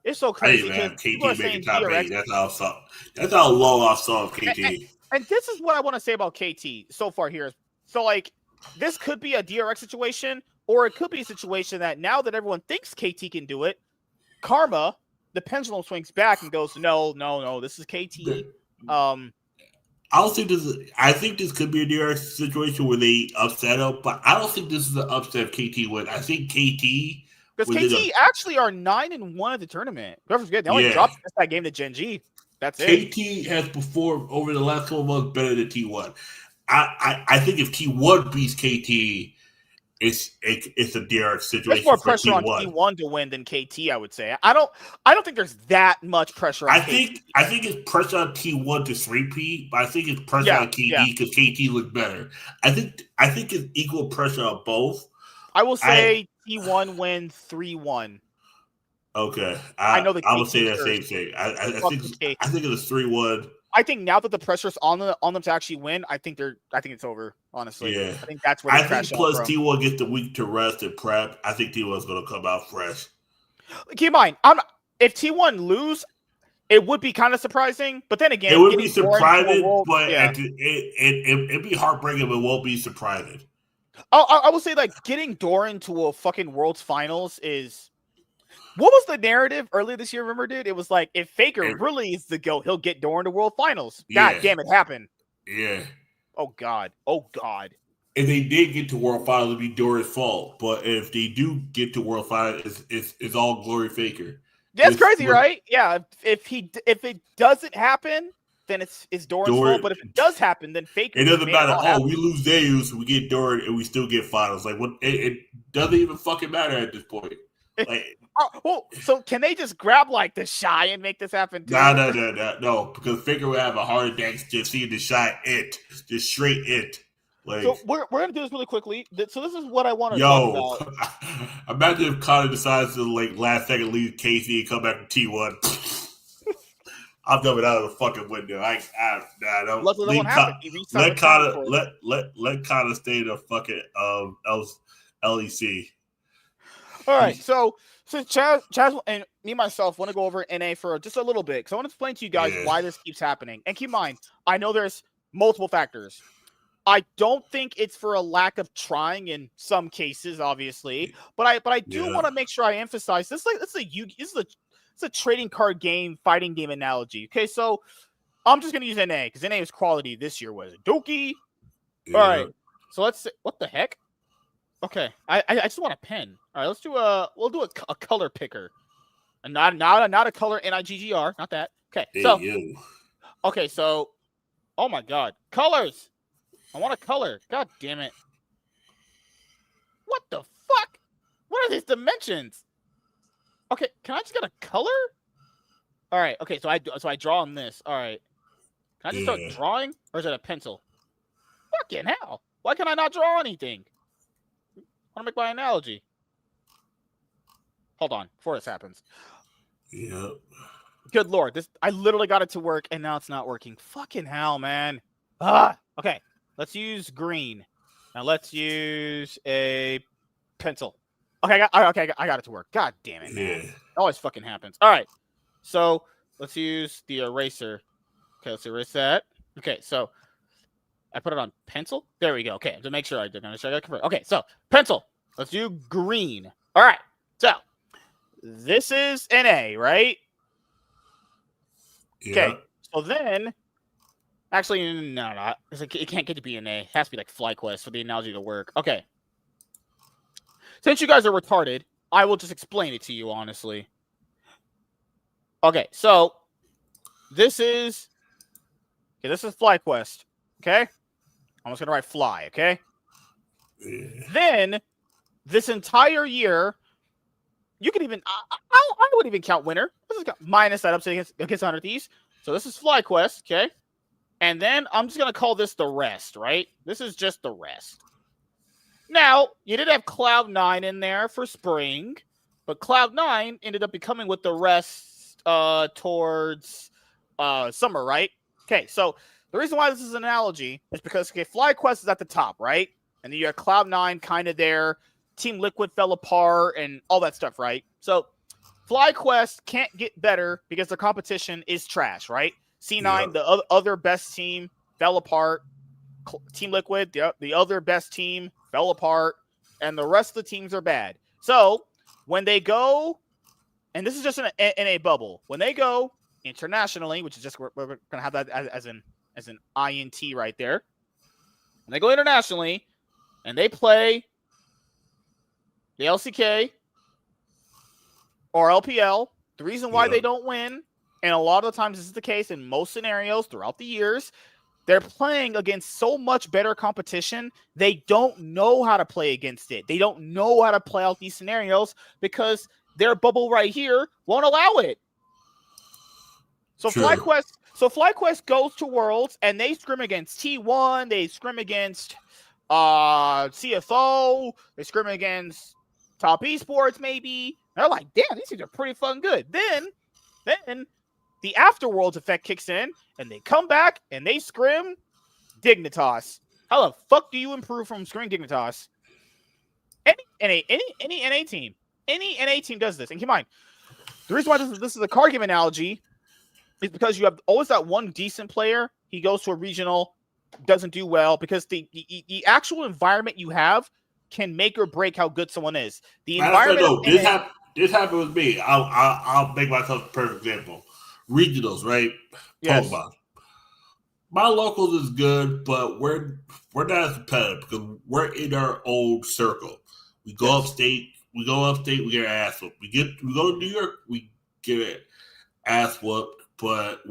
it's so crazy because people are saying top 8. That's how low I saw KT. And this is what I want to say about KT so far here. So, like, this could be a DRX situation, or it could be a situation that now that everyone thinks KT can do it, karma, the pendulum swings back and goes, no, this is KT. I think this could be a DRX situation where they upset him, but I don't think this is an upset of KT win. I think KT... Because KT actually are 9-1 at the tournament. Don't forget, they only dropped that game to GenG. That's it. KT has performed over the last couple months better than T1. I think if T1 beats KT, it's a DRX situation. There's more pressure on T1 to win than KT, I would say. I don't think there's that much pressure on KT. I think it's pressure on T1 to 3P, but I think it's pressure on KT because KT looks better. I think it's equal pressure on both. I will say T1 win 3-1. Okay, I know I would say that same thing. I think it's 3-1. I think now that the pressure's on them to actually win, I think it's over. Honestly, yeah. I think that's where they crash. Plus T1 gets the week to rest and prep. I think T1's going to come out fresh. Keep in mind, if T1 lose, it would be kind of surprising. But then again, it would be surprising, but it'd be heartbreaking, but it won't be surprising. I will say, like, getting Doran to a fucking World's Finals is. What was the narrative earlier this year? Remember, dude? It was like, if Faker really is the GOAT, he'll get Doran to World Finals. God damn, it happened. Yeah. Oh, God. If they did get to World Finals, it'd be Doran's fault. But if they do get to World Finals, it's all glory Faker. That's crazy, right? Yeah. If it doesn't happen, then it's Doran's fault. But if it does happen, then Faker. It doesn't matter. Oh, we lose Deus, we get Doran, and we still get finals. Like, what? It doesn't even fucking matter at this point. Like, so can they just grab like the Shy and make this happen too? No, because Faker would have a heart attack just seeing the Shy just straight it. Like, so we're gonna do this really quickly. So this is what I want to talk about. Imagine if Connor decides to like last second leave Casey and come back from T1. I'm jumping out of the fucking window. I don't. Let Connor stay in the fucking LEC. All right, so since Chaz and me myself want to go over NA for just a little bit, because I want to explain to you guys why this keeps happening. And keep in mind, I know there's multiple factors. I don't think it's for a lack of trying in some cases, obviously, but I do want to make sure I emphasize this. It's a trading card game, fighting game analogy. Okay, so I'm just gonna use NA because NA's quality this year was Doki. Yeah. All right, so let's see. What the heck? Okay, I just want a pen. All right, we'll do a color picker, and not a color NIGGR, not that. Okay, okay, so oh my god, colors. I want a color. God damn it! What the fuck? What are these dimensions? Okay, can I just get a color? All right. Okay, so I draw on this. All right. Can I just start drawing, or is it a pencil? Fucking hell! Why can I not draw anything? I want to make my analogy. Hold on, before this happens. Yep. Good lord, I literally got it to work, and now it's not working. Fucking hell, man. Okay. Let's use green. Now let's use a pencil. Okay, I got it to work. God damn it, man. It always fucking happens. All right. So let's use the eraser. Okay, let's erase that. Okay, so I put it on pencil. There we go. Okay, to make sure I did. Okay, so pencil. Let's do green. All right. So this is NA, right? Yeah. Okay. So then, actually, no. It can't get to be NA. It has to be like FlyQuest for the analogy to work. Okay. Since you guys are retarded, I will just explain it to you, honestly. Okay, so this is FlyQuest, okay? I'm just going to write fly, okay? Yeah. Then, this entire year, you can even, I would even count winner. This is minus that up against 100 Thieves. So this is FlyQuest, okay? And then I'm just going to call this the rest, right? This is just the rest. Now, you did have Cloud9 in there for spring, but Cloud9 ended up becoming with the rest towards summer, right? Okay, so the reason why this is an analogy is because, FlyQuest is at the top, right? And then you have Cloud9 kind of there. Team Liquid fell apart and all that stuff, right? So FlyQuest can't get better because the competition is trash, right? C9, the other best team, fell apart. Team Liquid, the other best team, fell apart, and the rest of the teams are bad. So when they go, and this is just in a bubble, when they go internationally, which is just we're going to have that as an INT right there. When they go internationally and they play the LCK or LPL, the reason why they don't win, and a lot of the times this is the case in most scenarios throughout the years, they're playing against so much better competition, they don't know how to play against it. They don't know how to play out these scenarios because their bubble right here won't allow it. So FlyQuest goes to Worlds and they scrim against T1, they scrim against CFO, they scrim against Top Esports maybe. They're like, damn, these things are pretty fucking good. Then the Afterworlds effect kicks in, and they come back and they scrim Dignitas. How the fuck do you improve from scrimming Dignitas? Any NA team. Any NA team does this. And keep in mind, the reason why this is a card game analogy is because you have always that one decent player. He goes to a regional, doesn't do well, because the actual environment you have can make or break how good someone is. The environment. This happened with me. I'll make myself a perfect example. Regionals, right? Yes. Pokemon. My locals is good, but we're not as competitive because we're in our own circle. We go upstate. We get our ass whooped. We go to New York. We get it ass whooped. But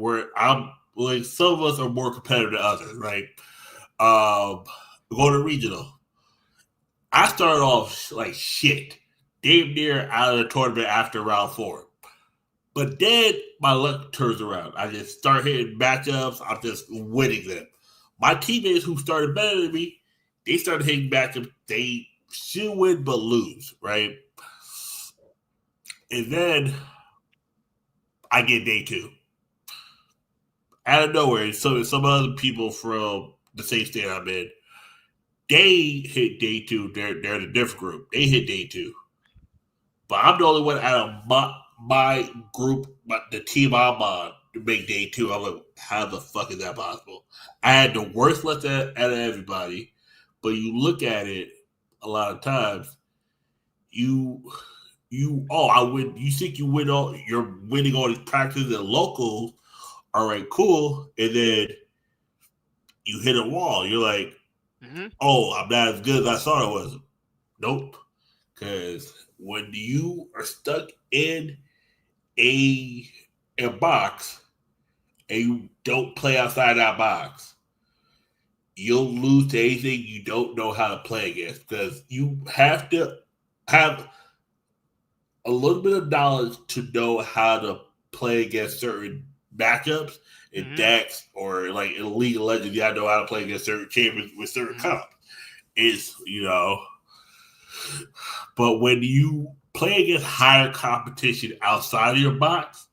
like some of us are more competitive than others, right? Go to regional. I started off like shit, damn near out of the tournament after round 4. But then my luck turns around. I just start hitting matchups. I'm just winning them. My teammates who started better than me, they started hitting matchups. They should win but lose, right? And then I get day 2. Out of nowhere, some other people from the same state I'm in, they hit day 2. They're in a different group. They hit day 2. But I'm the only one out of my group, the team I'm on, to make day 2. I'm like, how the fuck is that possible? I had the worst luck out of everybody, but you look at it a lot of times, I win. You think you win all? You're winning all these practices and locals. All right, cool, and then you hit a wall. You're like, oh, I'm not as good as I thought I was. Nope, because when you are stuck in a box and you don't play outside that box, you'll lose to anything you don't know how to play against, because you have to have a little bit of knowledge to know how to play against certain matchups in decks, or like in League of Legends, you gotta know how to play against certain champions with certain comps. It's, but when you play against higher competition outside of your box,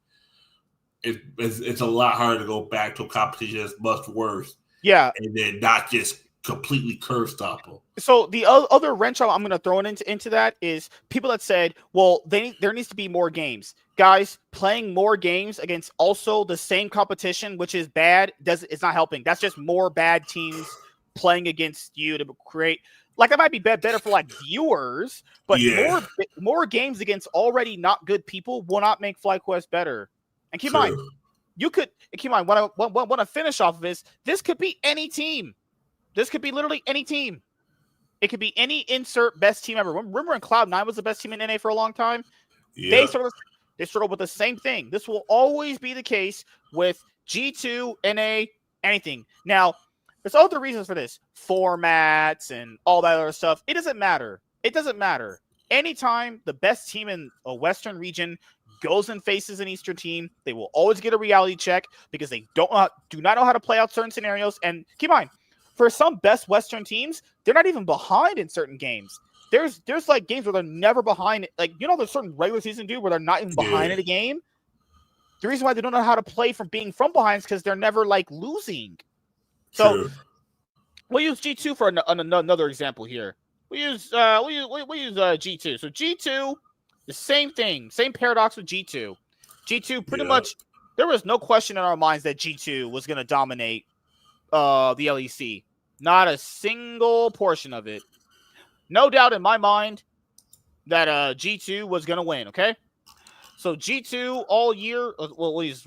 it's a lot harder to go back to a competition that's much worse. Yeah. And then not just completely curve stop them. So the other wrench I'm going to throw into that is people that said, well, there needs to be more games. Guys, playing more games against also the same competition, which is bad, it's not helping. That's just more bad teams playing against you to create. Like, that might be better for like viewers, but more games against already not good people will not make FlyQuest better. And keep in mind, when I finish off of this could be any team. This could be literally any team. It could be any insert best team ever. Remember when Cloud9 was the best team in NA for a long time? They struggled with the same thing. This will always be the case with G2, NA, anything. Now, there's other reasons for this. Formats and all that other stuff. It doesn't matter. It doesn't matter. Anytime the best team in a Western region goes and faces an Eastern team, they will always get a reality check because they do not know how to play out certain scenarios. And keep in mind, for some best Western teams, they're not even behind in certain games. There's like games where they're never behind. Like, there's certain regular season where they're not even behind in a game. The reason why they don't know how to play from being from behind is because they're never like losing. So we'll use G2 for another example here. We use G2. So G2, the same thing, same paradox with G2. G2 pretty much, there was no question in our minds that G2 was going to dominate the LEC. Not a single portion of it. No doubt in my mind that G2 was going to win, okay? So G2 all year, well, we'll use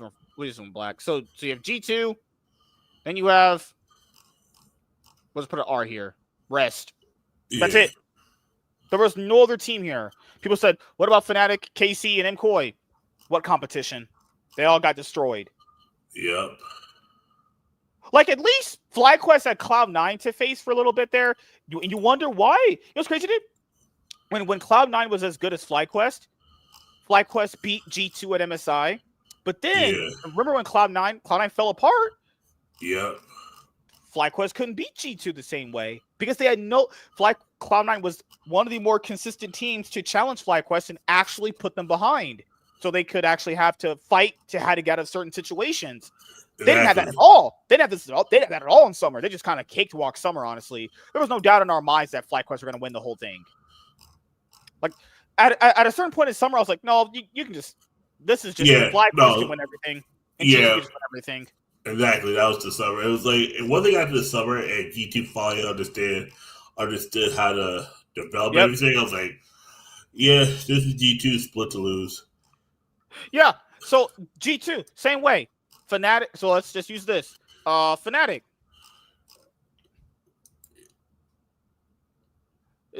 some black. So you have G2, then you have, let's put an R here, Rest. That's it. There was no other team here. People said, what about Fnatic, KC, and MCoy? What competition? They all got destroyed. Yep. Like, at least FlyQuest had Cloud9 to face for a little bit there. You wonder why. You know what's crazy, dude? When Cloud9 was as good as FlyQuest beat G2 at MSI. But then, remember when Cloud9 fell apart? Yep. FlyQuest couldn't beat G2 the same way because they had Cloud9 was one of the more consistent teams to challenge FlyQuest and actually put them behind. So they could actually have to fight to how to get out of certain situations. They didn't have that at all. They didn't have that at all in summer. They just kind of cakewalk summer, honestly. There was no doubt in our minds that FlyQuest were going to win the whole thing. Like, at a certain point in summer, I was like, no, you can just, this is just, FlyQuest can win everything. And G2 can just win everything. Exactly. That was the summer. It was like, one thing after the summer, and G2 finally understood how to develop everything. I was like, this is G2 split to lose. Yeah. So G2, same way. Fnatic. So let's just use this. Fnatic.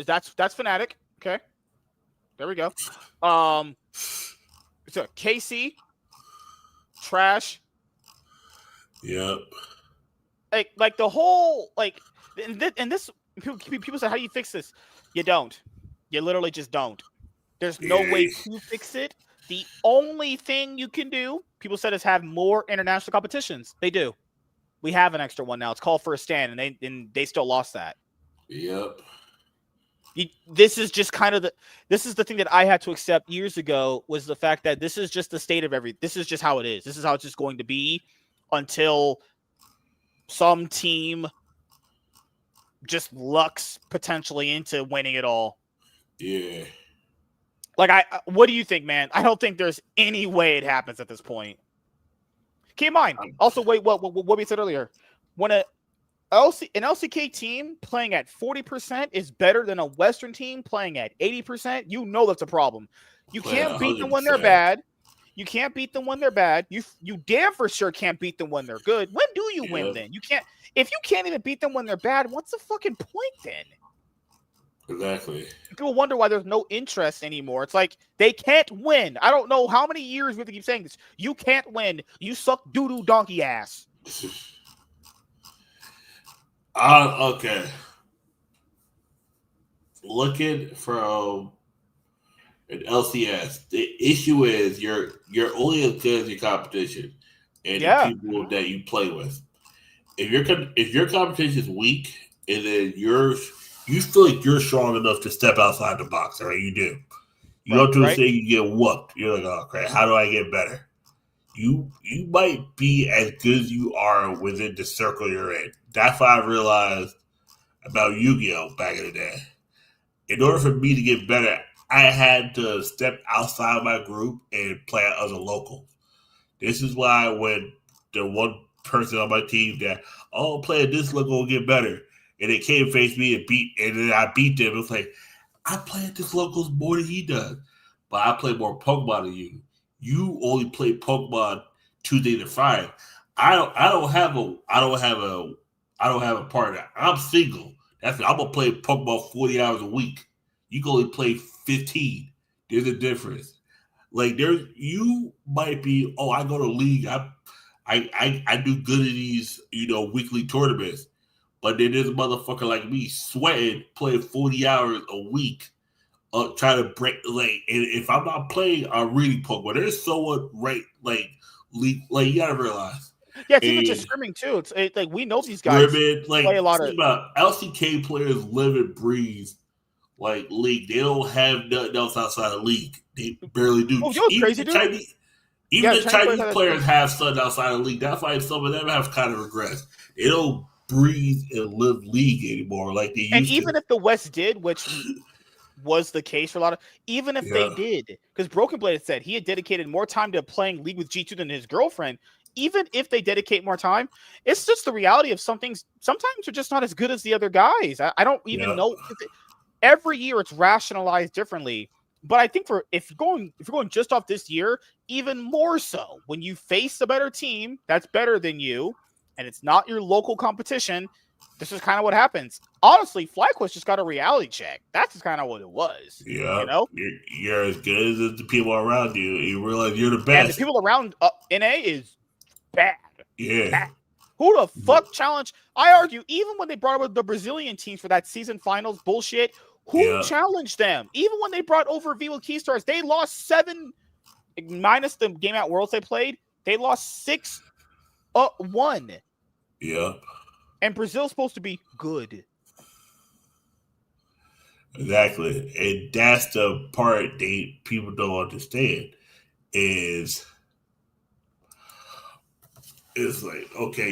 That's Fnatic. Okay. There we go. So KC, Trash, Yep. Like the whole and this people say, how do you fix this? You don't. You literally just don't. There's no way Yeah. to fix it. The only thing you can do, people said, is have more international competitions. They do. We have an extra one now. It's called First Stand, and they still lost that. Yep. This is just kind of this is the thing that I had to accept years ago, was the fact that this is just the state of this is just how it is. This is how it's just going to be until some team just lucks potentially into winning it all. Yeah. Like, what do you think, man? I don't think there's any way it happens at this point. Keep in mind, also, wait, what we said earlier, when an LCK team playing at 40% is better than a Western team playing at 80%, you know that's a problem. You Play can't beat them when they're 100%. bad. You can't beat them when they're bad. You damn for sure can't beat them when they're good. When do you win then? You can't. If you can't even beat them when they're bad, what's the fucking point then? Exactly. People wonder why there's no interest anymore. It's like they can't win. I don't know how many years we have to keep saying this. You can't win. You suck doo-doo donkey ass. Okay. Looking from an LCS, the issue is you're only as good as your competition and the people that you play with. If your competition is weak and then you feel like you're strong enough to step outside the box, right? You do. You go to a stage, you get whooped. You're like, oh crap, how do I get better? You might be as good as you are within the circle you're in. That's what I realized about Yu-Gi-Oh! Back in the day. In order for me to get better, I had to step outside my group and play at other locals. This is why when the one person on my team that, oh, play at this local will get better, and they came face me and then I beat them. It was like, I play at this locals more than he does, but I play more Pokemon than you. You only play Pokemon Tuesday to Friday. I don't have a partner. I'm single. I'm gonna play Pokemon 40 hours a week. You can only play 15. There's a difference. Like you might be. Oh, I go to league. I do good in these weekly tournaments. But then there's a motherfucker like me sweating, playing 40 hours a week, trying to break. Like, and if I'm not playing, I'm reading Pokemon. There's someone league. Like, you gotta realize. Yeah, it's even just scrimming too. It's like we know these guys play a lot of. About LCK players live and breathe like league. They don't have nothing else outside of league. They barely do. Oh, you know what's crazy, dude? The Chinese players have something outside of league. That's why some of them have kind of regressed. They don't breathe and live league anymore like they used to. And even if the West did, which was the case for a lot of, even if they did, because Broken Blade said he had dedicated more time to playing League with G2 than his girlfriend. Even if they dedicate more time, it's just the reality of some things. Sometimes they're just not as good as the other guys. I don't even know. Every year it's rationalized differently. But I think if you're going just off this year, even more so, when you face a better team that's better than you, and it's not your local competition, this is kind of what happens. Honestly, FlyQuest just got a reality check. That's just kind of what it was. Yeah, you know, you're as good as the people around you. You realize you're the best, and the people around NA is bad. Yeah. Bad. Who the fuck challenged? I argue, even when they brought over the Brazilian teams for that season finals bullshit, who challenged them? Even when they brought over Vivo Keystars, they lost 7, minus the Game Out Worlds they played. They lost 6-1. Yeah. And Brazil's supposed to be good. Exactly. And that's the part people don't understand is it's like, okay,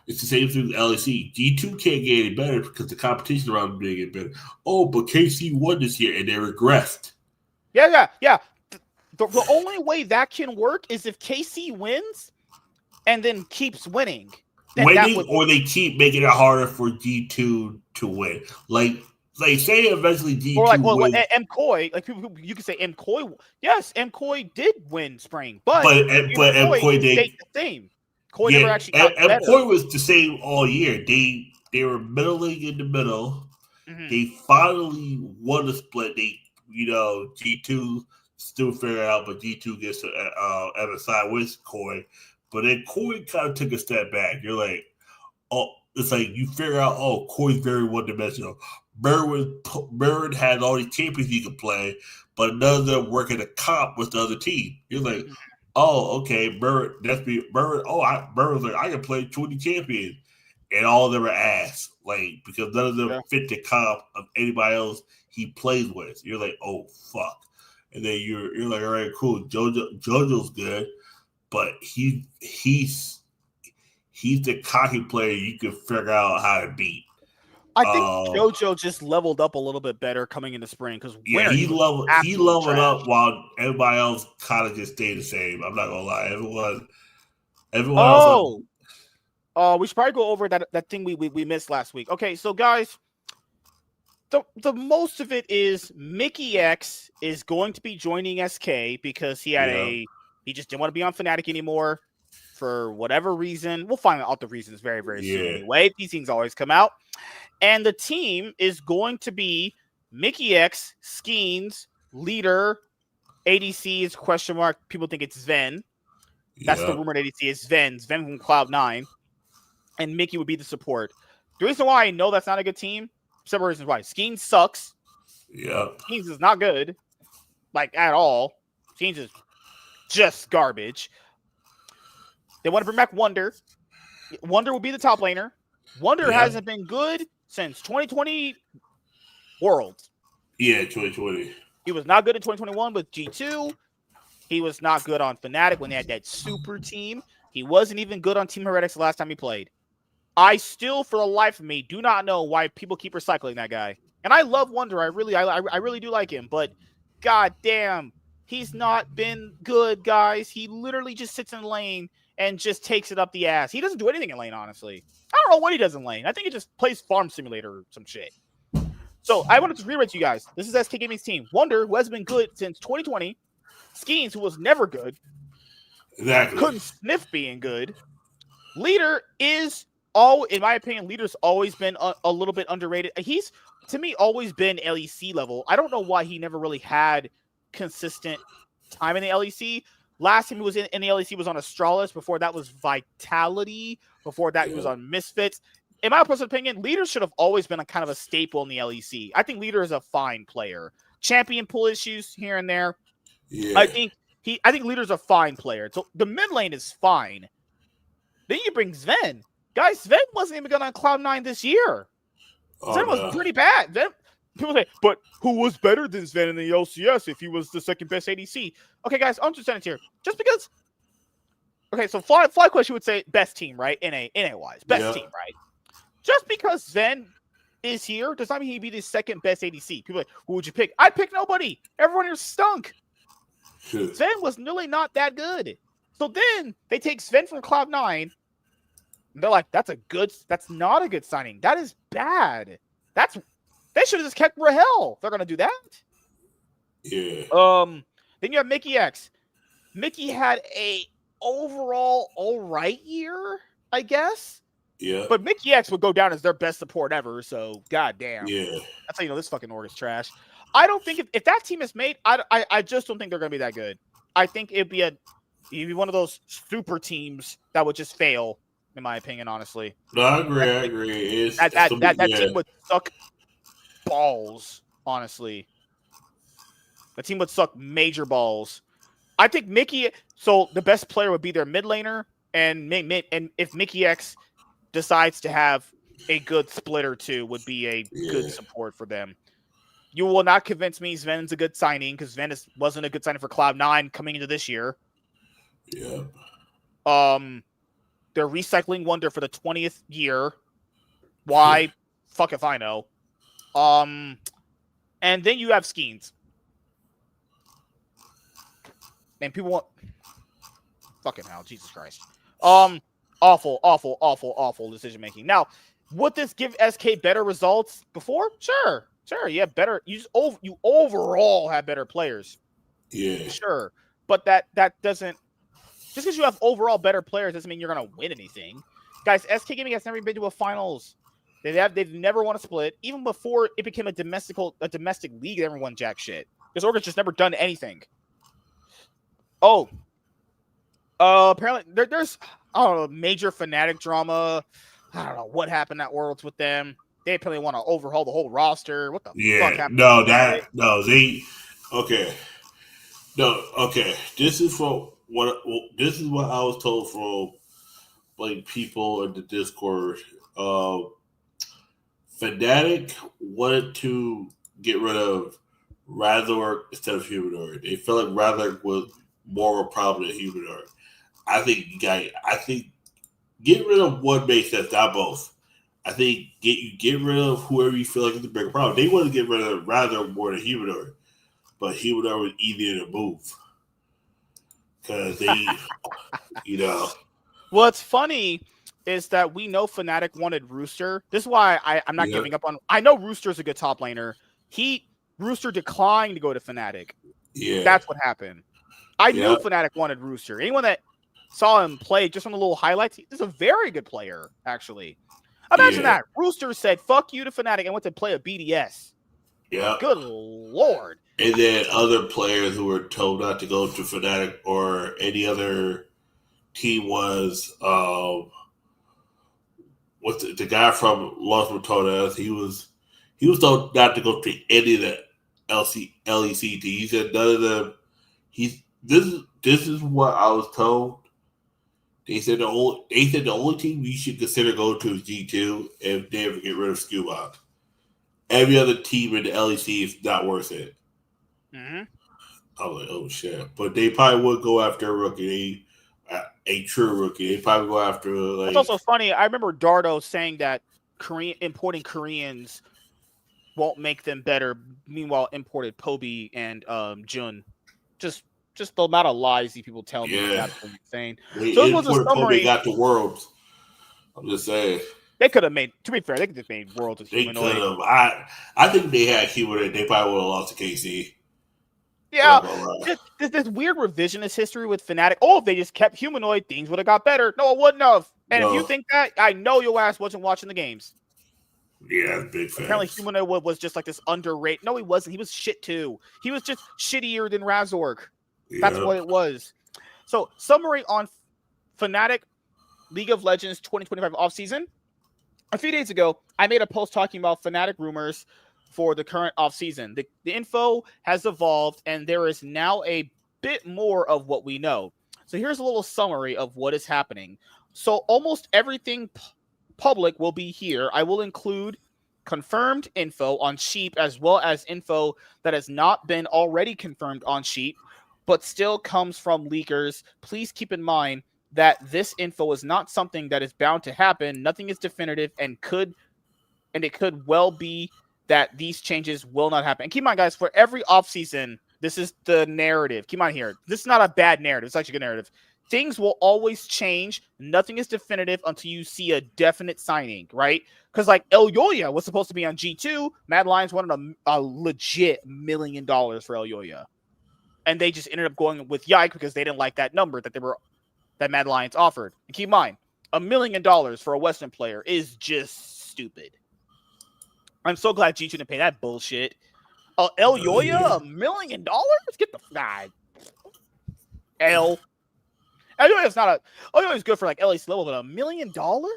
it's the same thing with LEC. G2 can't get any better because the competition around them didn't get better. Oh, but KC won this year and they regressed. Yeah. The only way that can work is if KC wins and then keeps winning. Or they keep making it harder for G2 to win. Like say eventually G2 or wins. MCoy, like people, you could say MCoy. Yes, MCoy did win spring, but MCoy stayed the same. Koi never actually got better. MCoy was the same all year. They were middling in the middle. Mm-hmm. They finally won the split. G2 still figure out, but G2 gets MSI with Koi. But then Corey kind of took a step back. You're like, oh, it's like you figure out, oh, Corey's very one dimensional. Merwin had all these champions he could play, but none of them work in a comp with the other team. You're like, oh, okay, Merwin, that's me. Merwin, Merwin's like, I can play 20 champions, and all of them are ass, like because none of them fit the comp of anybody else he plays with. You're like, oh fuck, and then you're like, all right, cool. JoJo's good, but he's the cocky player you can figure out how to beat. I think JoJo just leveled up a little bit better coming into spring because he leveled up while everybody else kind of just stayed the same. I'm not gonna lie, everyone else. We should probably go over that thing we missed last week. Okay, so guys, the most of it is Mickey X is going to be joining SK because he had he just didn't want to be on Fnatic anymore for whatever reason. We'll find out the reasons very, very soon anyway. These things always come out. And the team is going to be Mickey X, Skeens, Leader, ADC is question mark. People think it's Sven. That's the rumored ADC is Sven from Cloud9. And Mickey would be the support. The reason why I know that's not a good team, several reasons why. Skeens sucks. Skeens is not good. Like, at all. Skeens is just garbage. They want to bring back Wonder. Wonder will be the top laner. Wonder hasn't been good since 2020 Worlds. Yeah, 2020. He was not good in 2021 with G2. He was not good on Fnatic when they had that super team. He wasn't even good on Team Heretics the last time he played. I still, for the life of me, do not know why people keep recycling that guy. And I love Wonder. I really do like him. But goddamn, he's not been good, guys. He literally just sits in lane and just takes it up the ass. He doesn't do anything in lane, honestly. I don't know what he does in lane. I think he just plays Farm Simulator or some shit. So I wanted to reread to you guys. This is SK Gaming's team. Wonder, who has been good since 2020. Skeens, who was never good. Exactly. Couldn't sniff being good. Leader is, in my opinion, Leader's always been a little bit underrated. He's, to me, always been LEC level. I don't know why he never really had consistent time in the LEC. Last time he was in the LEC was on Astralis. Before that was Vitality. Before that, he was on Misfits. In my personal opinion, Leader should have always been a kind of a staple in the LEC. I think Leader is a fine player. Champion pull issues here and there. Yeah. I think Leader's a fine player. So the mid lane is fine. Then you bring Sven. Guys, Sven wasn't even good on Cloud9 this year. Sven was pretty bad. People say, but who was better than Sven in the LCS if he was the second best ADC? Okay, guys, I'm just saying it here. Just because. Okay, so FlyQuest, you would say best team, right? NA wise. Best team, right? Just because Sven is here does not mean he'd be the second best ADC. People are like, who would you pick? I'd pick nobody. Everyone here stunk. Sven was really not that good. So then they take Sven from Cloud9. And they're like, that's not a good signing. That is bad. They should have just kept Rahel. They're gonna do that. Yeah. Then you have Mickey X. Mickey had a overall alright year, I guess. Yeah. But Mickey X would go down as their best support ever, so goddamn. Yeah. That's how you know this fucking org is trash. I don't think if that team is made, I just don't think they're gonna be that good. I think it'd be one of those super teams that would just fail, in my opinion, honestly. No, I agree. That team would suck balls, honestly. The team would suck major balls. I think so the best player would be their mid laner, and if Mickey X decides to have a good split or two, would be a good support for them. You will not convince me Sven's a good signing, because Sven wasn't a good signing for Cloud9 coming into this year. Yeah. They're recycling Wonder for the 20th year. Why? Fuck if I know. And then you have Skeens. And people want... Fucking hell, Jesus Christ. Awful decision-making. Now, would this give SK better results before? Sure, you have better... You overall have better players. Yeah. Sure. But that doesn't... Just because you have overall better players doesn't mean you're going to win anything. Guys, SK Gaming has never been to a finals. They've never won a split. Even before it became a domestic league, they never won jack shit. This org has just never done anything. Apparently there's I don't know, major Fnatic drama. I don't know what happened at Worlds with them. They apparently want to overhaul the whole roster. What the fuck Yeah, happened no, with Fnatic? they okay. No, okay. This is what I was told from like people in the Discord. Uh, Fnatic wanted to get rid of Razork instead of Humanoid. They felt like Razork was more of a problem than Humanoid. I think get rid of one makes sense, not both. I think get rid of whoever you feel like is a bigger problem. They want to get rid of Razork more than Humanoid, but Humanoid was easier to move because they, you know, What's funny is that we know Fnatic wanted Rooster. This is why I'm not yeah, giving up on. I know Rooster's a good top laner. Rooster declined to go to Fnatic. yeah, That's what happened. I knew yeah, Fnatic wanted Rooster. Anyone that saw him play just on the little highlights, he's a very good player, actually. Imagine yeah, that. Rooster said, fuck you to Fnatic and went to play a BDS. yeah. Good Lord. And then other players who were told not to go to Fnatic or any other team was what's the guy from Los Matonas? He was told not to go to any of the LEC teams. He said none of them. He's this is what I was told. They said the only team you should consider going to is G2 if they ever get rid of Scuba. Every other team in the LEC is not worth it. Mm-hmm. I was like, oh shit. But they probably would go after a rookie, a true rookie. They probably go after That's like also funny. I remember Dardo saying that importing Koreans won't make them better. Meanwhile, imported Poby and Jun. Just the amount of lies these people tell me is yeah. absolutely insane. They So this was a imported Kobe summary. got to Worlds. I'm just saying. They could have made, to be fair, they could have made Worlds with They could Humanoid. have. I think they had Humanoid. They probably would have lost to KC. I'm Yeah, not gonna lie. this weird revisionist history with Fnatic. Oh, if they just kept Humanoid, things would have got better. No, it wouldn't have. And if you No. think that, I know your ass wasn't watching the games. Yeah, big Apparently, facts. Humanoid was just like this underrated. No, he wasn't. He was shit too. He was just shittier than Razork. That's Yeah. what it was. So, summary on Fnatic League of Legends 2025 offseason. A few days ago, I made a post talking about Fnatic rumors for the current offseason. The info has evolved, and there is now a bit more of what we know. So here's a little summary of what is happening. So almost everything public will be here. I will include confirmed info on Sheep as well as info that has not been already confirmed on Sheep, but still comes from leakers. Please keep in mind that this info is not something that is bound to happen. Nothing is definitive and it could well be that these changes will not happen. And keep in mind, guys, for every offseason, this is the narrative. Keep in mind here. This is not a bad narrative. It's actually a good narrative. Things will always change. Nothing is definitive until you see a definite signing, right? Because like El Yoya was supposed to be on G2. Mad Lions wanted a legit $1 million for El Yoya. And they just ended up going with Yike because they didn't like that number that Mad Lions offered. And keep in mind, $1 million for a Western player is just stupid. I'm so glad G2 didn't pay that bullshit. El Yoya, $1 million? Get the guy. El Yoya's not a. El Yoya's good for like LAC level, but $1 million? Who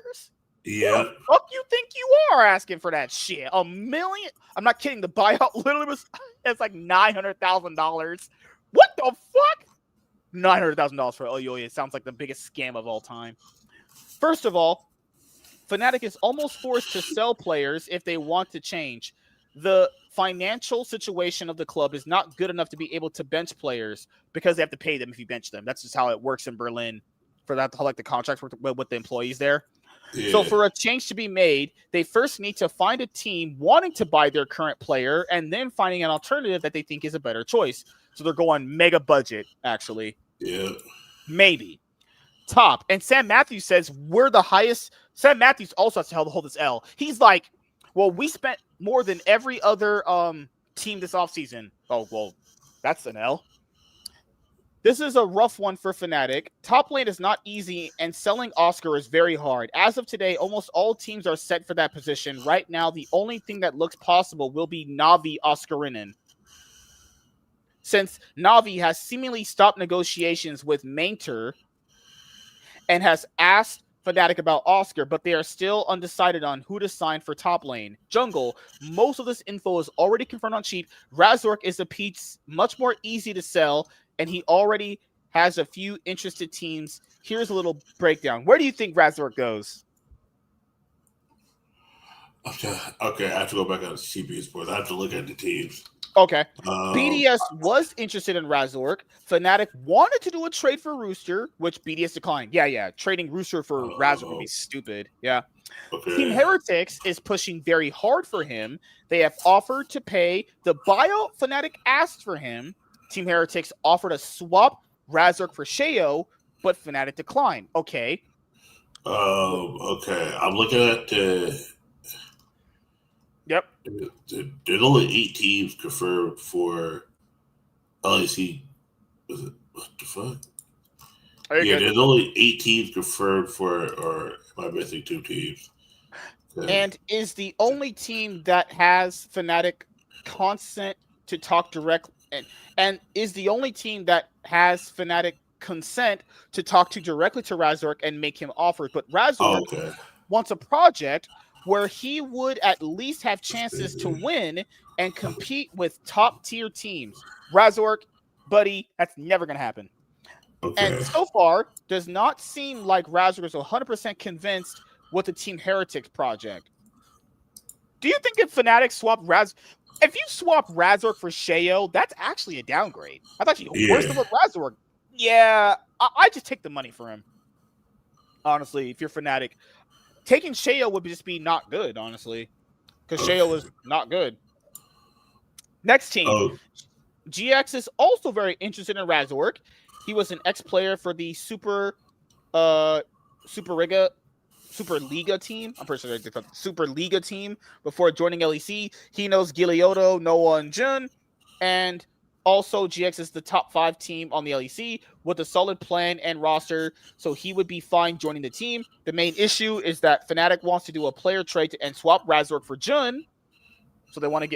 Yeah. the fuck you think you are asking for that shit? $1 million? I'm not kidding. The buyout literally was it's like $900,000. What the fuck? $900,000 for El Yoya sounds like the biggest scam of all time. First of all, Fnatic is almost forced to sell players if they want to change. The financial situation of the club is not good enough to be able to bench players because they have to pay them if you bench them. That's just how it works in Berlin for that, how like the contracts work with the employees there. Yeah. So for a change to be made, they first need to find a team wanting to buy their current player and then finding an alternative that they think is a better choice. So they're going mega budget, actually. Yeah. Maybe. Top. And Sam Matthews says we're the highest. Sam Matthews also has to hold this L. He's like, well, we spent more than every other team this offseason. Oh, well, that's an L. This is a rough one for Fnatic. Top lane is not easy, and selling Oscar is very hard. As of today, almost all teams are set for that position. Right now, the only thing that looks possible will be Na'Vi Oscarinen. Since Na'Vi has seemingly stopped negotiations with Mainter, and has asked Fnatic about Oscar, but they are still undecided on who to sign for top lane. Jungle, most of this info is already confirmed on Cheap. Razork is a piece much more easy to sell, and he already has a few interested teams. Here's a little breakdown. Where do you think Razork goes? Okay, I have to go back on CP Sports. I have to look at the teams. Okay. BDS was interested in Razork. Fnatic wanted to do a trade for Rooster, which BDS declined. Yeah. Trading Rooster for Razork would be stupid. Yeah. Okay. Team Heretics is pushing very hard for him. They have offered to pay the buyout Fnatic asked for him. Team Heretics offered to swap Razork for Sheo, but Fnatic declined. Okay. Okay. I'm looking at the. Yep. There's only 8 teams confirmed for LEC. What the fuck? Yeah, there's only 8 teams confirmed for, or am I missing 2 teams? Okay. And is the only team that has Fnatic consent to talk direct, and is the only team that has Fnatic consent to talk directly to Razork and make him offers. But Razork wants a project where he would at least have chances to win and compete with top tier teams. Razork, buddy, that's never going to happen. Okay. And so far, does not seem like Razork is 100% convinced with the Team Heretics project. Do you think if Fnatic swap if you swap Razork for Sheo, that's actually a downgrade? I thought you worse than with Razork. Yeah, I just take the money for him. Honestly, if you're Fnatic, taking Sheo would just be not good, honestly, because Sheo is not good. Next team, GX is also very interested in Razork. He was an ex-player for the Super Liga team. I'm pretty sure they called Super Liga team before joining LEC. He knows Gilioto, Noah, and Jun, and also GX is the top 5 team on the LEC with a solid plan and roster, so he would be fine joining the team. The main issue is that Fnatic wants to do a player trade and swap Razork for Jun. So they want to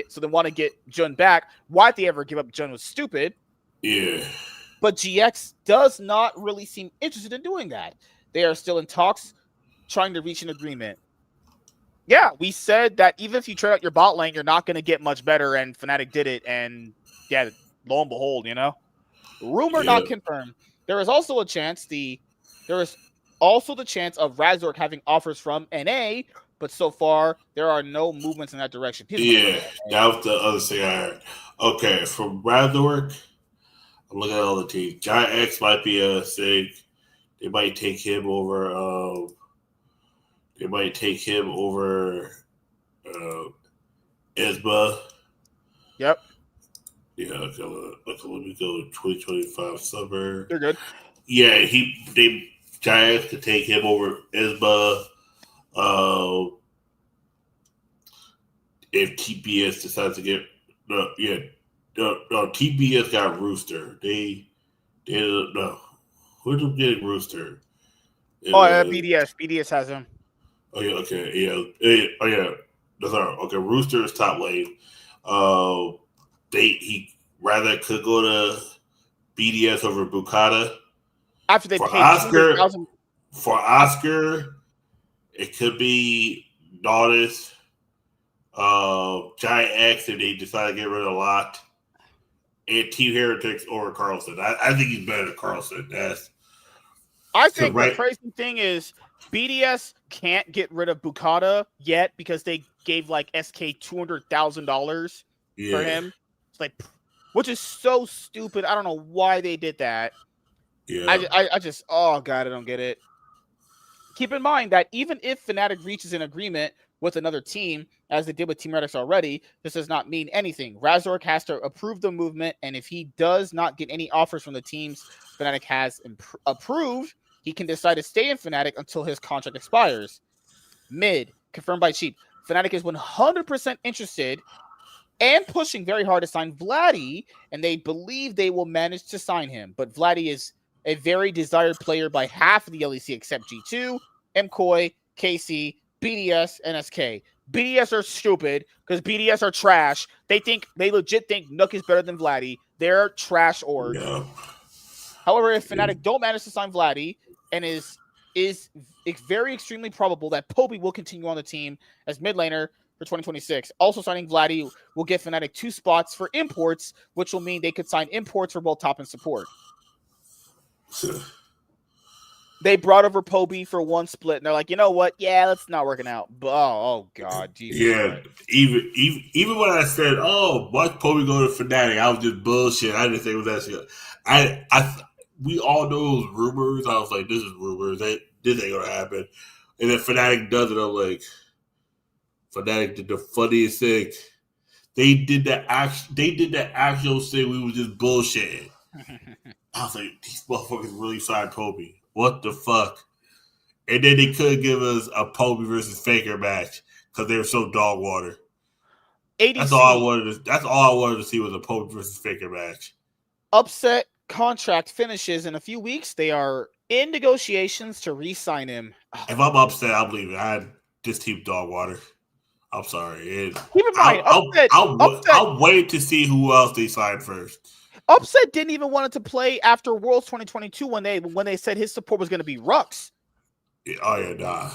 get Jun back. Why'd they ever give up Jun was stupid. Yeah. But GX does not really seem interested in doing that. They are still in talks, trying to reach an agreement. Yeah, we said that even if you trade out your bot lane, you're not going to get much better, and Fnatic did it, and yeah, lo and behold, rumor not confirmed. There is also the chance of Razork having offers from NA, but so far there are no movements in that direction. That was the other thing I heard. Okay, from Razork, I'm looking at all the teams. Giant X might be a thing. They might take him over. Esba. Yep. Yeah, okay, let me go 2025 summer. They're good. Yeah, Giants could take him over Esba. If TBS decides to get TBS got Rooster. They no. Who's getting Rooster? BDS. BDS has him. Oh yeah, okay, yeah. Oh yeah. That's all right. Okay, Rooster is top lane. He rather could go to BDS over Bukata. After they paid Oscar, for Oscar, it could be Nautis, Giant X if they decide to get rid of a lot, and Team Heretics over Carlson. I think he's better than Carlson. I think the crazy thing is BDS can't get rid of Bukata yet because they gave like SK $200,000 for him. It's like, which is so stupid. I don't know why they did that. Yeah. I just, oh God, I don't get it. Keep in mind that even if Fnatic reaches an agreement with another team, as they did with Team Heretics already, this does not mean anything. Razork has to approve the movement, and if he does not get any offers from the teams Fnatic has approved, he can decide to stay in Fnatic until his contract expires. Mid, confirmed by Cheap. Fnatic is 100% interested and pushing very hard to sign Vladdy, and they believe they will manage to sign him. But Vladdy is a very desired player by half of the LEC except G2, MKOI, KC, BDS, and SK. BDS are stupid because BDS are trash. They legit think Nook is better than Vladdy. They're trash org. Yeah. However, if Fnatic don't manage to sign Vladdy and is is very extremely probable that Poby will continue on the team as mid laner for 2026. Also signing Vladdy will get Fnatic 2 spots for imports, which will mean they could sign imports for both top and support. They brought over Poby for one split, and they're like, you know what? Yeah, that's not working out. Oh God, Jesus Yeah, Christ. even when I said, "Oh, watch Poby go to Fnatic," I was just bullshit. I didn't think it was that shit. We all know those rumors. I was like, "This is rumors. This ain't gonna happen." And then Fnatic does it. I'm like, Fnatic did the funniest thing. They did the actual thing. We was just bullshitting. I was like, these motherfuckers really signed Poby. What the fuck? And then they couldn't give us a Poby versus Faker match because they were so dog water. That's all I ADC wanted. That's all I wanted to see was a Pope versus Faker match. Upset contract finishes in a few weeks. They are in negotiations to re-sign him. If I'm upset, I'm leaving. This team dog water. I'm sorry. Keep in mind, I'll wait to see who else they sign first. Upset didn't even want it to play after Worlds 2022 when they said his support was going to be Rux. Oh yeah, nah.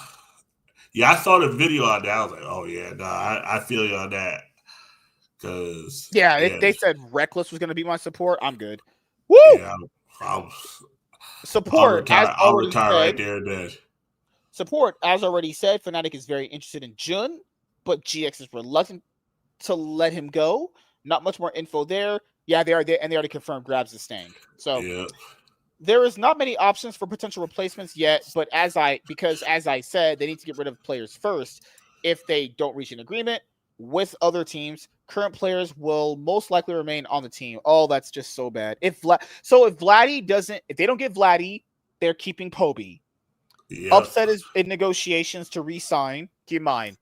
Yeah, I saw the video on that. I was like, oh yeah, nah. I feel you on that. Cause they said Reckless was going to be my support. I'm good. Woo! Yeah, support I'll retire right there and then. Support, as already said, Fnatic is very interested in Jun, but GX is reluctant to let him go. Not much more info there. Yeah, they are there, and they already confirmed Grabs is staying. So there is not many options for potential replacements yet, but as I said, they need to get rid of players first. If they don't reach an agreement with other teams, current players will most likely remain on the team. Oh, that's just so bad. If they don't get Vladdy, they're keeping Poby. Yep. Upset is in negotiations to re-sign. Keep in mind,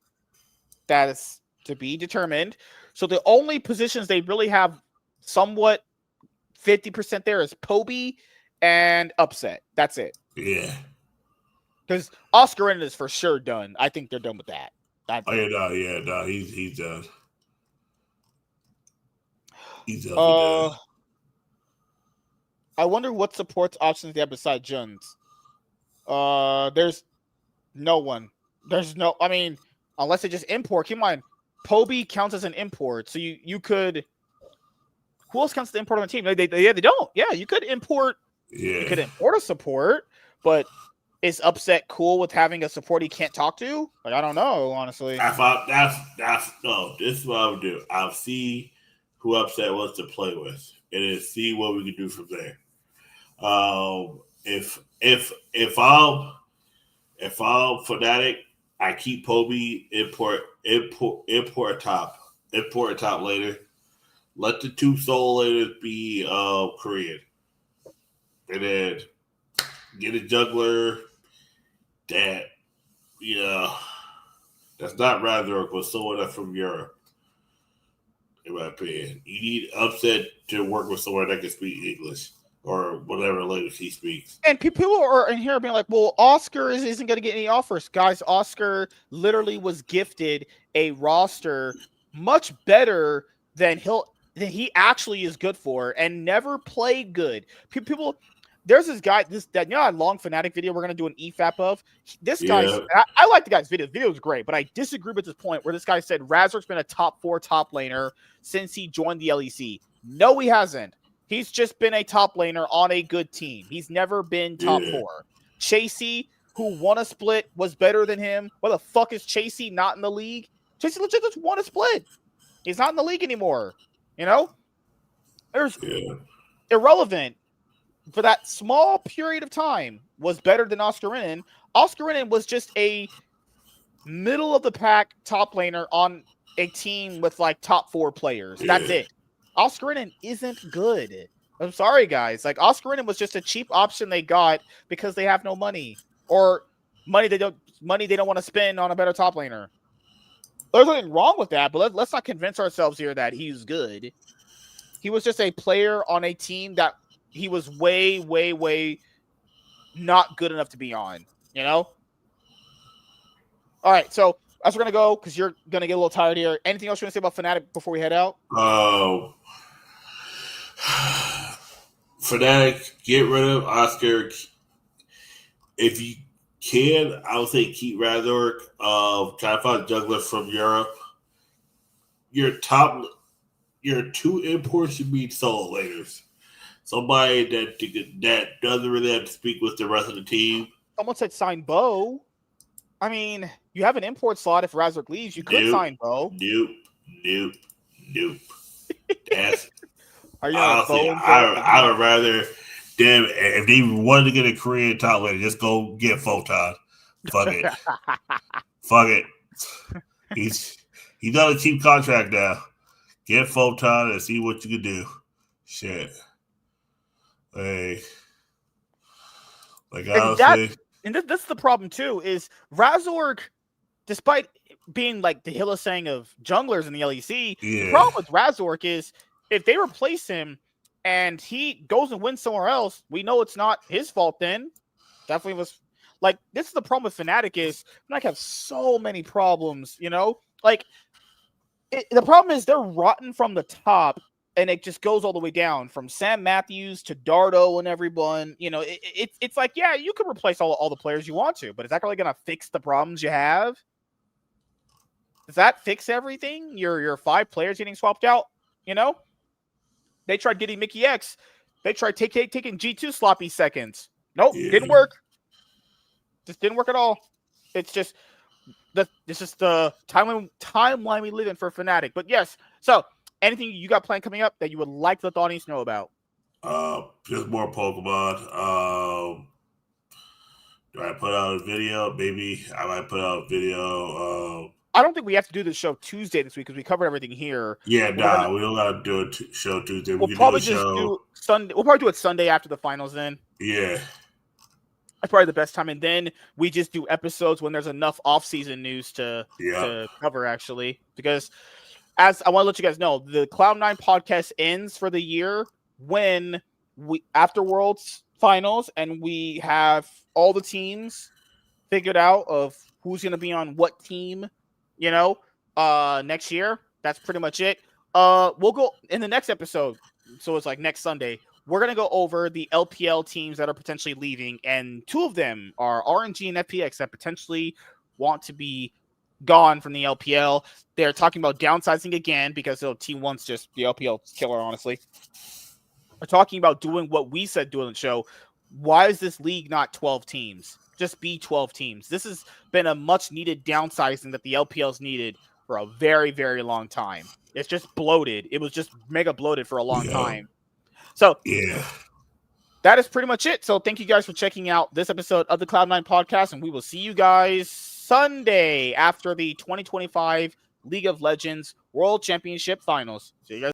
that is to be determined. So the only positions they really have somewhat 50% there is Poby and Upset. That's it. Yeah. Because Oscar is for sure done. I think they're done with that. He's done. He's done. I wonder what supports options they have besides Jun's. There's no one. I mean, unless they just import. Keep in mind, Poby counts as an import, so you could. Who else counts as the import on the team? They don't. Yeah, you could import. Yeah. You could import a support, but is Upset cool with having a support he can't talk to? Like, I don't know, honestly. This is what I would do. I'll see who Upset wants to play with, and then see what we can do from there. If I'm Fnatic, I keep Poby import top later. Let the two solo laners be Korean, and then get a juggler that that's not Razork, but someone that's from Europe. In my opinion, you need Upset to work with someone that can speak English or whatever language he speaks. And people are in here being like, well, Oscar isn't going to get any offers. Guys, Oscar literally was gifted a roster much better than he actually is good for and never played good. People, there's this guy, that long Fnatic video we're going to do an EFAP of. This guy, I like the guy's video. The video is great, but I disagree with this point where this guy said Razork's been a top 4 top laner since he joined the LEC. No, he hasn't. He's just been a top laner on a good team. He's never been top 4. Chasey, who won a split, was better than him. Why the fuck is Chasey not in the league? Chasey legit just won a split. He's not in the league anymore. There's irrelevant. For that small period of time, was better than Oscar Renan. Oscar Renan was just a middle of the pack top laner on a team with like top 4 players. That's it. Oscar Renan isn't good. I'm sorry, guys. Like, Oscar Renan was just a cheap option they got because they have no money or money they don't want to spend on a better top laner. There's nothing wrong with that, but let's not convince ourselves here that he's good. He was just a player on a team that he was way, way, way not good enough to be on, All right, so as we're going to go, because you're going to get a little tired here, anything else you want to say about Fnatic before we head out? Fnatic, get rid of Oscar. If you I would say keep Razork. Try to find jugglers from Europe. Your two imports should be solo laners. Somebody that doesn't really have to speak with the rest of the team. Someone said sign Bo. I mean, you have an import slot. If Razork leaves, you could sign Bo. Nope. That's Are you gonna honestly, Bo and Bo? I would rather them if they wanted to get a Korean top laner, just go get Photon. Fuck it. Fuck it. He's on a cheap contract now. Get Photon and see what you can do. Shit. Hey. Like honestly. And that's the problem too, is Razork, despite being like the Hylissang of junglers in the LEC, the problem with Razork is if they replace him and he goes and wins somewhere else, we know it's not his fault then. Definitely was like, this is the problem with Fnatic is Fnatic have so many problems, you know? Like, the problem is they're rotten from the top, and it just goes all the way down from Sam Matthews to Dardo and everyone. You know, it's like, yeah, you can replace all the players you want to, but is that really going to fix the problems you have? Does that fix everything? Your 5 players getting swapped out, you know? They tried getting Mickey X. They tried taking G2 sloppy seconds. Nope, didn't work. Just didn't work at all. It's just this is the timeline we live in for Fnatic. But yes, so anything you got planned coming up that you would like to let the audience know about? Just more Pokemon. Do I put out a video? Maybe I might put out a video. I don't think we have to do the show Tuesday this week because we covered everything here. Yeah, we don't gotta do a show Tuesday. We'll probably just do Sunday. We'll probably do it Sunday after the finals then. Yeah. That's probably the best time. And then we just do episodes when there's enough off-season news to cover, actually. Because as I want to let you guys know, the Cloud9 podcast ends for the year when after Worlds finals, and we have all the teams figured out of who's going to be on what team, you know, next year. That's pretty much it. We'll go in the next episode. So it's like next Sunday. We're going to go over the LPL teams that are potentially leaving, and 2 of them are RNG and FPX that potentially want to be gone from the LPL. They're talking about downsizing again because Team 1's just the LPL killer, honestly. We're talking about doing what we said doing the show. Why is this league not 12 teams? Just be 12 teams. This has been a much-needed downsizing that the LPL's needed for a very, very long time. It's just bloated. It was just mega bloated for a long time. So, that is pretty much it. So, thank you guys for checking out this episode of the Cloud9 podcast, and we will see you guys Sunday after the 2025 League of Legends World Championship Finals. See you guys.